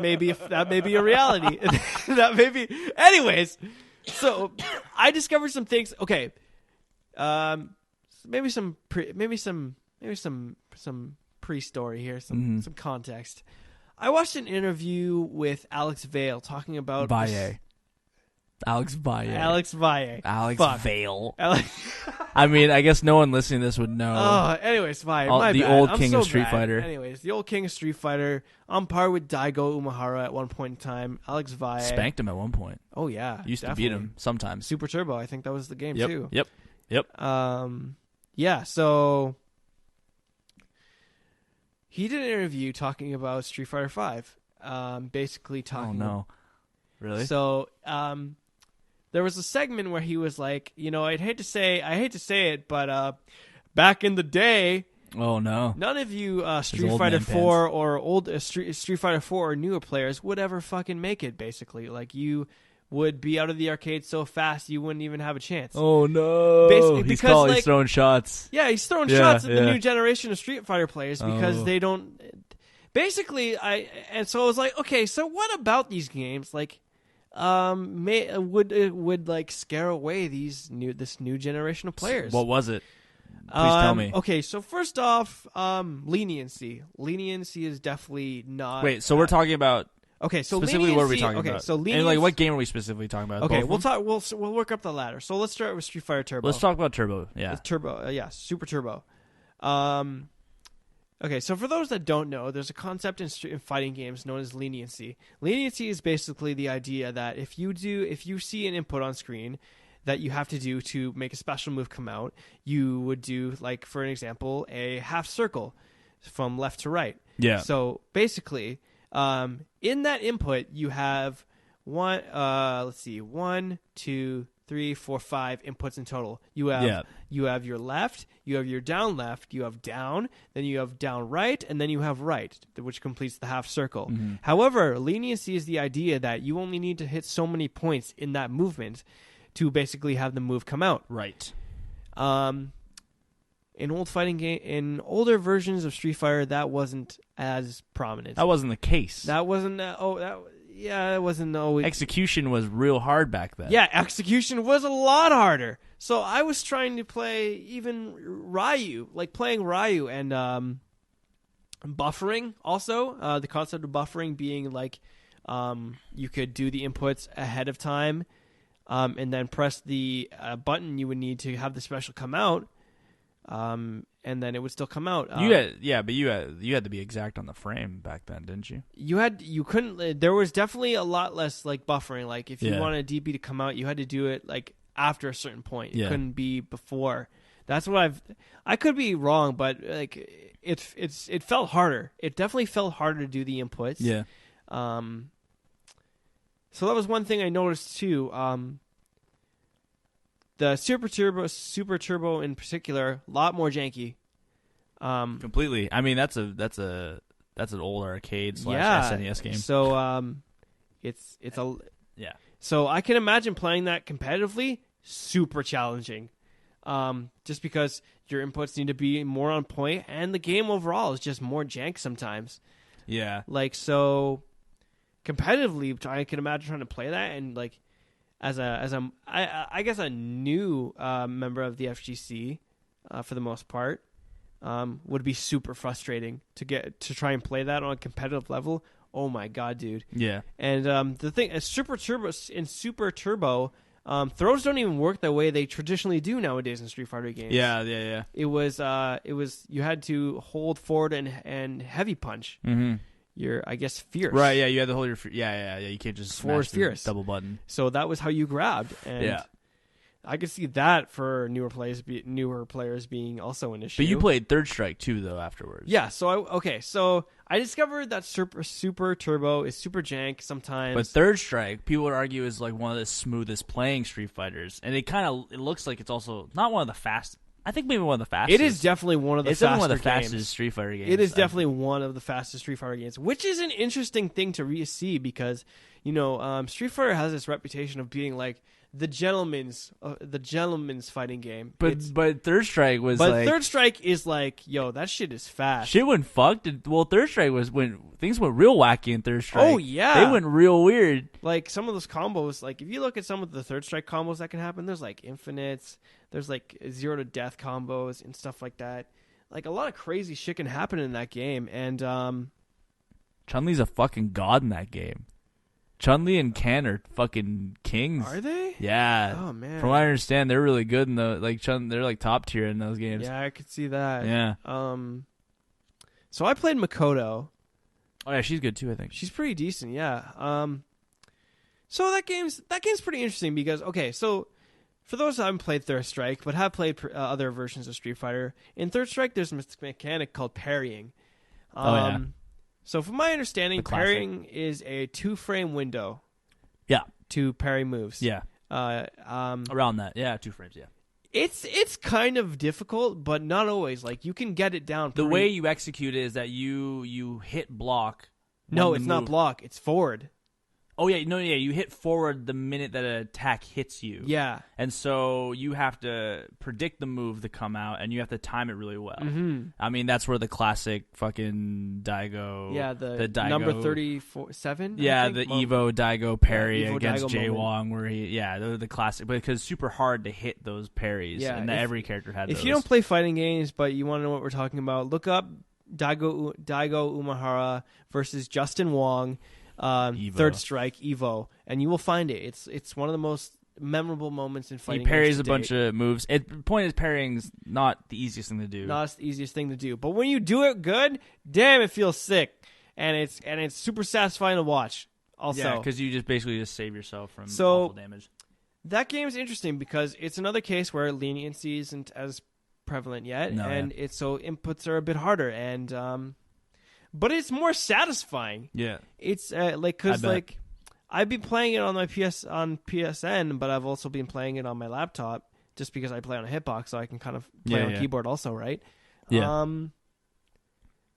may be a reality. That may be. Anyways, so I discovered some things. Okay, maybe some pre-story here, some context. I watched an interview with Alex Vale talking about Alex Valle. I mean, I guess no one listening to this would know. Anyways, Valle. The old king of Street Fighter. Anyways, the old king of Street Fighter, on par with Daigo Umehara at one point in time. Alex Valle spanked him at one point. Oh yeah, used definitely. to beat him sometimes. Super Turbo, I think that was the game too. Yep. Yeah. So he did an interview talking about Street Fighter V. Basically talking. Oh no. Really? So, there was a segment where he was like, I hate to say it, but back in the day, oh no, none of you Street Fighter 4 or old Street Fighter 4 or newer players would ever fucking make it. Basically, like you would be out of the arcade so fast you wouldn't even have a chance. Oh no! Basically, he's throwing shots. Yeah, he's throwing shots at the new generation of Street Fighter players because they don't. Basically, so I was like, okay, so what about these games like? Would like scare away this new generation of players. What was it? Please tell me. Okay, so first off, leniency. Leniency is definitely not. Wait, so we're talking about. Okay, so specifically what are we talking about? Okay, so and like what game are we specifically talking about? Okay, we'll work up the ladder. So let's start with Street Fighter Turbo. Let's talk about Turbo. Yeah, Turbo. Super Turbo. Okay, so for those that don't know, there's a concept in fighting games known as leniency. Leniency is basically the idea that if you see an input on screen that you have to do to make a special move come out, you would do, like, for an example, a half circle from left to right. Yeah. So basically, in that input, you have 1, 2, 3, 4, 5 inputs in total. You have your left, you have your down left, you have down, then you have down right, and then you have right, which completes the half circle. Mm-hmm. However, leniency is the idea that you only need to hit so many points in that movement to basically have the move come out. Right. In older versions of Street Fighter, that wasn't as prominent. That wasn't the case. That wasn't. It wasn't always. Execution was real hard back then. Yeah, execution was a lot harder. So I was trying to play even Ryu, like playing Ryu and buffering also. The concept of buffering being like you could do the inputs ahead of time and then press the button you would need to have the special come out. And then it would still come out. You had to be exact on the frame back then, didn't you? You couldn't. There was definitely a lot less like buffering. Like if you wanted DB to come out, you had to do it like after a certain point. It couldn't be before. That's what I could be wrong, but like it felt harder. It definitely felt harder to do the inputs. Yeah. So that was one thing I noticed too. The Super Turbo in particular, a lot more janky. Completely. I mean, that's an old arcade / SNES game. So it's a So I can imagine playing that competitively. Super challenging. Just because your inputs need to be more on point, and the game overall is just more jank sometimes. Yeah. Like so, competitively, I can imagine trying to play that and like. I guess a new member of the FGC, for the most part, would be super frustrating to try and play that on a competitive level. Oh my god, dude! Yeah. And the thing is, Super Turbo, throws don't even work the way they traditionally do nowadays in Street Fighter games. Yeah. It was you had to hold forward and heavy punch. Mm-hmm. You're, I guess, fierce. Right, yeah, you had to hold your... Yeah. You can't just Forward smash the fierce. double button. So that was how you grabbed. And I could see that for newer players being also an issue. But you played Third Strike, too, though, afterwards. Yeah, so I discovered that Super Turbo is super jank sometimes. But Third Strike, people would argue, is like one of the smoothest playing Street Fighters. And it looks like it's also not one of the fastest. I think maybe one of the fastest. It is definitely one of the fastest games. It's one of the fastest Street Fighter games. It is definitely one of the fastest Street Fighter games, which is an interesting thing to see because, Street Fighter has this reputation of being like the gentleman's fighting game. But Third Strike was Third Strike is like, yo, that shit is fast. Shit went fucked. Well, Third Strike was when things went real wacky in Third Strike. Oh, yeah. They went real weird. Like, some of those combos, like, if you look at some of the Third Strike combos that can happen, there's, like, infinites, there's, like, 0 to death combos and stuff like that. Like, a lot of crazy shit can happen in that game, and, Chun-Li's a fucking god in that game. Chun-Li and Kain are fucking kings. Are they? Yeah. Oh, man. From what I understand, they're really good in they're like top tier in those games. Yeah, I could see that. Yeah. So I played Makoto. Oh yeah, she's good too, I think. She's pretty decent, yeah. So that game's pretty interesting because, okay, so for those that haven't played Third Strike but have played other versions of Street Fighter, in Third Strike there's a mechanic called parrying. So from my understanding, parrying is a 2-frame window. Yeah. To parry moves. Yeah. Around that. Yeah, 2 frames, yeah. It's kind of difficult, but not always. Like, you can get it down. The way you execute it is that you hit block. No, it's not block. It's forward. Oh, yeah. No, yeah. You hit forward the minute that an attack hits you. Yeah. And so you have to predict the move to come out, and you have to time it really well. Mm-hmm. I mean, that's where the classic fucking Daigo... Yeah, the Daigo, number 37? Yeah, the Evo Daigo parry Evo against Daigo Jay moment. Wong, where they're the classic... Because it's super hard to hit those parries, and every character had those. If you don't play fighting games, but you want to know what we're talking about, look up Daigo Umehara versus Justin Wong... Third Strike Evo, and you will find it. It's one of the most memorable moments in fighting. He parries a bunch of moves. The point is, parrying's not the easiest thing to do. Not the easiest thing to do, but when you do it good, damn, it feels sick, and it's super satisfying to watch. Also, because you basically save yourself from awful damage. That game is interesting because it's another case where leniency isn't as prevalent yet, inputs are a bit harder, and but it's more satisfying. Yeah, it's because I've been playing it on my PSN, but I've also been playing it on my laptop just because I play on a hitbox, so I can kind of play on keyboard also, right? Yeah.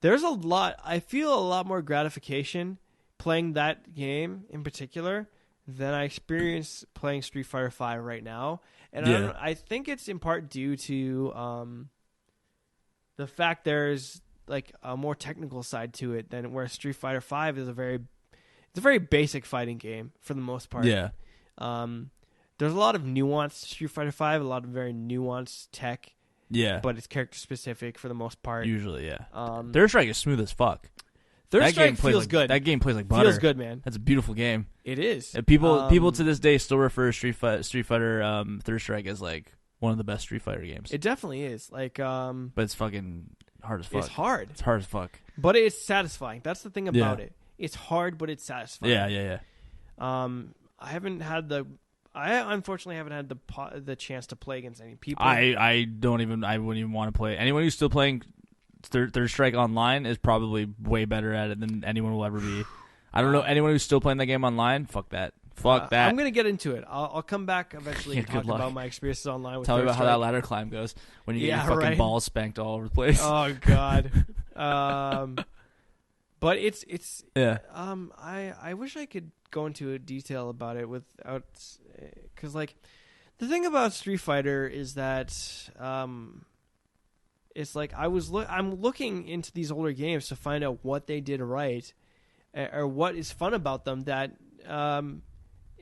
There's a lot. I feel a lot more gratification playing that game in particular than I experience playing Street Fighter V right now, and I think it's in part due to the fact there's like a more technical side to it than where Street Fighter V is a very basic fighting game for the most part. Yeah. There's a lot of nuanced Street Fighter V, a lot of very nuanced tech. Yeah. But it's character specific for the most part. Usually, yeah. Third Strike is smooth as fuck. Third Strike feels good. That game plays like butter. Feels good, man. That's a beautiful game. It is. And people to this day still refer to Street Fighter Third Strike as like one of the best Street Fighter games. It definitely is. Like but it's fucking hard as fuck. It's hard. It's hard as fuck. But it's satisfying. That's the thing about it. It's hard, but it's satisfying. Yeah. I unfortunately haven't had the chance to play against any people. I wouldn't even want to play. Anyone who's still playing Third Strike online is probably way better at it than anyone will ever be. I don't know anyone who's still playing that game online. Fuck that. Fuck that. I'm gonna get into it. I'll come back eventually and talk about my experiences online. Tell me about how that ladder climb goes when you get your fucking balls spanked all over the place. Oh god. But it's yeah. I wish I could go into a detail about it without, because like the thing about Street Fighter is that it's like I'm looking into these older games to find out what they did right or what is fun about them that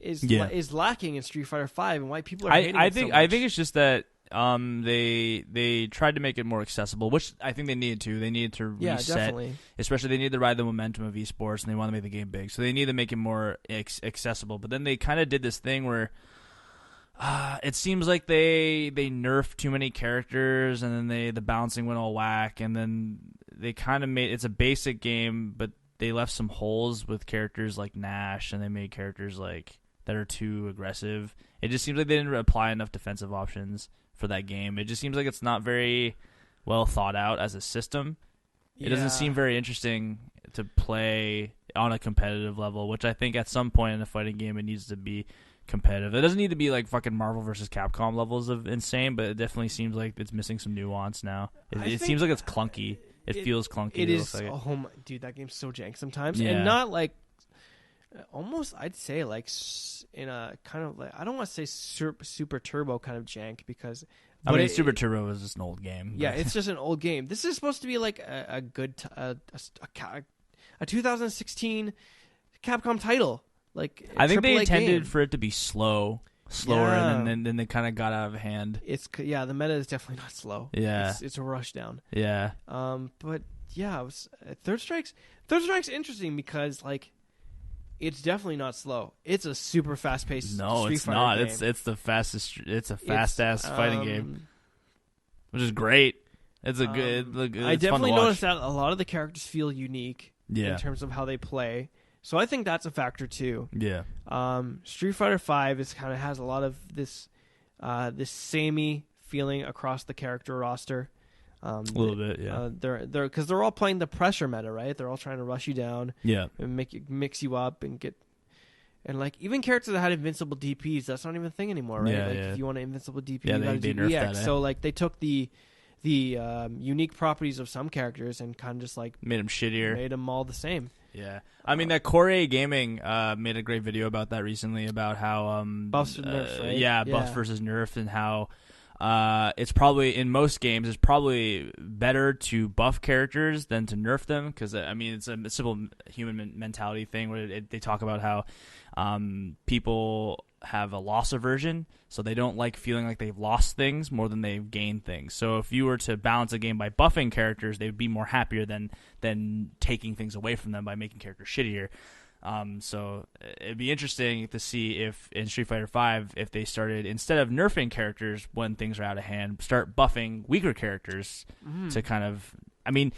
is lacking in Street Fighter V and why people are hating it so much. I think it's just that they tried to make it more accessible, which I think they needed to. They needed to reset. Yeah, definitely. Especially they needed to ride the momentum of esports, and they want to make the game big. So they need to make it more accessible. But then they kind of did this thing where It seems like they nerfed too many characters, and then the balancing went all whack, and then they kind of made it's a basic game, but they left some holes with characters like Nash, and they made characters like that are too aggressive. It just seems like they didn't apply enough defensive options for that game. It just seems like it's not very well thought out as a system. It doesn't seem very interesting to play on a competitive level, which I think at some point in a fighting game it needs to be competitive. It doesn't need to be like fucking Marvel versus Capcom levels of insane, but it definitely seems like it's missing some nuance now. It seems like it's clunky. It feels clunky. It is. Like oh my, dude, that game's so jank sometimes, Yeah. and not like almost. I'd say like in a kind of like I don't want to say super turbo kind of jank because. I mean, Super Turbo is just an old game. Yeah, it's just an old game. This is supposed to be like a good a 2016 Capcom title. Like I think they AAA intended game. for it to be slower, and then they kind of got out of hand. The meta is definitely not slow. Yeah, it's a rush down. Yeah. But yeah, it was Third Strike's interesting because like it's definitely not slow. It's a super fast paced. No, Street it's Fighter not. game. It's the fastest. It's a fast ass fighting game, which is great. It's a good. It's I definitely fun to noticed watch. that a lot of the characters feel unique in terms of how they play. So I think that's a factor too. Yeah. Street Fighter V is kind of has a lot of this samey feeling across the character roster. A little bit, yeah. They're because they're all playing the pressure meta, right? They're all trying to rush you down, yeah, and mix you up and get. And like even characters that had invincible DPS, that's not even a thing anymore, right? Yeah, like yeah. if you want an invincible DP, Yeah, you got to they do nerfed EX. that, eh? So like they took the unique properties of some characters and kind of just like made them shittier. made them all the same. Yeah, I mean that Corey Gaming made a great video about that recently about how Buffs and nerfs, right? Yeah, buffs versus nerfs, and how it's probably in most games it's probably better to buff characters than to nerf them because I mean it's a simple human mentality thing where they talk about how people have a loss aversion, so they don't like feeling like they've lost things more than they've gained things. So if you were to balance a game by buffing characters, they'd be more happier than taking things away from them by making characters shittier. So it'd be interesting to see if in Street Fighter V, if they started, instead of nerfing characters when things are out of hand, start buffing weaker characters to kind of, I mean,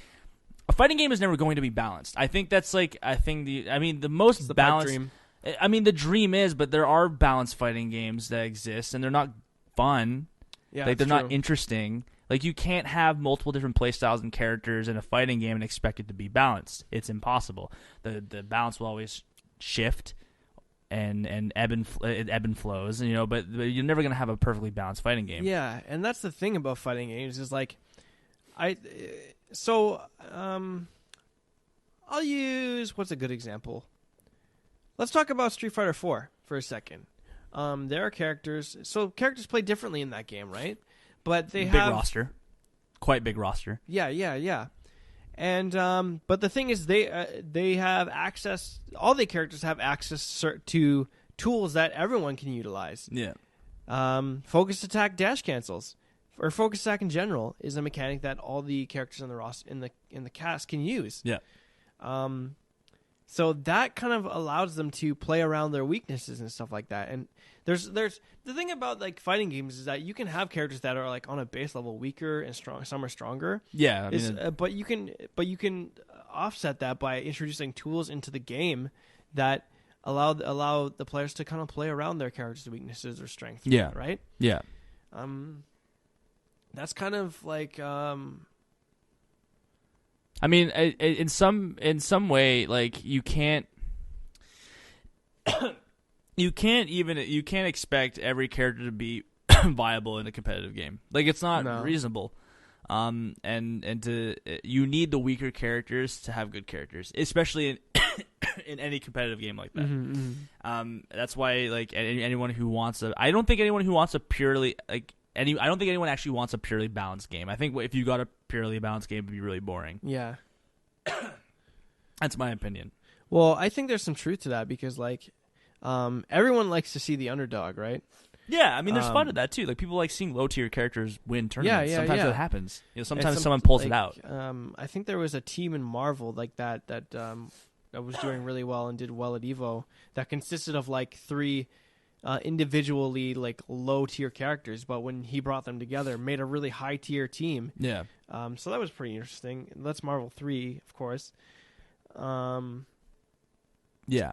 a fighting game is never going to be balanced. I think that's like, the most balanced. Dream. I mean, the dream is, but there are balanced fighting games that exist, and they're not fun. Yeah, like, they're true. not interesting. Like, you can't have multiple different playstyles and characters in a fighting game and expect it to be balanced. It's impossible. The balance will always shift and ebb and flows, you know. But you're never gonna have a perfectly balanced fighting game. Yeah, and that's the thing about fighting games is like, I'll use what's a good example. Let's talk about Street Fighter 4 for a second. There are characters, so characters play differently in that game, right? But they big have roster, quite big roster. Yeah. And but the thing is, they have access. All the characters have access to tools that everyone can utilize. Yeah. Focus attack, dash cancels, or focus attack in general is a mechanic that all the characters in the roster in the cast can use. Yeah. So that kind of allows them to play around their weaknesses and stuff like that. And there's the thing about like fighting games is that you can have characters that are like on a base level weaker and strong. Some are stronger. Yeah, but you can offset that by introducing tools into the game that allow the players to kind of play around their characters' weaknesses or strengths. Yeah. Right. Yeah. That's kind of like. I mean, in some way, like you can't expect every character to be viable in a competitive game. Like it's not reasonable. And you need the weaker characters to have good characters, especially in any competitive game like that. Mm-hmm. That's why like anyone who wants I don't think anyone actually wants a purely balanced game. I think if you got a purely balanced game, it would be really boring. Yeah. That's my opinion. Well, I think there's some truth to that because, like, everyone likes to see the underdog, right? Yeah, I mean, there's fun to that, too. Like, people like seeing low-tier characters win tournaments. Sometimes that happens. You know, sometimes someone pulls it out. I think there was a team in Marvel like that was doing really well and did well at EVO that consisted of, like, three individually like low tier characters, but when he brought them together, made a really high tier team. Yeah. So that was pretty interesting. That's Marvel 3, of course. Yeah.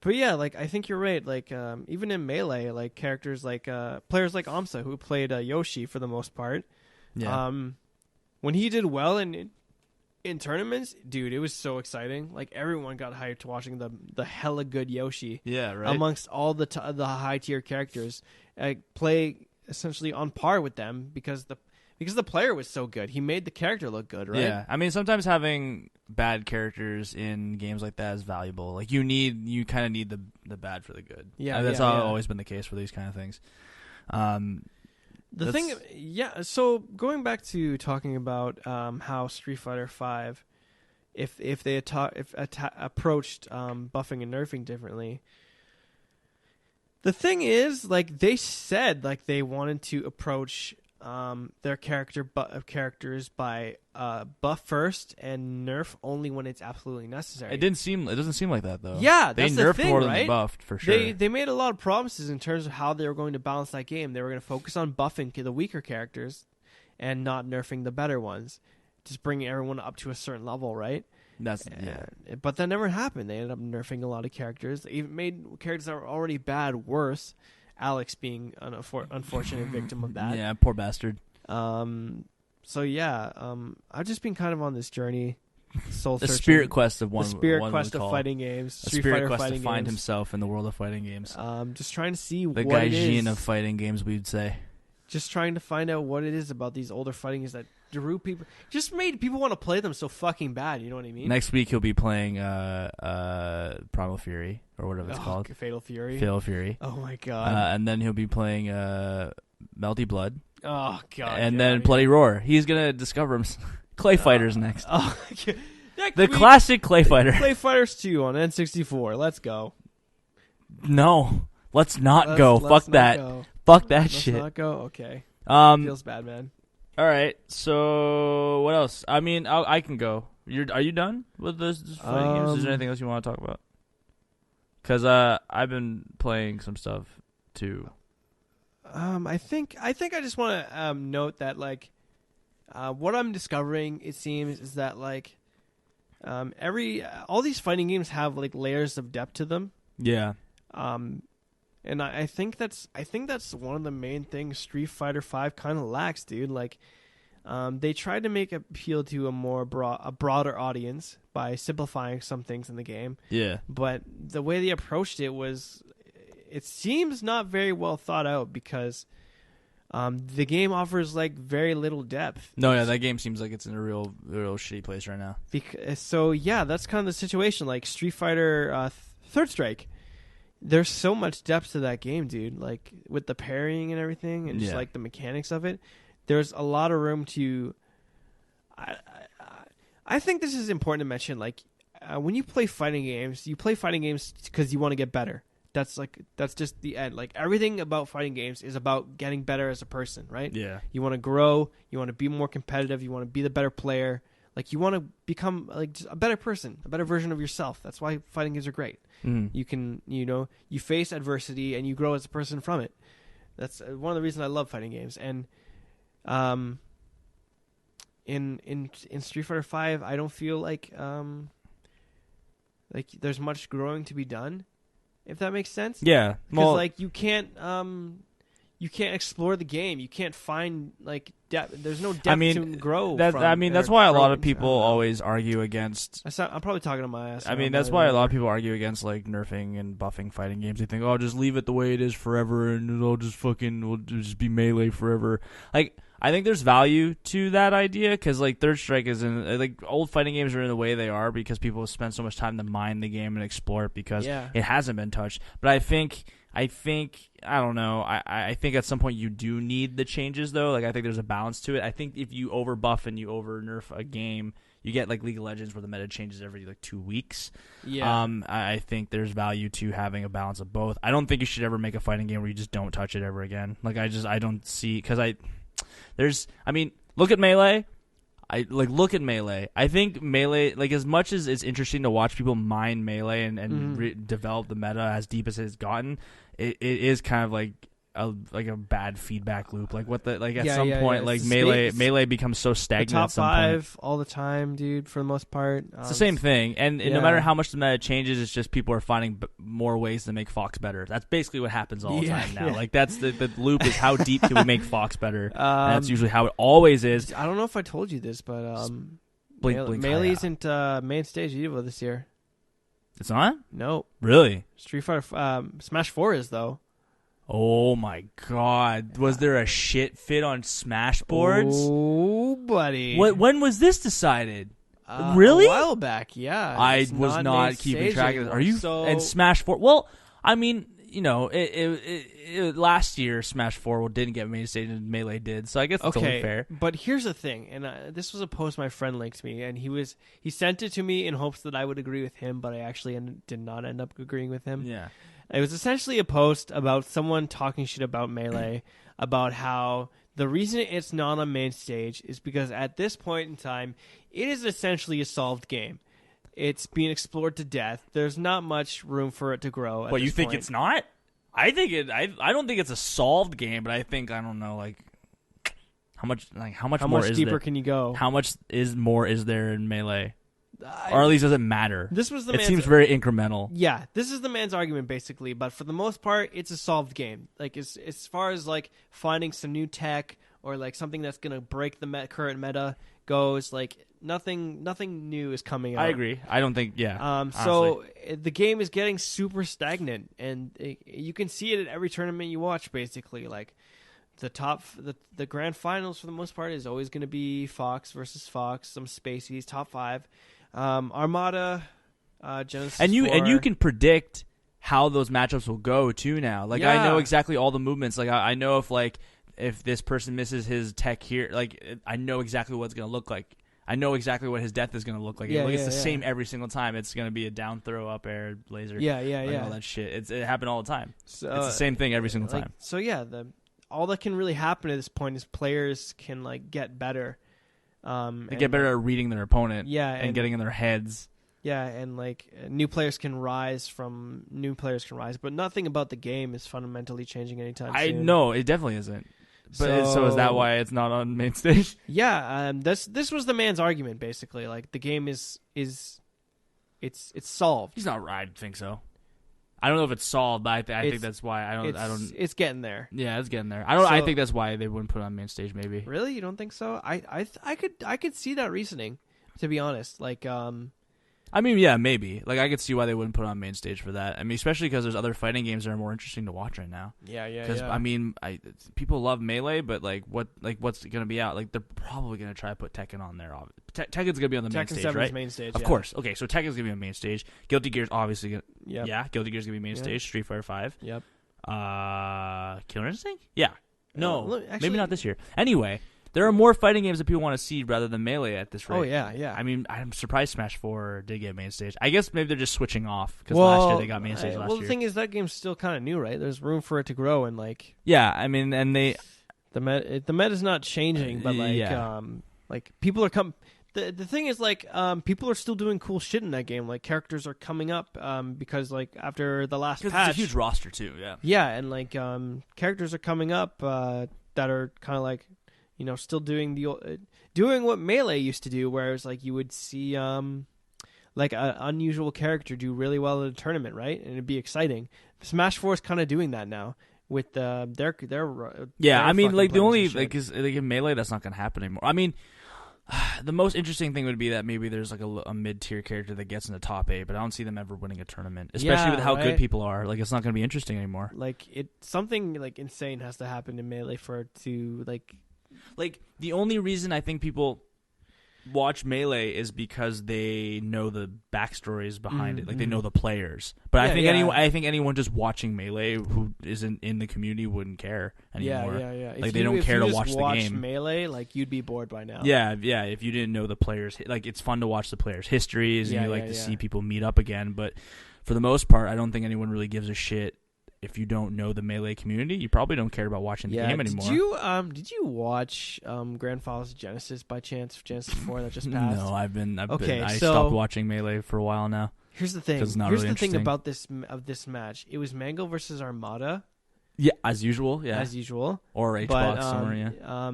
But yeah, like I think you're right. Like even in Melee, like characters like players like Amsa who played Yoshi for the most part. Yeah. When he did well in tournaments, dude, it was so exciting. Like everyone got hyped watching the hella good Yoshi. Yeah. Right. Amongst all the high tier characters, play essentially on par with them because the player was so good. He made the character look good, right? Yeah. I mean, sometimes having bad characters in games like that is valuable. Like you kind of need the bad for the good. Yeah. That's always been the case for these kind of things. So going back to talking about how Street Fighter V, if they approached buffing and nerfing differently, the thing is, like they said, like they wanted to approach their characters by buff first and nerf only when it's absolutely necessary. It doesn't seem like that though. Yeah, they that's nerfed the thing, more right? than they buffed for sure. They made a lot of promises in terms of how they were going to balance that game. They were going to focus on buffing the weaker characters and not nerfing the better ones, just bringing everyone up to a certain level, right? But that never happened. They ended up nerfing a lot of characters. They even made characters that were already bad worse. Alex being an unfortunate victim of that. Yeah, poor bastard. So yeah, I've just been kind of on this journey, soul searching. The spirit quest of fighting games. Street Fighter quest to find himself in the world of fighting games. Just trying to see the what it is. Gaijin of fighting games, we'd say. Just trying to find out what it is about these older fighting games that drew people, just made people want to play them so fucking bad. You know what I mean? Next week he'll be playing Primal Fury or whatever it's called. Fatal Fury. Fatal Fury. Oh my god. And then he'll be playing Melty Blood. Oh god. And then Bloody Roar. He's gonna discover Clay Fighters next. The the classic Clay Fighter. Clay Fighters 2 on N64. Let's go. No, let's not go. Fuck that. Fuck that shit. Let's not go. Okay. Feels bad, man. All right. So what else? I mean, I can go. Are you done with this fighting games? Is there anything else you want to talk about? Because I've been playing some stuff too. I think I just want to note that like what I'm discovering, it seems, is that like all these fighting games have like layers of depth to them. Yeah. And I think that's one of the main things Street Fighter V kind of lacks, dude. Like, they tried to make it appeal to a broader audience by simplifying some things in the game. Yeah. But the way they approached it seems not very well thought out because the game offers like very little depth. No, yeah, that game seems like it's in a real shitty place right now. So yeah, that's kind of the situation. Like Street Fighter Third Strike. There's so much depth to that game, dude. Like with the parrying and everything, and just like the mechanics of it, there's a lot of room to. I think this is important to mention. Like when you play fighting games because you want to get better. That's just the end. Like everything about fighting games is about getting better as a person, right? Yeah. You want to grow. You want to be more competitive. You want to be the better player. Like you want to become like just a better person, a better version of yourself. That's why fighting games are great. You can, you face adversity and you grow as a person from it. That's one of the reasons I love fighting games. And in Street Fighter V, I don't feel like there's much growing to be done, if that makes sense. Yeah, because like you can't explore the game. You can't find like depth. There's no depth to grow. That's why a lot of people always argue against. I'm probably talking to my ass. I mean, that's why a lot of people argue against like nerfing and buffing fighting games. They think, oh, just leave it the way it is forever, and it'll just be melee forever. Like, I think there's value to that idea because like Third Strike is in like old fighting games are in the way they are because people have spent so much time to mine the game and explore it because it hasn't been touched. But I think I don't know. I think at some point you do need the changes though. Like I think there's a balance to it. I think if you over buff and you over nerf a game, you get like League of Legends where the meta changes every like 2 weeks. Yeah. I think there's value to having a balance of both. I don't think you should ever make a fighting game where you just don't touch it ever again. Like I don't see because look at Melee. Look at Melee. I think Melee, like as much as it's interesting to watch people mine Melee and develop the meta as deep as it's gotten, it is kind of like a bad feedback loop. Like what the like at Yeah, some yeah, point yeah. like It's melee becomes so the stagnant top at some 5 point. all the time, dude. For the most part, It's the same thing, and yeah. no matter how much the meta changes, it's just people are finding more ways to make Fox better. That's basically what happens all the time now. Yeah. Like that's the loop is how deep can we make Fox better? And that's Um, usually how it always is. I don't know if I told you this, but Blink, Melee hiya. isn't main stage Evo this year. It's not No, really. Street Fighter Smash 4 is though. Oh my god! Was there a shit fit on Smash boards? Oh, buddy. When was this decided? Really? A while back, yeah. I It's was main not keeping stage track of this. anymore. Are you? So, And Smash 4. Well, I mean, you know, last year Smash 4 didn't get main stage and Melee did, so I guess it's only fair. but here's the thing, and this was a post my friend linked me, and he sent it to me in hopes that I would agree with him, but I actually did not end up agreeing with him. Yeah. It was essentially a post about someone talking shit about Melee, about how the reason it's not on main stage is because at this point in time, it is essentially a solved game. It's being explored to death. There's not much room for it to grow. But you think it's not? I think it. I don't think it's a solved game, but I think I don't know like how much How more much is deeper there? can you go? How much more is there in Melee? Or at least does it matter? This was the It man's, seems very incremental. Yeah, this is the man's argument basically, but for the most part, it's a solved game. Like as far as like finding some new tech or like something that's gonna break the current meta goes, like nothing new is coming out. I agree. I don't think. Yeah. So the game is getting super stagnant, and you can see it at every tournament you watch. Basically, like the grand finals for the most part is always going to be Fox versus Fox, some Spaceys, top 5, Armada, Genesis, and 4. you can predict how those matchups will go too now. Like I know exactly all the movements. Like I know if this person misses his tech here, like I know exactly what it's going to look like. I know exactly what his death is going to look like. It's the same every single time. It's going to be a down throw, up air, laser. All that shit. It happened all the time. So, it's the same thing every single time. So yeah, all that can really happen at this point is players can like get better. They get better at reading their opponent. And getting in their heads. Yeah, and like new players can rise, but nothing about the game is fundamentally changing anytime soon. I know it definitely isn't. But so is that why it's not on main stage? Yeah, this was the man's argument basically. Like the game is it's solved. He's not right. I think so. I don't know if it's solved, but I think that's why I don't. It's getting there. Yeah, it's getting there. I think that's why they wouldn't put it on main stage. Maybe. Really, you don't think so? I could see that reasoning. To be honest, like I mean, yeah, maybe. Like, I could see why they wouldn't put it on main stage for that. I mean, especially because there's other fighting games that are more interesting to watch right now. Yeah. Because I mean, people love Melee, but what's going to be out? Like, they're probably going to try to put Tekken on there. Tekken's going to be on the main stage, right? Main stage, of course. Okay, so Tekken's going to be on main stage. Guilty Gear's obviously going to. Yep. Yeah, Guilty Gear's going to be main stage. Street Fighter 5. Yep. Killer Instinct? Yeah. No, actually, maybe not this year. Anyway. There are more fighting games that people want to see rather than Melee at this rate. Oh, yeah. I mean, I'm surprised Smash 4 did get main stage. I guess maybe they're just switching off because last year they got main stage last year. Well, the thing is, that game's still kind of new, right? There's room for it to grow, and like... Yeah, I mean, and they... The meta's not changing, but like, like people are The thing is, like, people are still doing cool shit in that game. Like, characters are coming up because, like, after the last patch... Because it's a huge roster, too, yeah. Yeah, and, like, characters are coming up that are kind of, like... You know, still doing doing what Melee used to do, whereas like you would see like an unusual character do really well at a tournament, right? And it'd be exciting. Smash 4 is kind of doing that now with their I mean, like the only like is like in Melee that's not gonna happen anymore. I mean, the most interesting thing would be that maybe there's like a mid-tier character that gets in the top 8, but I don't see them ever winning a tournament, especially with how good people are. Like, it's not gonna be interesting anymore. Like something like insane has to happen in Melee for it to Like, the only reason I think people watch Melee is because they know the backstories behind it. Like, they know the players. But I think anyone just watching Melee who isn't in the community wouldn't care anymore. Yeah. Like, they don't care to watch the game. Melee, like, you'd be bored by now. Yeah. If you didn't know the players, like, it's fun to watch the players' histories, and you like to see people meet up again. But for the most part, I don't think anyone really gives a shit. If you don't know the Melee community, you probably don't care about watching the game anymore. Did you watch Grand Finals Genesis by chance? Genesis 4 that just passed? No, I stopped watching Melee for a while now. Here's the thing. It's not Here's really the thing interesting. about this match. It was Mango versus Armada. Yeah, as usual. Yeah, As usual. or H-Box somewhere. Yeah.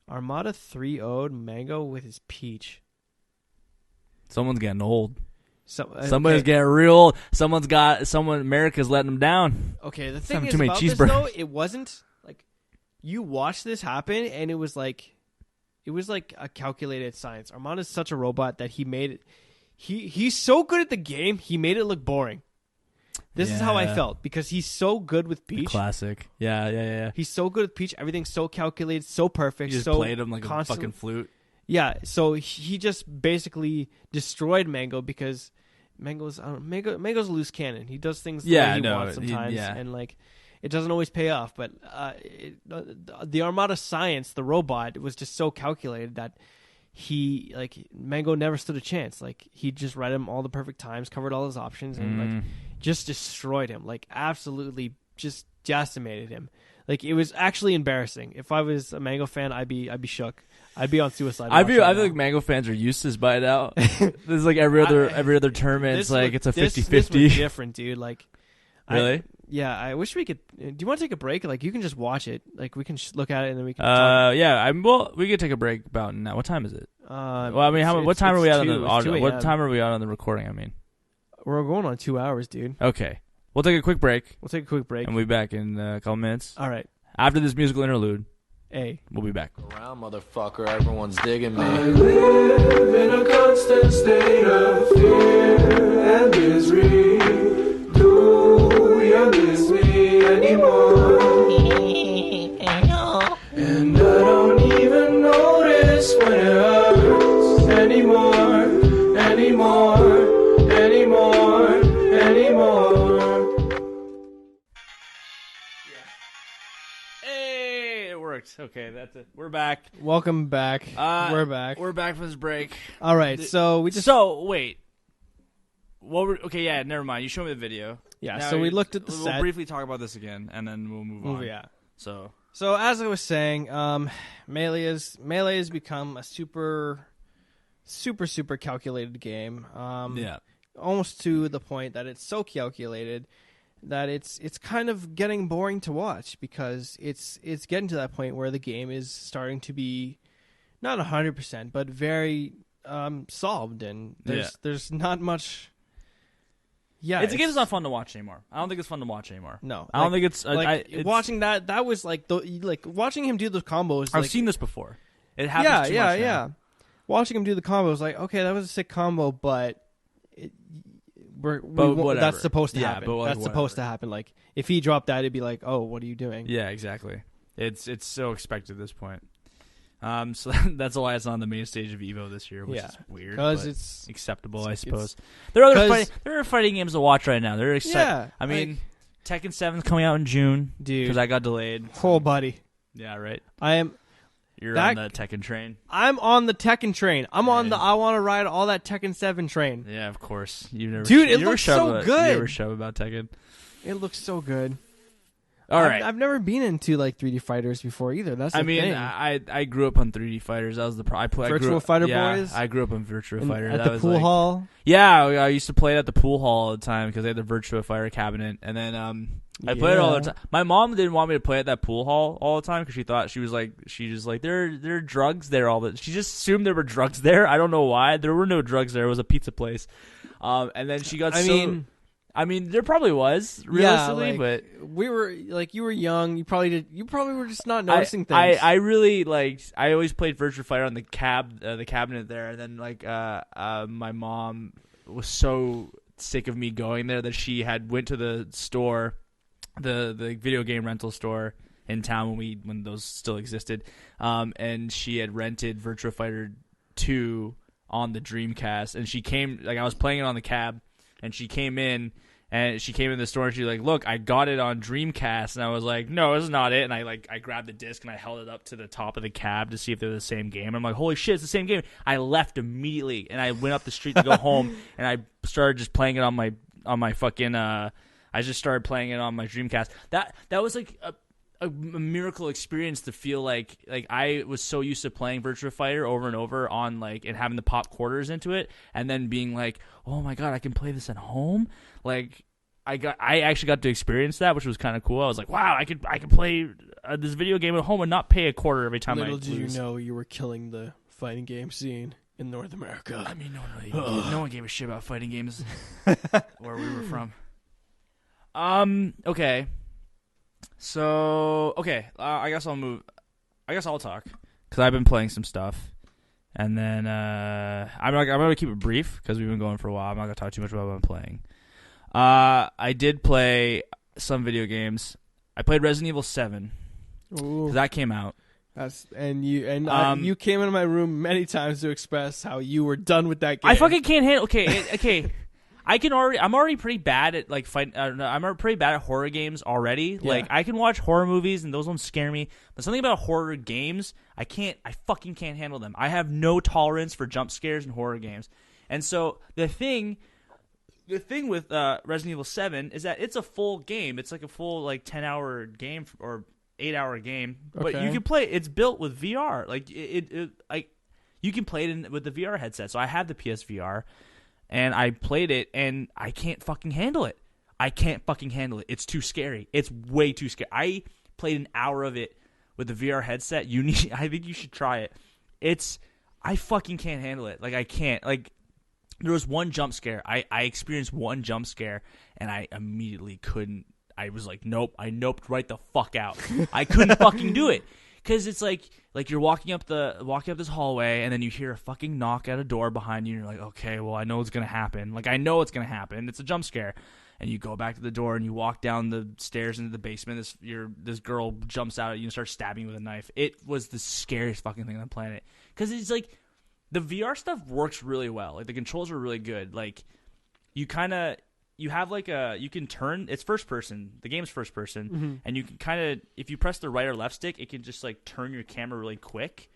Armada 3-0'd Mango with his Peach. Someone's getting old. Somebody's getting real old. America's letting them down. Okay, the thing Having is too many about this, cheeseburgers. though, it wasn't like you watched this happen, and it was like a calculated science. Armada's such a robot that he made it. He's so good at the game, he made it look boring. This is how I felt because he's so good with Peach. Classic. Yeah. He's so good with Peach. Everything's so calculated, so perfect. You just so played him like a fucking flute. Yeah, so he just basically destroyed Mango because Mango's a loose cannon. He does things the way he wants sometimes, and like it doesn't always pay off. But the Armada science, the robot, was just so calculated that Mango never stood a chance. Like he just read him all the perfect times, covered all his options, and like just destroyed him. Like absolutely just decimated him. Like it was actually embarrassing. If I was a Mango fan, I'd be shook. I'd be on suicide. I feel like Mango fans are used to this by now. This is like every other tournament. It's like it's a 50-50. This was different, dude. Like, really? I wish we could. Do you want to take a break? Like, you can just watch it. Like, we can look at it and then we can. Talk. Yeah. We could take a break about now. What time is it? Well, I mean, what time are we out on the audio? 2 a.m. What time are we out on the recording? I mean, we're going on 2 hours, dude. Okay, we'll take a quick break. And we'll be back in a couple minutes. All right. After this musical interlude. We'll be back. Around, motherfucker, everyone's digging me. I live in a constant state of fear and misery. Do you miss me anymore? And I don't even notice when it hurts anymore. Okay, that's it. We're back. Welcome back. We're back. We're back from this break. All right, so we just... So, wait. Okay, yeah, never mind. You showed me the video. Yeah, now so we looked at the We'll set. briefly talk about this again, and then we'll move on. Yeah. So as I was saying, Melee has become a super calculated game. Yeah. Almost to the point that it's so calculated that it's kind of getting boring to watch because it's getting to that point where the game is starting to be not 100% but very solved, and there's not much. Yeah, it's a game that's not fun to watch anymore. I don't think it's fun to watch anymore. No, I don't think it's it's watching that was like watching him do those combos. I've seen this before. It happens too much now. Watching him do the combos, like, okay, that was a sick combo, but that's supposed to happen. But that's supposed to happen. Like, if he dropped that, it'd be like, oh, what are you doing? Yeah, exactly. It's so expected at this point. So that's why it's on the main stage of Evo this year, which is weird. Because it's acceptable, I suppose. There are fighting games to watch right now. They're excited. Yeah, I mean, Tekken 7's coming out in June, dude, because that got delayed. Oh, buddy. Yeah, right. You're on the Tekken train. I'm on the Tekken train. I'm on the I want to ride all that Tekken 7 train. Yeah, of course. Dude, it looks so good. You ever shove about Tekken? It looks so good. All right. I've never been into like 3D fighters before either. That's the thing. I grew up on 3D fighters. That was the Virtua Fighter boys. I grew up on Virtua Fighter. At the pool hall. Yeah, I used to play it at the pool hall all the time because they had the Virtua Fighter cabinet, and then I played it all the time. My mom didn't want me to play at that pool hall all the time because she thought she was like there are drugs there all the. She just assumed there were drugs there. I don't know why. There were no drugs there. It was a pizza place, and then she got I mean, there probably was realistically, but we were like, you were young. You probably were just not noticing things. I really I always played Virtua Fighter on the cabinet there, and then my mom was so sick of me going there that she went to the store, the video game rental store in town when those still existed, and she had rented Virtua Fighter 2 on the Dreamcast, and she came I was playing it on the cab. And she came in the store and she's like, look, I got it on Dreamcast. And I was like, no, this is not it. And I grabbed the disc and I held it up to the top of the cab to see if they were the same game. And I'm like, holy shit, it's the same game. I left immediately and I went up the street to go home and I started just playing it on my fucking I just started playing it on my Dreamcast. That was like a miracle experience to feel like I was so used to playing Virtua Fighter over and over on like and having the pop quarters into it, and then being like, oh my god, I can play this at home. Like I actually got to experience that, which was kind of cool. I was like, wow, I could play this video game at home and not pay a quarter every time. Little did you know you were killing the fighting game scene in North America. I mean, no one gave a shit about fighting games where we were from. Okay. So, I guess I'll talk because I've been playing some stuff, and then I'm gonna keep it brief because we've been going for a while. I'm not gonna talk too much about what I'm playing. I did play some video games. I played Resident Evil 7. Ooh. That came out. You came into my room many times to express how you were done with that game. I fucking can't handle. Okay. I'm already pretty bad at like fight. I'm pretty bad at horror games already. Yeah. Like I can watch horror movies and those ones scare me, but something about horror games, I fucking can't handle them. I have no tolerance for jump scares in horror games, and so the thing with Resident Evil 7 is that it's a full game. It's like a full 10-hour game or 8-hour game, but you can play. It's built with VR. Like you can play it with the VR headset. So I have the PSVR. And I played it, and I can't fucking handle it. It's too scary. It's way too scary. I played an hour of it with the VR headset. I think you should try it. I fucking can't handle it. Like, I can't. Like, there was one jump scare. I experienced one jump scare, and I immediately couldn't. I was like, nope. I noped right the fuck out. I couldn't fucking do it. Because it's like you're walking up this hallway, and then you hear a fucking knock at a door behind you, and you're like, okay, well, I know what's going to happen. Like, I know what's going to happen. It's a jump scare. And you go back to the door, and you walk down the stairs into the basement. This girl jumps out at you and starts stabbing you with a knife. It was the scariest fucking thing on the planet. Because it's like, the VR stuff works really well. Like, the controls are really good. Like, you have you can turn, it's first person, the game's first person, and you can kind of, if you press the right or left stick, it can just turn your camera really quick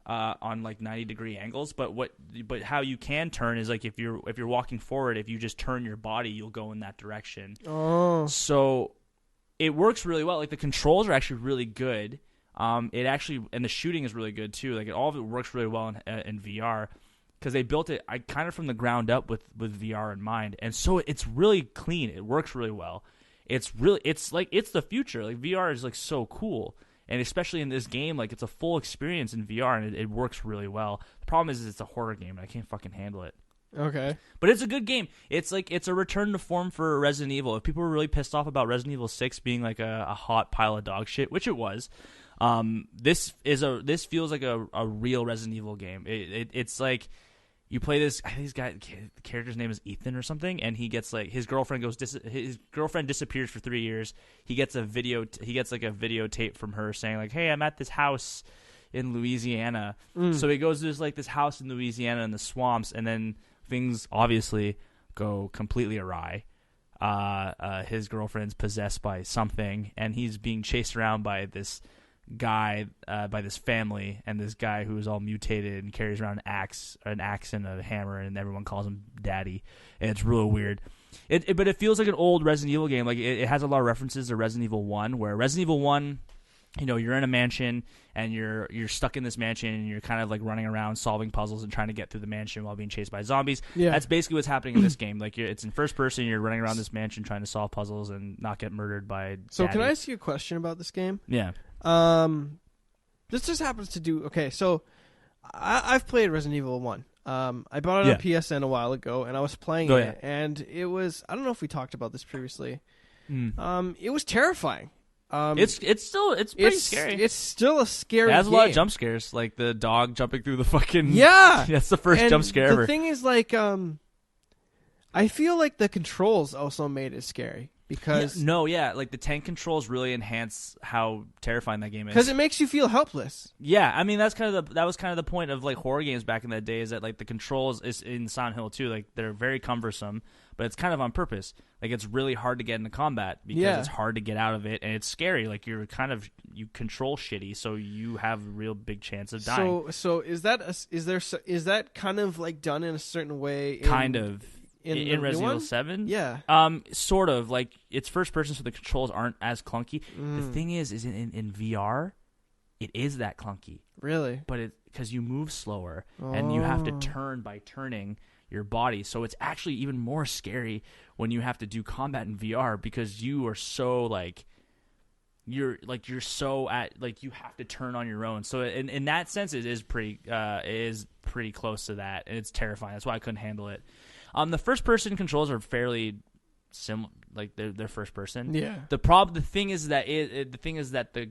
on 90-degree angles. But how you can turn is if you're walking forward, if you just turn your body, you'll go in that direction. Oh. So it works really well. Like, the controls are actually really good. And the shooting is really good too. Like, all of it works really well in VR. Because they built it, kind of from the ground up with VR in mind, and so it's really clean. It works really well. It's the future. Like, VR is so cool, and especially in this game, it's a full experience in VR, and it works really well. The problem is it's a horror game, and I can't fucking handle it. Okay, but it's a good game. It's a return to form for Resident Evil. If people were really pissed off about Resident Evil 6 being a hot pile of dog shit, which it was. This feels like a real Resident Evil game. It's like. You play this. I think the character's name is Ethan or something, and he gets his girlfriend disappears for 3 years. He gets a videotape from her saying "Hey, I'm at this house in Louisiana." So he goes to this house in Louisiana in the swamps, and then things obviously go completely awry. His girlfriend's possessed by something, and he's being chased around by this guy, by this family, and this guy who is all mutated and carries around an axe and a hammer, and everyone calls him Daddy, and it's real weird. But it feels like an old Resident Evil game. Like, it has a lot of references to Resident Evil 1, where Resident Evil 1, you're in a mansion, and you're stuck in this mansion, and you're kind of running around solving puzzles and trying to get through the mansion while being chased by zombies. Yeah. That's basically what's happening in this game. It's in first person, you're running around this mansion trying to solve puzzles and not get murdered by So Daddy. Can I ask you a question about this game? Yeah. This just happens to do... Okay, so I've played Resident Evil 1. I bought it on PSN a while ago, and I was playing it, and it was... I don't know if we talked about this previously. It was terrifying. It's pretty scary. It's still a scary game. It has a lot of jump scares, like the dog jumping through the fucking... Yeah! That's the first jump scare ever. The thing is, I feel like the controls also made it scary. Because the tank controls really enhance how terrifying that game is. Because it makes you feel helpless. Yeah, I mean that was kind of the point of horror games back in the day, is that the controls is in Silent Hill too. They're very cumbersome, but it's kind of on purpose. It's really hard to get into combat because it's hard to get out of it, and it's scary. You control shitty, so you have a real big chance of dying. So is that kind of done in a certain way? Kind of. in the new Resident Evil one? 7. Yeah. Sort of. Like, it's first person, so the controls aren't as clunky. The thing is in VR, it is that clunky. Really? But because you move slower and you have to turn by turning your body, so it's actually even more scary when you have to do combat in VR because you are so like you're so at like you have to turn on your own. So in that sense, it is pretty close to that, and it's terrifying. That's why I couldn't handle it. The first person controls are fairly similar, like they're first person. Yeah. The thing is that the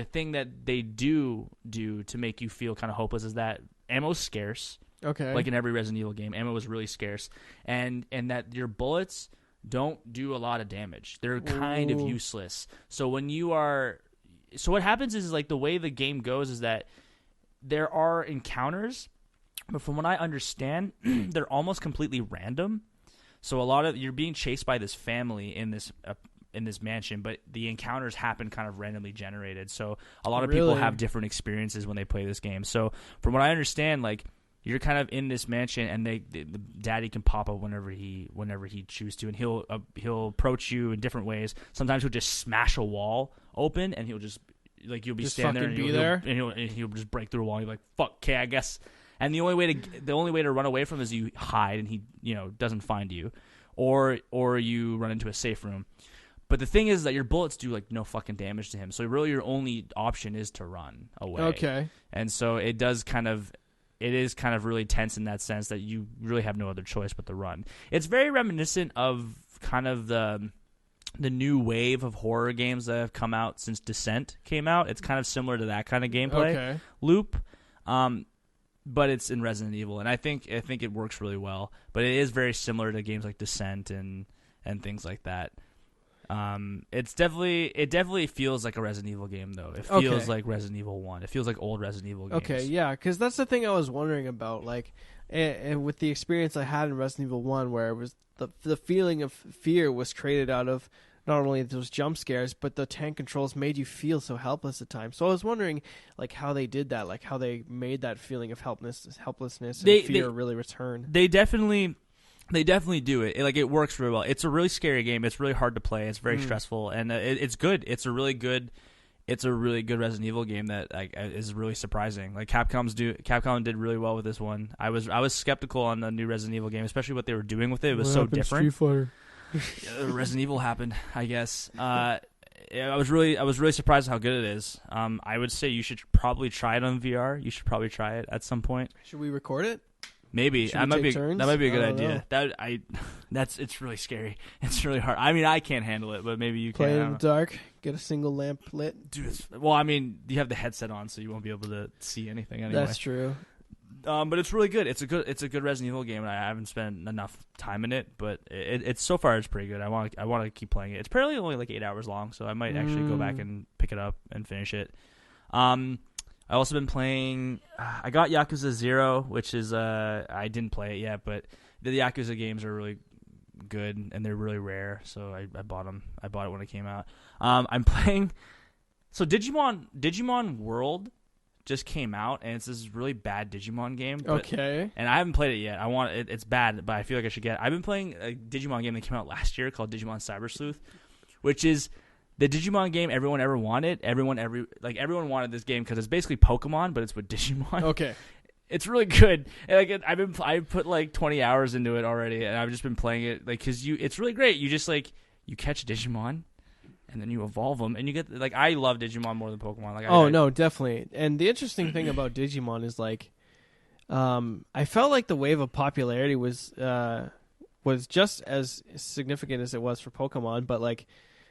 thing that they do to make you feel kind of hopeless is that ammo's scarce. Okay. Like in every Resident Evil game, ammo is really scarce, and that your bullets don't do a lot of damage. They're kind of useless. So what happens is like the way the game goes is that there are encounters, but from what I understand, they're almost completely random. So you're being chased by this family in this mansion, but the encounters happen kind of randomly generated. So a lot of people have different experiences when they play this game. So from what I understand, like you're kind of in this mansion, and the daddy can pop up whenever he chooses to, and he'll approach you in different ways. Sometimes he'll just smash a wall open, and he'll just like you'll be just standing there, and he'll just break through a wall. And you're like, fuck, okay, I guess. And the only way to run away from him is you hide, and he doesn't find you, or you run into a safe room. But the thing is that your bullets do like no fucking damage to him. So really, your only option is to run away. Okay. And so it is kind of really tense in that sense that you really have no other choice but to run. It's very reminiscent of kind of the new wave of horror games that have come out since Descent came out. It's kind of similar to that kind of gameplay loop. But it's in Resident Evil, and I think it works really well. But it is very similar to games like Descent and things like that. It definitely feels like a Resident Evil game, though. It feels like Resident Evil 1. It feels like old Resident Evil games. Okay, yeah, because that's the thing I was wondering about. Like, and with the experience I had in Resident Evil 1, where it was the feeling of fear was created out of not only those jump scares, but the tank controls made you feel so helpless at times. So I was wondering, like, how they did that, like how they made that feeling of helplessness and fear really return. They definitely do it. Like, it works really well. It's a really scary game. It's really hard to play. It's very stressful, and it's good. It's a really good Resident Evil game that is really surprising. Like Capcom did really well with this one. I was skeptical on the new Resident Evil game, especially what they were doing with it. It was so different. Street Fighter. Resident Evil happened, I guess. I was really surprised how good it is. I would say you should probably try it on VR. You should probably try it at some point. Should we record it? Maybe that might be a good idea. Know. It's really scary. It's really hard. I mean, I can't handle it, but maybe you can. Play it in the dark. Get a single lamp lit. Dude, well, I mean, you have the headset on, so you won't be able to see anything anyway. That's true. But it's really good. It's a good Resident Evil game, and I haven't spent enough time in it, but it's so far it's pretty good. I want to keep playing it. It's apparently only like 8 hours long, so I might actually go back and pick it up and finish it. I also been playing. I got Yakuza 0, which is I didn't play it yet, but the Yakuza games are really good and they're really rare, so I bought them. I bought it when it came out. I'm playing. So Digimon World just came out, and it's this really bad Digimon game. Okay. And I haven't played it yet. It's bad, but I feel like I should get it. I've been playing a Digimon game that came out last year called Digimon Cyber Sleuth, which is the Digimon game everyone ever wanted. Everyone wanted this game because it's basically Pokemon, but it's with Digimon. Okay. It's really good. And I put like 20 hours into it already, and I've just been playing it because it's really great. You just you catch Digimon, and then you evolve them, and you get I love Digimon more than Pokemon. No, definitely. And the interesting thing about Digimon is I felt like the wave of popularity was just as significant as it was for Pokemon, but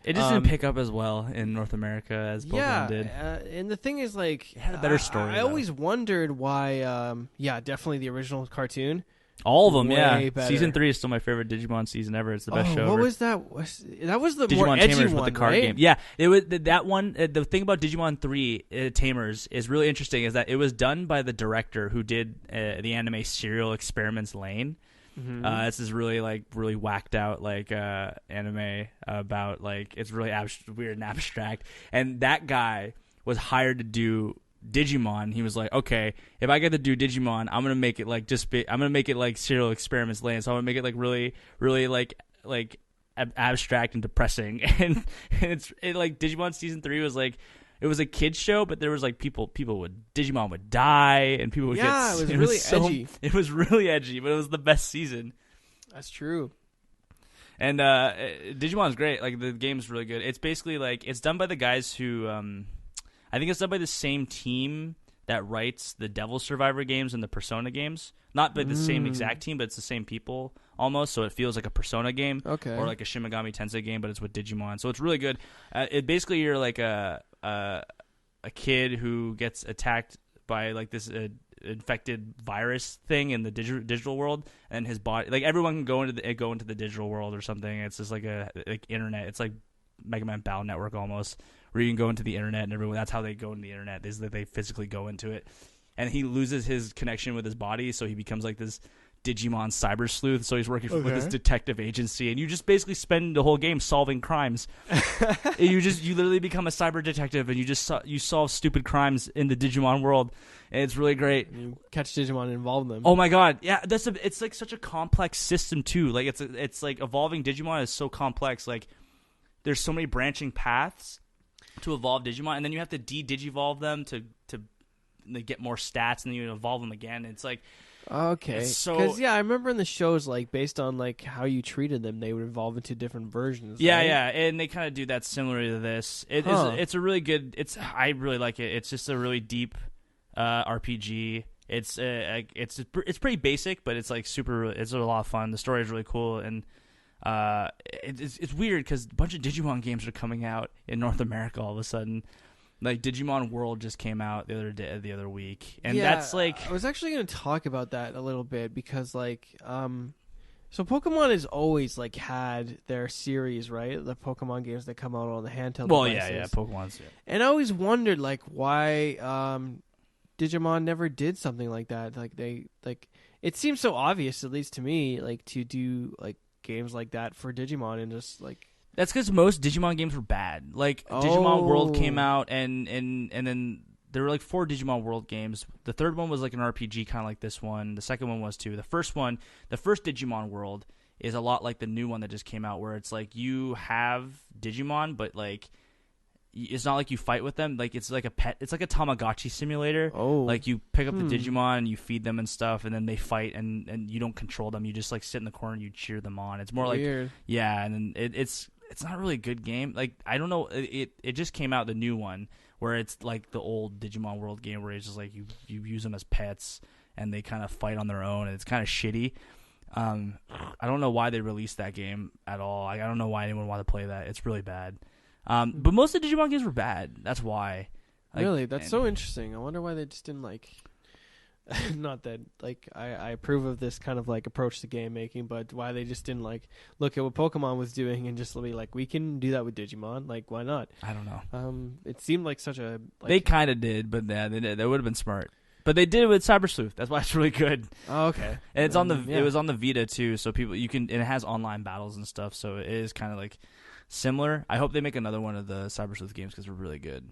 it just didn't pick up as well in North America as Pokemon did. And the thing is, it had a better story. I always wondered why. Definitely the original cartoon. All of them, way better. Season 3 is still my favorite Digimon season ever. It's the best show ever. What was that? That was the Digimon more edgy Tamers one, with the card right? game. Yeah, it was that one. The thing about Digimon 3 Tamers is really interesting. Is that it was done by the director who did the anime Serial Experiments Lane. Mm-hmm. It's this really whacked out anime about it's really weird and abstract. And that guy was hired to do Digimon. He was like, okay, if I get to do Digimon, I'm gonna make it like I'm gonna make it like Serial Experiments Land. So I'm gonna make it like really, really like abstract and depressing. And it's like Digimon season 3 was like. It was a kids show, but there was like Digimon would die, and people would get. Yeah, it was really edgy. It was really edgy, but it was the best season. That's true. And Digimon's great. Like the game's really good. It's basically like it's done by the guys who, I think it's done by the same team that writes the Devil Survivor games and the Persona games. Not by the same exact team, but it's the same people almost. So it feels like a Persona game, or like a Shin Megami Tensei game, but it's with Digimon. So it's really good. It basically you're like a kid who gets attacked by like this infected virus thing in the digital world, and his body, like everyone can go into the digital world or something. It's just like internet. It's like Mega Man Battle Network almost, where you can go into the internet, and everyone. That's how they go into the internet, is that they physically go into it. And he loses his connection with his body, so he becomes like this Digimon cyber sleuth. So he's working with this detective agency, and you just basically spend the whole game solving crimes. you literally become a cyber detective, and you solve stupid crimes in the Digimon world, and it's really great. You catch Digimon and involve them. Oh my god, yeah, it's like such a complex system too. Like it's like evolving Digimon is so complex. Like there's so many branching paths to evolve Digimon, and then you have to de-digivolve them to get more stats, and then you evolve them again. It's like okay, because I remember in the shows, like based on like how you treated them, they would evolve into different versions. Yeah, right? yeah, and they kind of do that similar to this. It's a really good. I really like it. It's just a really deep RPG. It's pretty basic, but it's like super. It's a lot of fun. The story is really cool, and it's weird because a bunch of Digimon games are coming out in North America all of a sudden. Like Digimon World just came out the other week, and that's like I was actually going to talk about that a little bit because like so Pokemon has always like had their series, right? The Pokemon games that come out on the handheld devices. yeah, Pokemon's. Yeah. And I always wondered like why Digimon never did something like that. Like they it seems so obvious, at least to me, like to do like games like that for Digimon and just like. That's because most Digimon games were bad. Like Digimon World came out, and then there were like 4 Digimon World games. The third one was like an RPG, kind of like this one. The second one was too. The first Digimon World is a lot like the new one that just came out, where it's like you have Digimon, but like it's not like you fight with them. Like it's like a pet. It's like a Tamagotchi simulator. Oh, like you pick up the Digimon and you feed them and stuff, and then they fight, and you don't control them. You just like sit in the corner and you cheer them on. It's more weird. Like and then it's not really a good game. Like I don't know. It just came out, the new one, where it's like the old Digimon World game where it's just like you use them as pets and they kind of fight on their own, and it's kind of shitty. I don't know why they released that game at all. I don't know why anyone wanted to play that. It's really bad. But most of the Digimon games were bad. That's why. Like, really? That's so interesting. I wonder why they just didn't like. Not that like I approve of this kind of like approach to game making, but why they just didn't like look at what Pokemon was doing and just be like, we can do that with Digimon. Like, why not? I don't know. It seemed like such a. Like, they kind of did, but yeah, they would have been smart. But they did it with Cyber Sleuth. That's why it's really good. Oh, okay. And it's on the. Yeah. It was on the Vita too, so people and it has online battles and stuff. So it is kind of like similar. I hope they make another one of the Cyber Sleuth games because they're really good.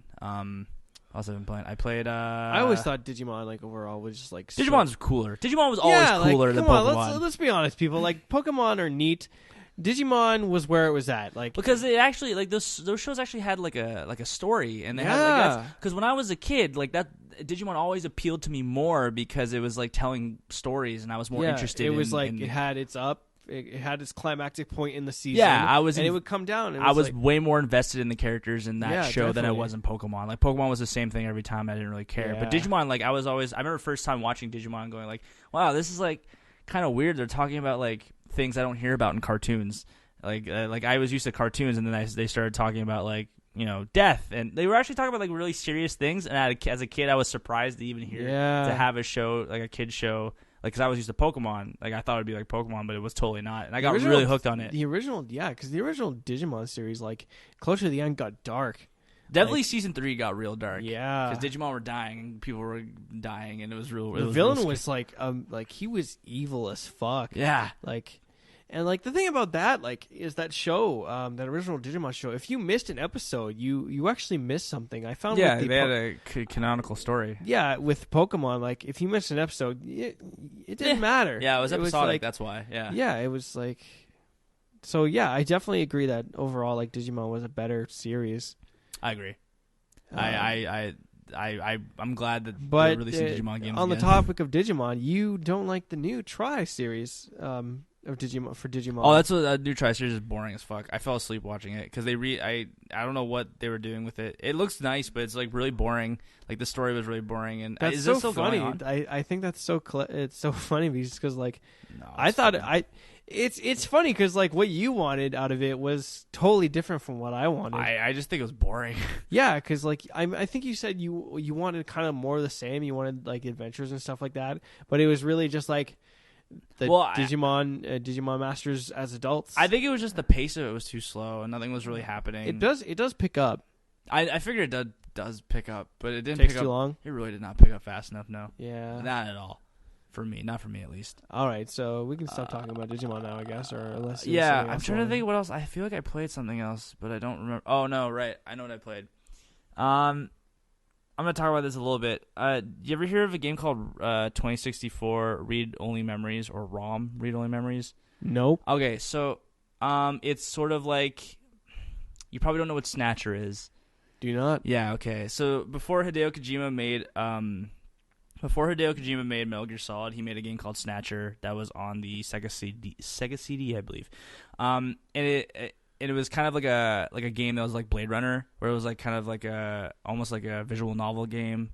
I also been playing. I played. I always thought Digimon like overall was just like. Digimon's cooler. Digimon was always cooler than Pokemon. On, let's be honest, people. Like Pokemon are neat. Digimon was where it was at, like because it actually like those shows actually had like a story, and they had like because when I was a kid, like that Digimon always appealed to me more because it was like telling stories, and I was more interested. It was like it had its up. It had its climactic point in the season. Yeah, and it would come down. I was way more invested in the characters in that show than I was in Pokemon. Like Pokemon was the same thing every time. I didn't really care. But Digimon, like I remember first time watching Digimon, going like, "Wow, this is like kind of weird." They're talking about like things I don't hear about in cartoons. Like I was used to cartoons, and then they started talking about like death, and they were actually talking about like really serious things. And as a kid, I was surprised to even hear to have a show like a kid show. Like, because I was used to Pokemon. Like, I thought it would be like Pokemon, but it was totally not. And I got really hooked on it. The original, because the original Digimon series, like, closer to the end got dark. Definitely like, Season 3 got real dark. Yeah. Because Digimon were dying, and people were dying, and it was real. The villain was, like, he was evil as fuck. Yeah. Like, And like the thing about that, like, is that show, that original Digimon show. If you missed an episode, you actually missed something. I found. Yeah, with they had a canonical story. Yeah, with Pokemon, like if you missed an episode, it didn't matter. Yeah, it was episodic. like, that's why. Yeah. Yeah, it was like. So yeah, I definitely agree that overall, like Digimon was a better series. I agree. Um, I'm glad that but they're releasing Digimon games on again. the topic of Digimon, you don't like the new Tri series of Digimon for Digimon. Oh, that's what new Tri series is boring as fuck. I fell asleep watching it because I don't know what they were doing with it. It looks nice, but it's like really boring. Like the story was really boring, and that's is so it still funny. going on? I think that's so it's so funny because like No, I it's thought fine. it's funny because like what you wanted out of it was totally different from what I wanted. I just think it was boring. Yeah, because like I think you said you wanted kind of more of the same. You wanted like adventures and stuff like that, but it was really just like the Digimon Masters as adults. I think it was just the pace of it was too slow, and nothing was really happening. It does pick up. I figured it does pick up, but it didn't Takes pick too up. long. It really did not pick up fast enough. No, Yeah. not at all. For me, not for me at least. All right, so we can stop talking about Digimon now, I guess, or unless Yeah, I'm trying to think what else. I feel like I played something else, but I don't remember. Oh no, right, I know what I played. I'm gonna talk about this a little bit. You ever hear of a game called 2064 Read Only Memories, or ROM Read Only Memories? Nope. Okay, so it's sort of like, you probably don't know what Snatcher is. Do not. Yeah, okay. So before Hideo Kojima made Metal Gear Solid, he made a game called Snatcher that was on the Sega CD, I believe. And it was kind of like a game that was like Blade Runner, where it was like kind of like almost like a visual novel game,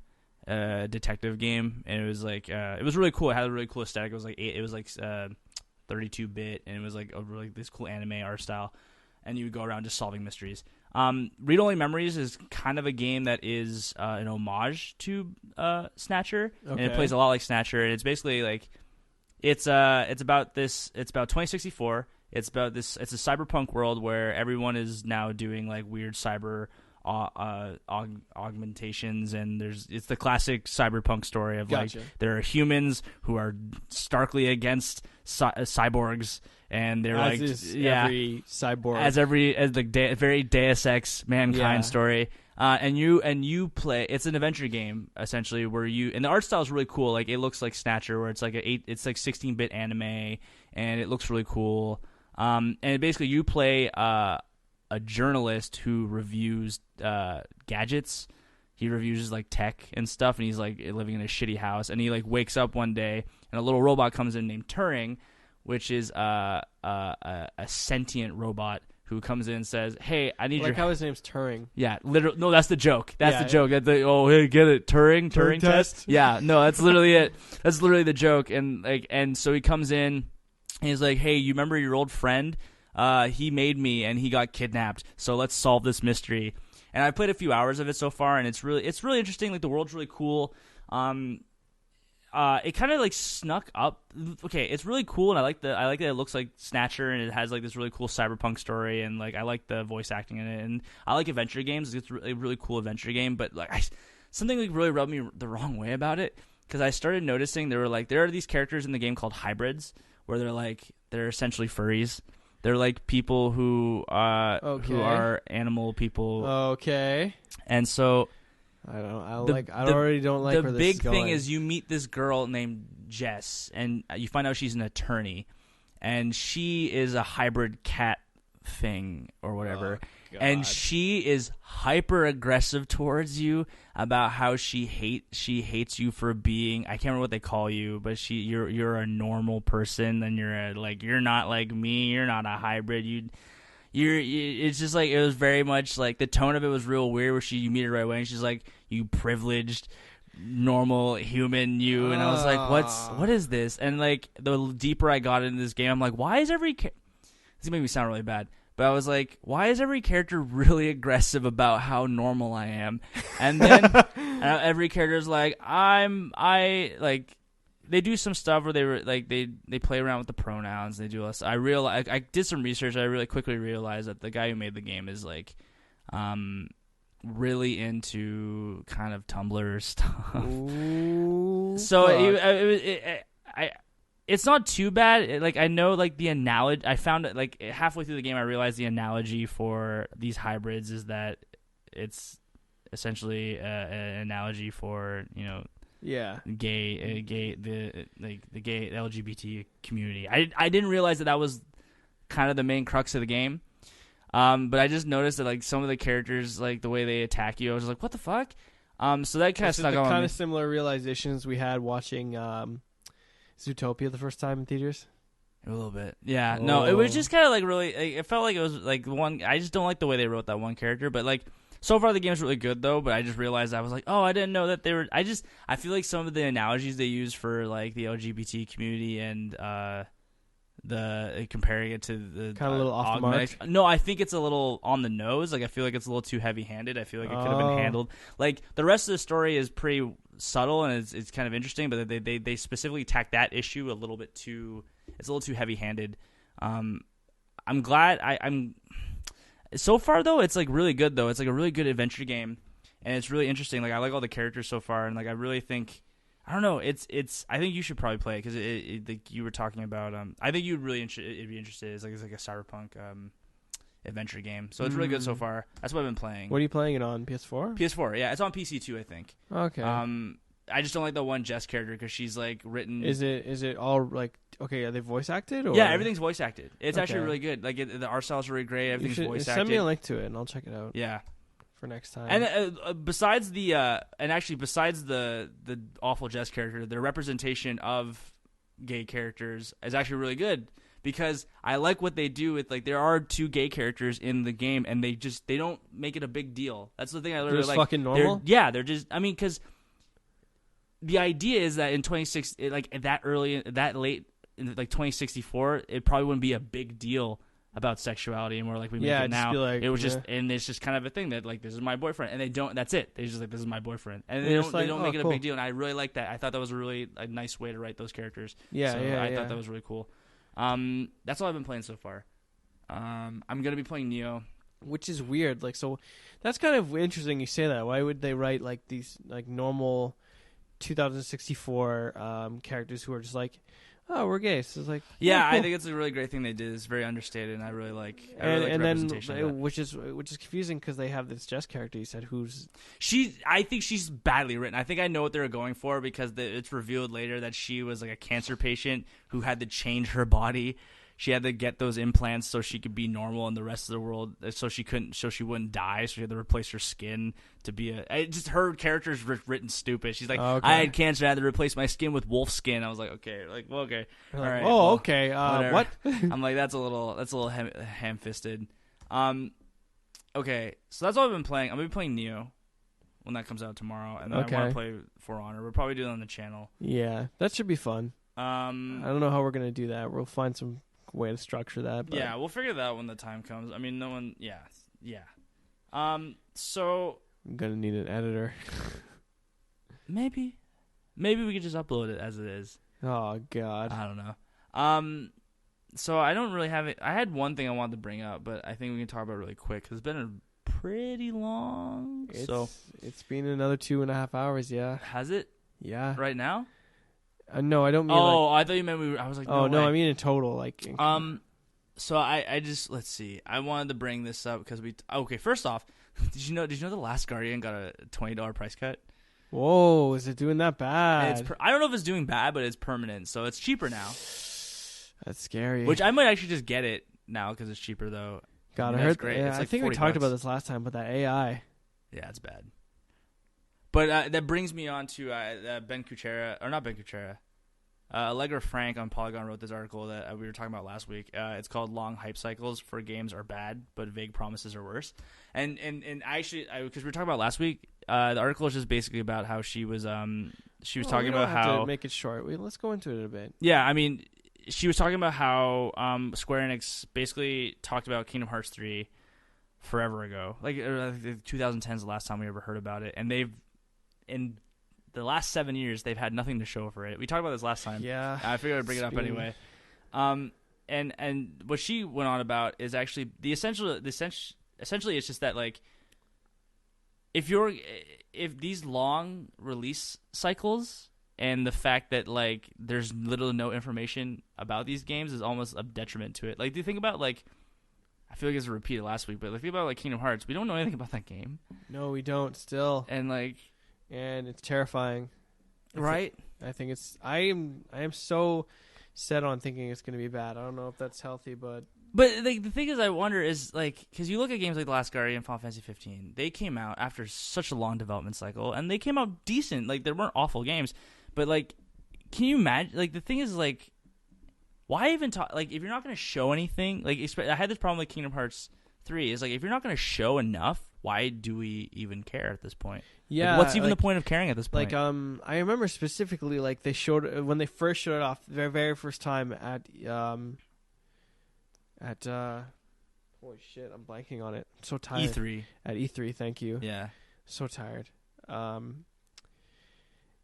detective game, and it was like it was really cool. It had a really cool aesthetic. It was like 32-bit, and it was like this cool anime art style, and you would go around just solving mysteries. Read Only Memories is kind of a game that is an homage to Snatcher, and it plays a lot like Snatcher. And it's basically like it's about 2064. It's a cyberpunk world where everyone is now doing like weird cyber augmentations, and it's the classic cyberpunk story of like there are humans who are starkly against cyborgs, and they're as like is every cyborg, as the very Deus Ex mankind story. And you play. It's an adventure game essentially, where and the art style is really cool. Like it looks like Snatcher, where it's like it's like 16-bit anime, and it looks really cool. And basically you play a journalist who reviews gadgets. He reviews like tech and stuff, and he's like living in a shitty house. And he like wakes up one day, and a little robot comes in named Turing, which is a sentient robot who comes in and says, "Hey, I need your." Like how his name's Turing. Yeah, literally. No, that's the joke. That's the joke. Hey, get it, Turing test. Yeah, no, that's literally it. That's literally the joke. And so he comes in, and he's like, "Hey, you remember your old friend? He made me, and he got kidnapped. So let's solve this mystery." And I played a few hours of it so far, and it's really interesting. Like the world's really cool. It kind of like snuck up. Okay, it's really cool, and I like that it looks like Snatcher, and it has like this really cool cyberpunk story, and like I like the voice acting in it, and I like adventure games. It's a really cool adventure game, but like something like really rubbed me the wrong way about it, because I started noticing there are these characters in the game called hybrids, where they're essentially furries. They're like people who are animal people. Okay. And so I already don't like the where this big is going. thing is you meet this girl named Jess, and you find out she's an attorney, and she is a hybrid cat thing or whatever. And she is hyper aggressive towards you about how she hates you for being, I can't remember what they call you, but you're a normal person, and you're not like me, you're not a hybrid, it's just like, it was very much like the tone of it was real weird, where you meet her right away and she's like, you privileged normal human you, and I was like, what is this? And like the deeper I got into this game, I'm like, why is this made me sound really bad, but I was like, why is every character really aggressive about how normal I am? And then every character is like, they do some stuff where they play around with the pronouns. They do less. I did some research. I really quickly realized that the guy who made the game is like, really into kind of Tumblr stuff. Ooh, So it's not too bad. Like I know, like the analogy. I found it like halfway through the game. I realized the analogy for these hybrids is that it's essentially an analogy for Yeah. the gay LGBT community. I didn't realize that was kind of the main crux of the game. But I just noticed that like some of the characters, like the way they attack you, I was like, what the fuck? So that kind of stuck on me. Kind of similar realizations we had watching Zootopia the first time in theaters. A little bit, yeah. Oh. No, it was just kind of like really. It felt like it was like one. I just don't like the way they wrote that one character. But like so far, the game's really good though. But I just realized I was like, oh, I didn't know that they were. I feel like some of the analogies they use for like the LGBT community and the comparing it to the kind of a little off the mark. No, I think it's a little on the nose. Like I feel like it's a little too heavy-handed. I feel like it could have been handled. Like the rest of the story is pretty subtle and it's kind of interesting, but they specifically tack that issue a little bit too. It's a little too heavy-handed. I'm glad I'm. So far though, it's like really good though. It's like a really good adventure game, and it's really interesting. Like I like all the characters so far, and like I really think. I don't know. It's. I think you should probably play it because like you were talking about. I think you'd really it'd be interested. It's like a cyberpunk adventure game. So it's really good so far. That's what I've been playing. What are you playing it on? PS4? PS4. Yeah, it's on PC too. I think. Okay. I just don't like the one Jess character because she's like written. Is it all like okay? Are they voice acted? Or? Yeah, everything's voice acted. It's actually really good. Like the art style's really great. Everything's voice acted. Send me a link to it and I'll check it out. Yeah. For next time. And besides the awful Jess character, the representation of gay characters is actually really good because I like what they do with like there are 2 gay characters in the game and they don't make it a big deal. That's the thing I really like. Fucking normal. They're just. I mean, because the idea is that in 26, like that late, in like 2064, it probably wouldn't be a big deal about sexuality and more like we make it now. Like, it was just and it's just kind of a thing that like this is my boyfriend and they don't. That's it. They just like this is my boyfriend and they don't make it a big deal. And I really like that. I thought that was a nice way to write those characters. Yeah, so I thought that was really cool. That's all I've been playing so far. I'm gonna be playing Neo, which is weird. Like so, that's kind of interesting. You say that. Why would they write like these like normal 2064 characters who are just like. Oh, we're gay. So it's like yeah, cool. I think it's a really great thing they did. It's very understated, and I really like. And the representation then which is confusing because they have this Jess character. You said I think she's badly written. I think I know what they were going for because it's revealed later that she was like a cancer patient who had to change her body. She had to get those implants so she could be normal in the rest of the world, so she wouldn't die. So she had to replace her skin to be her character's written stupid. She's like, I had cancer, I had to replace my skin with wolf skin. I was like, okay, all right. Oh, okay. What? I'm like, that's a little ham-fisted. Okay, so that's all I've been playing. I'm gonna be playing Neo when that comes out tomorrow, and then I want to play For Honor. We'll probably do it on the channel. Yeah, that should be fun. I don't know how we're gonna do that. We'll find some way to structure that. But. Yeah, we'll figure that out when the time comes. I mean, no one. Yeah. So I'm gonna need an editor. maybe we could just upload it as it is. Oh God. I don't know. So I don't really have it. I had one thing I wanted to bring up, but I think we can talk about it really quick because it's been a pretty long. It's been another 2.5 hours. Yeah. Has it? Yeah. Right now? No, I don't mean. I thought you meant I was like. No, I mean in total, like. So I just let's see. I wanted to bring this up because okay. First off, did you know The Last Guardian got a $20 price cut? Whoa, is it doing that bad? I don't know if it's doing bad, but it's permanent, so it's cheaper now. That's scary. Which I might actually just get it now because it's cheaper though. God, I heard. Great. Yeah, I think we talked about this last time, but that AI. Yeah, it's bad. But that brings me on to Ben Kuchera, or not Ben Kuchera. Allegra Frank on Polygon wrote this article that we were talking about last week. It's called "Long Hype Cycles for Games Are Bad, but Vague Promises Are Worse." And actually, because we were talking about last week, the article is just basically about how she was talking about how to make it short. Let's go into it a bit. Yeah, I mean, she was talking about how Square Enix basically talked about Kingdom Hearts 3 forever ago, like 2010 is the last time we ever heard about it, and in the last 7 years, they've had nothing to show for it. We talked about this last time. Yeah. I figured I'd bring it up anyway. And what she went on about is actually essentially it's just that like if these long release cycles and the fact that like there's little to no information about these games is almost a detriment to it. Like, do you think about like, I feel like it's repeated last week, but like, think about like Kingdom Hearts. We don't know anything about that game, No, we don't still, and like, and it's terrifying. right? I think it's. I am so set on thinking it's going to be bad. I don't know if that's healthy, but But like, the thing is, I wonder is like, because you look at games like The Last Guardian, Final Fantasy 15, they came out after such a long development cycle, and they came out decent. Like, they weren't awful games, but like, can you imagine? Like, the thing is, like, why even talk? Like, if you're not going to show anything, like, I had this problem with Kingdom Hearts 3. Is like, if you're not going to show enough, why do we even care at this point? yeah. Like, what's even like, the point of caring at this point? Like I remember specifically like they showed when they first showed it off their very first time at holy shit, I'm blanking on it. I'm so tired. E3. At E3, thank you. Yeah. So tired.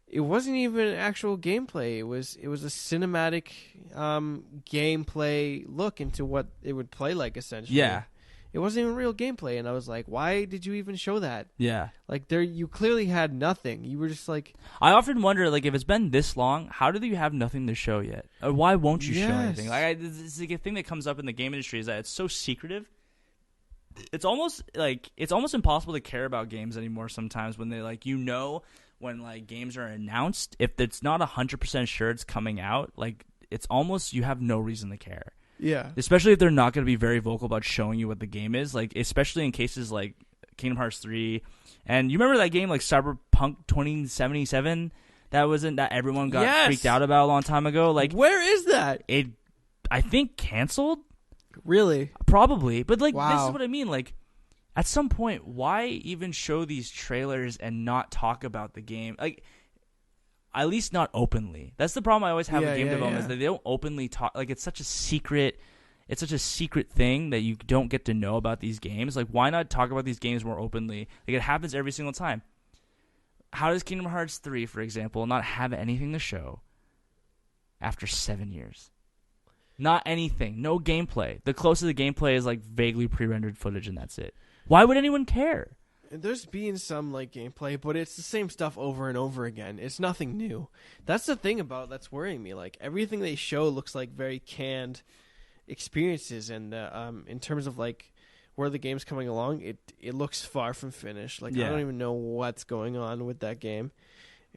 It wasn't even actual gameplay. It was a cinematic gameplay look into what it would play like essentially. Yeah. It wasn't even real gameplay, and I was like, why did you even show that? Yeah. Like you clearly had nothing. You were just like, I often wonder, like, if it's been this long, how do you have nothing to show yet? Or why won't you show Yes. anything? Like, it's like a thing that comes up in the game industry is that it's so secretive. It's almost impossible to care about games anymore sometimes when they like, you know, when like games are announced, if it's not 100% sure it's coming out, like it's almost, you have no reason to care. yeah, Especially if they're not going to be very vocal about showing you what the game is. Like, especially in cases like Kingdom Hearts 3. And you remember that game like Cyberpunk 2077 that everyone got Yes. freaked out about a long time ago? Like, where is that? it, I think, canceled? Really? Probably. But like, this Wow. is what I mean. Like, at some point, why even show these trailers and not talk about the game? Like, at least not openly. That's the problem I always have with game development is that they don't openly talk. Like, it's such a secret thing that you don't get to know about these games. Like, why not talk about these games more openly? Like, it happens every single time. How does Kingdom Hearts 3, for example, not have anything to show after 7 years? Not anything. No gameplay. The closest to gameplay is like vaguely pre-rendered footage, and that's it. Why would anyone care? There's been some like gameplay, but it's the same stuff over and over again. It's nothing new. That's the thing about that's worrying me. Like everything they show looks like very canned experiences, and in terms of like where the game's coming along, it looks far from finished. Like Yeah. I don't even know what's going on with that game.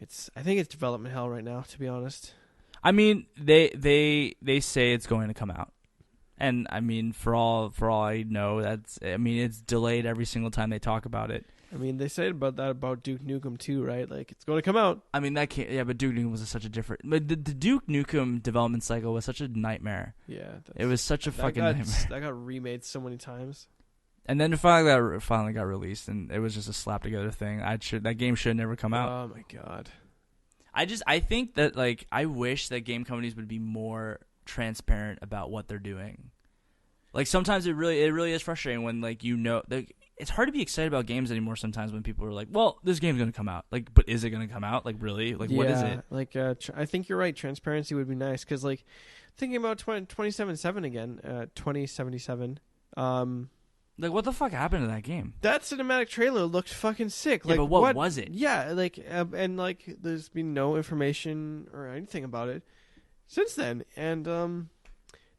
I think it's development hell right now, to be honest. I mean, they say it's going to come out, and I mean, for all I know, it's delayed every single time they talk about it. I mean, they said about Duke Nukem too, right? Like it's going to come out. I mean, that can't. Yeah, but Duke Nukem was such a different. But the Duke Nukem development cycle was such a nightmare. Yeah, It was such a fucking nightmare. That got remade so many times. And then it finally got released, and it was just a slap together thing. That game should never come out. Oh my god. I think that like I wish that game companies would be more transparent about what they're doing. Like sometimes it really is frustrating when like it's hard to be excited about games anymore sometimes when people are like, well, this game's going to come out. Like, but is it going to come out? Like really? Like what is it? Like I think you're right. Transparency would be nice because like thinking about 2077 again, 2077. Like what the fuck happened to that game? That cinematic trailer looked fucking sick. Yeah, Like but what was it? Yeah, like and like there's been no information or anything about it since then. And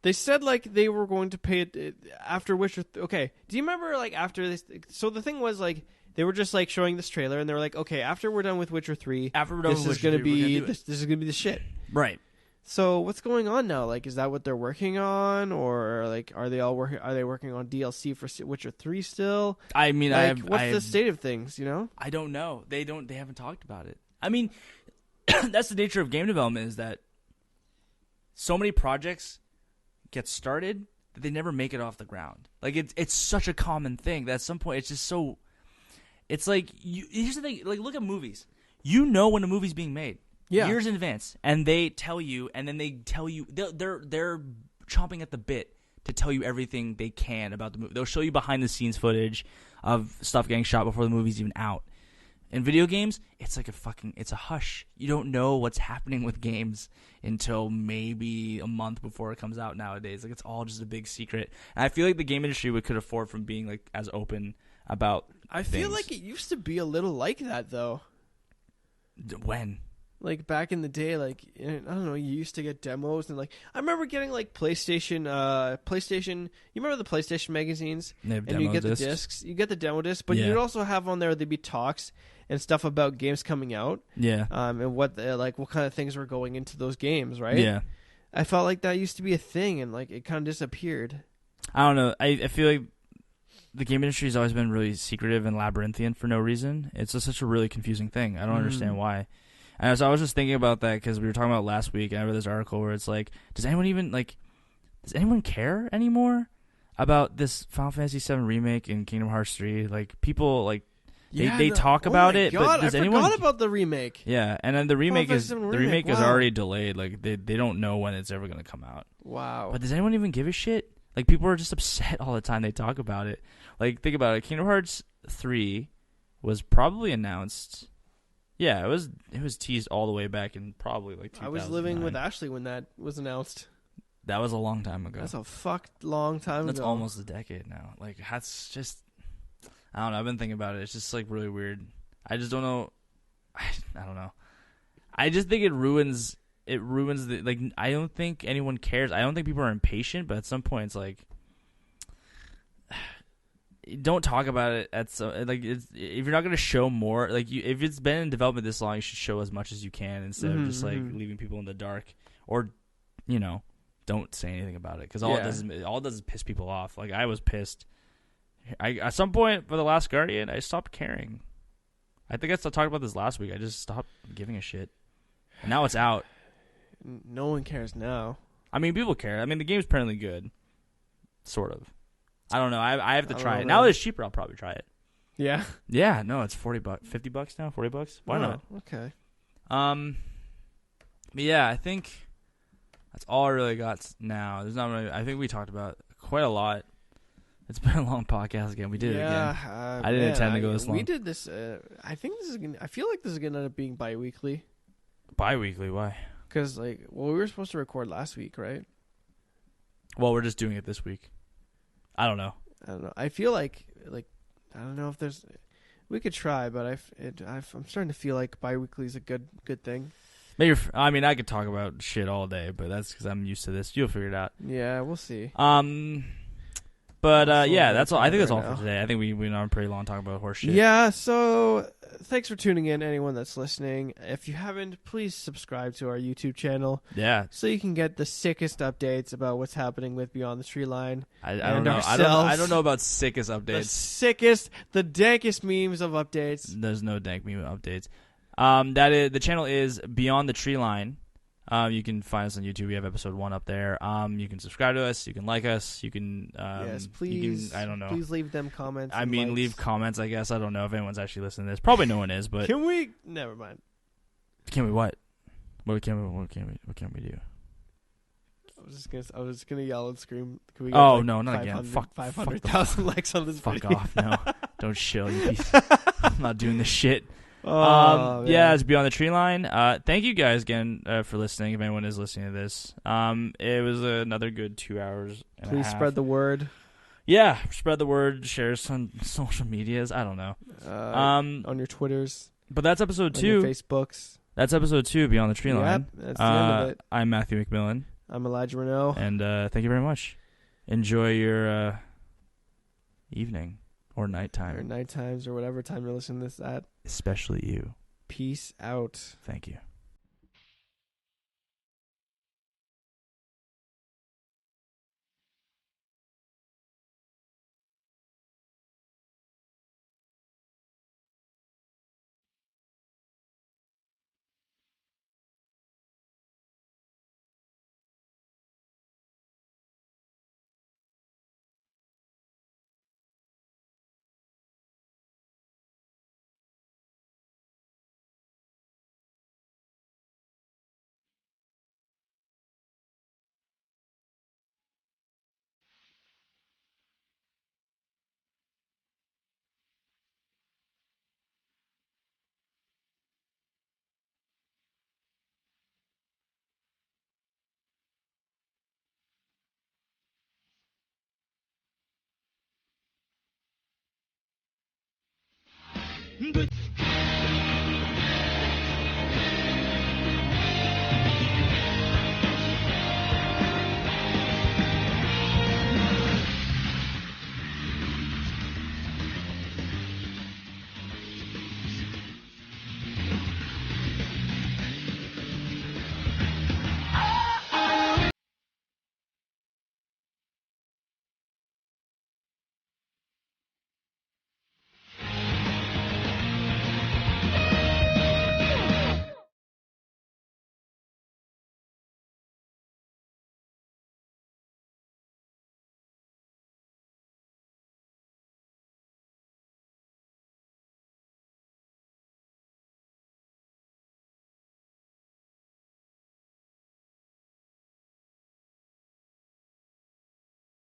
they said like they were going to pay it after Witcher. Okay, do you remember like after this? So the thing was like they were just like showing this trailer and they were like, okay, after we're done with Witcher 3, this is going to be this is going to be the shit. Right. So what's going on now? Like, is that what they're working on, or like, are they working on DLC for Witcher 3 still? I mean, like, what's the state of things? You know, I don't know. They haven't talked about it. I mean, that's the nature of game development is that so many projects get started that they never make it off the ground. Like it's such a common thing that at some point it's just so. It's like here's the thing. Like look at movies. You know when a movie's being made. Yeah. Years in advance, and they tell you, and then they tell you they're chomping at the bit to tell you everything they can about the movie. They'll show you behind the scenes footage of stuff getting shot before the movie's even out. In video games, it's like it's a hush. You don't know what's happening with games until maybe a month before it comes out nowadays. Like it's all just a big secret. And I feel like the game industry could afford from being like as open about. I feel like it used to be a little like that though. When? like back in the day, like I don't know, you used to get demos and like I remember getting like PlayStation. You remember the PlayStation magazines? They have And demo you get discs. the discs. You get the demo discs, but Yeah. you'd also have on there there'd be talks and stuff about games coming out, Yeah. and what kind of things were going into those games, right? Yeah. I felt like that used to be a thing, and like it kind of disappeared. I don't know. I feel like the game industry has always been really secretive and labyrinthian for no reason. It's just such a really confusing thing. I don't understand why. And so I was just thinking about that because we were talking about last week, and I read this article where it's like, does anyone care anymore about this Final Fantasy VII remake and Kingdom Hearts 3? Like, people, like, they talk about it, God, but does anyone... I forgot about the remake. Yeah, and then the remake is Wow. already delayed. Like, they don't know when it's ever going to come out. Wow. But does anyone even give a shit? Like, people are just upset all the time they talk about it. Like, think about it. Kingdom Hearts 3 was probably announced. Yeah, it was teased all the way back in probably like 2009. I was living with Ashley when that was announced. That was a long time ago. That's a fucked long time That's ago. almost a decade now. Like, that's just... I don't know. I've been thinking about it. It's just, like, really weird. I just don't know. I don't know. I just think it ruins the... Like, I don't think anyone cares. I don't think people are impatient, but at some point it's like... Don't talk about it if you're not going to show more, like if it's been in development this long, you should show as much as you can instead of just like leaving people in the dark, or don't say anything about it, because all it does is piss people off. Like, I was pissed. At some point for The Last Guardian, I stopped caring. I think I talked about this last week. I just stopped giving a shit, and now it's out. No one cares now. I mean, people care. I mean, the game's apparently good, sort of. I don't know. I have to try it. Now that it's cheaper, I'll probably try it. Yeah. Yeah, no, it's $40, $50 now, $40. Why not? Okay. But yeah, I think that's all I really got now. There's not really. I think we talked about quite a lot. It's been a long podcast again. We did it again. I didn't intend to go this long. We did this. I think this is gonna. I feel like this is gonna end up being bi-weekly. Bi-weekly? Why? Because we were supposed to record last week, right? Well, we're just doing it this week. I don't know. I feel like I don't know if there's. We could try, but I'm starting to feel like bi-weekly is a good thing. Maybe. I mean, I could talk about shit all day, but that's because I'm used to this. You'll figure it out. Yeah, we'll see. But yeah, that's all. I think that's all for today. I think we went on pretty long talking about horse shit. Yeah. So thanks for tuning in, anyone that's listening. If you haven't, please subscribe to our YouTube channel. Yeah. So you can get the sickest updates about what's happening with Beyond the Tree Line. I don't know. I don't know about sickest updates. The sickest, the dankest memes of updates. There's no dank meme updates. The channel is Beyond the Tree Line. You can find us on YouTube. We have episode 1 up there. You can subscribe to us. You can like us. You can. Yes, please. I don't know. Please leave them comments. I mean, leave comments. I guess I don't know if anyone's actually listening to this. Probably no one is. But can we? Never mind. Can we what? What can we do? I was gonna yell and scream. Can we get no, not again. 500,000 likes on this Fuck video. off! No, don't chill. You piece. I'm not doing this shit. Oh, yeah, it's Beyond the Tree Line. Thank you guys again for listening. If anyone is listening to this, it was another good 2 hours. Please spread the word. Yeah, spread the word. Share us on social medias. I don't know. On your Twitters. But that's episode 2. On your Facebooks. That's episode 2, Beyond the Tree Line. Yep, that's the end of it. I'm Matthew McMillan. I'm Elijah Renault. And thank you very much. Enjoy your evening. Or nighttime. Or night times, or whatever time you're listening to this at. Especially you. Peace out. Thank you. But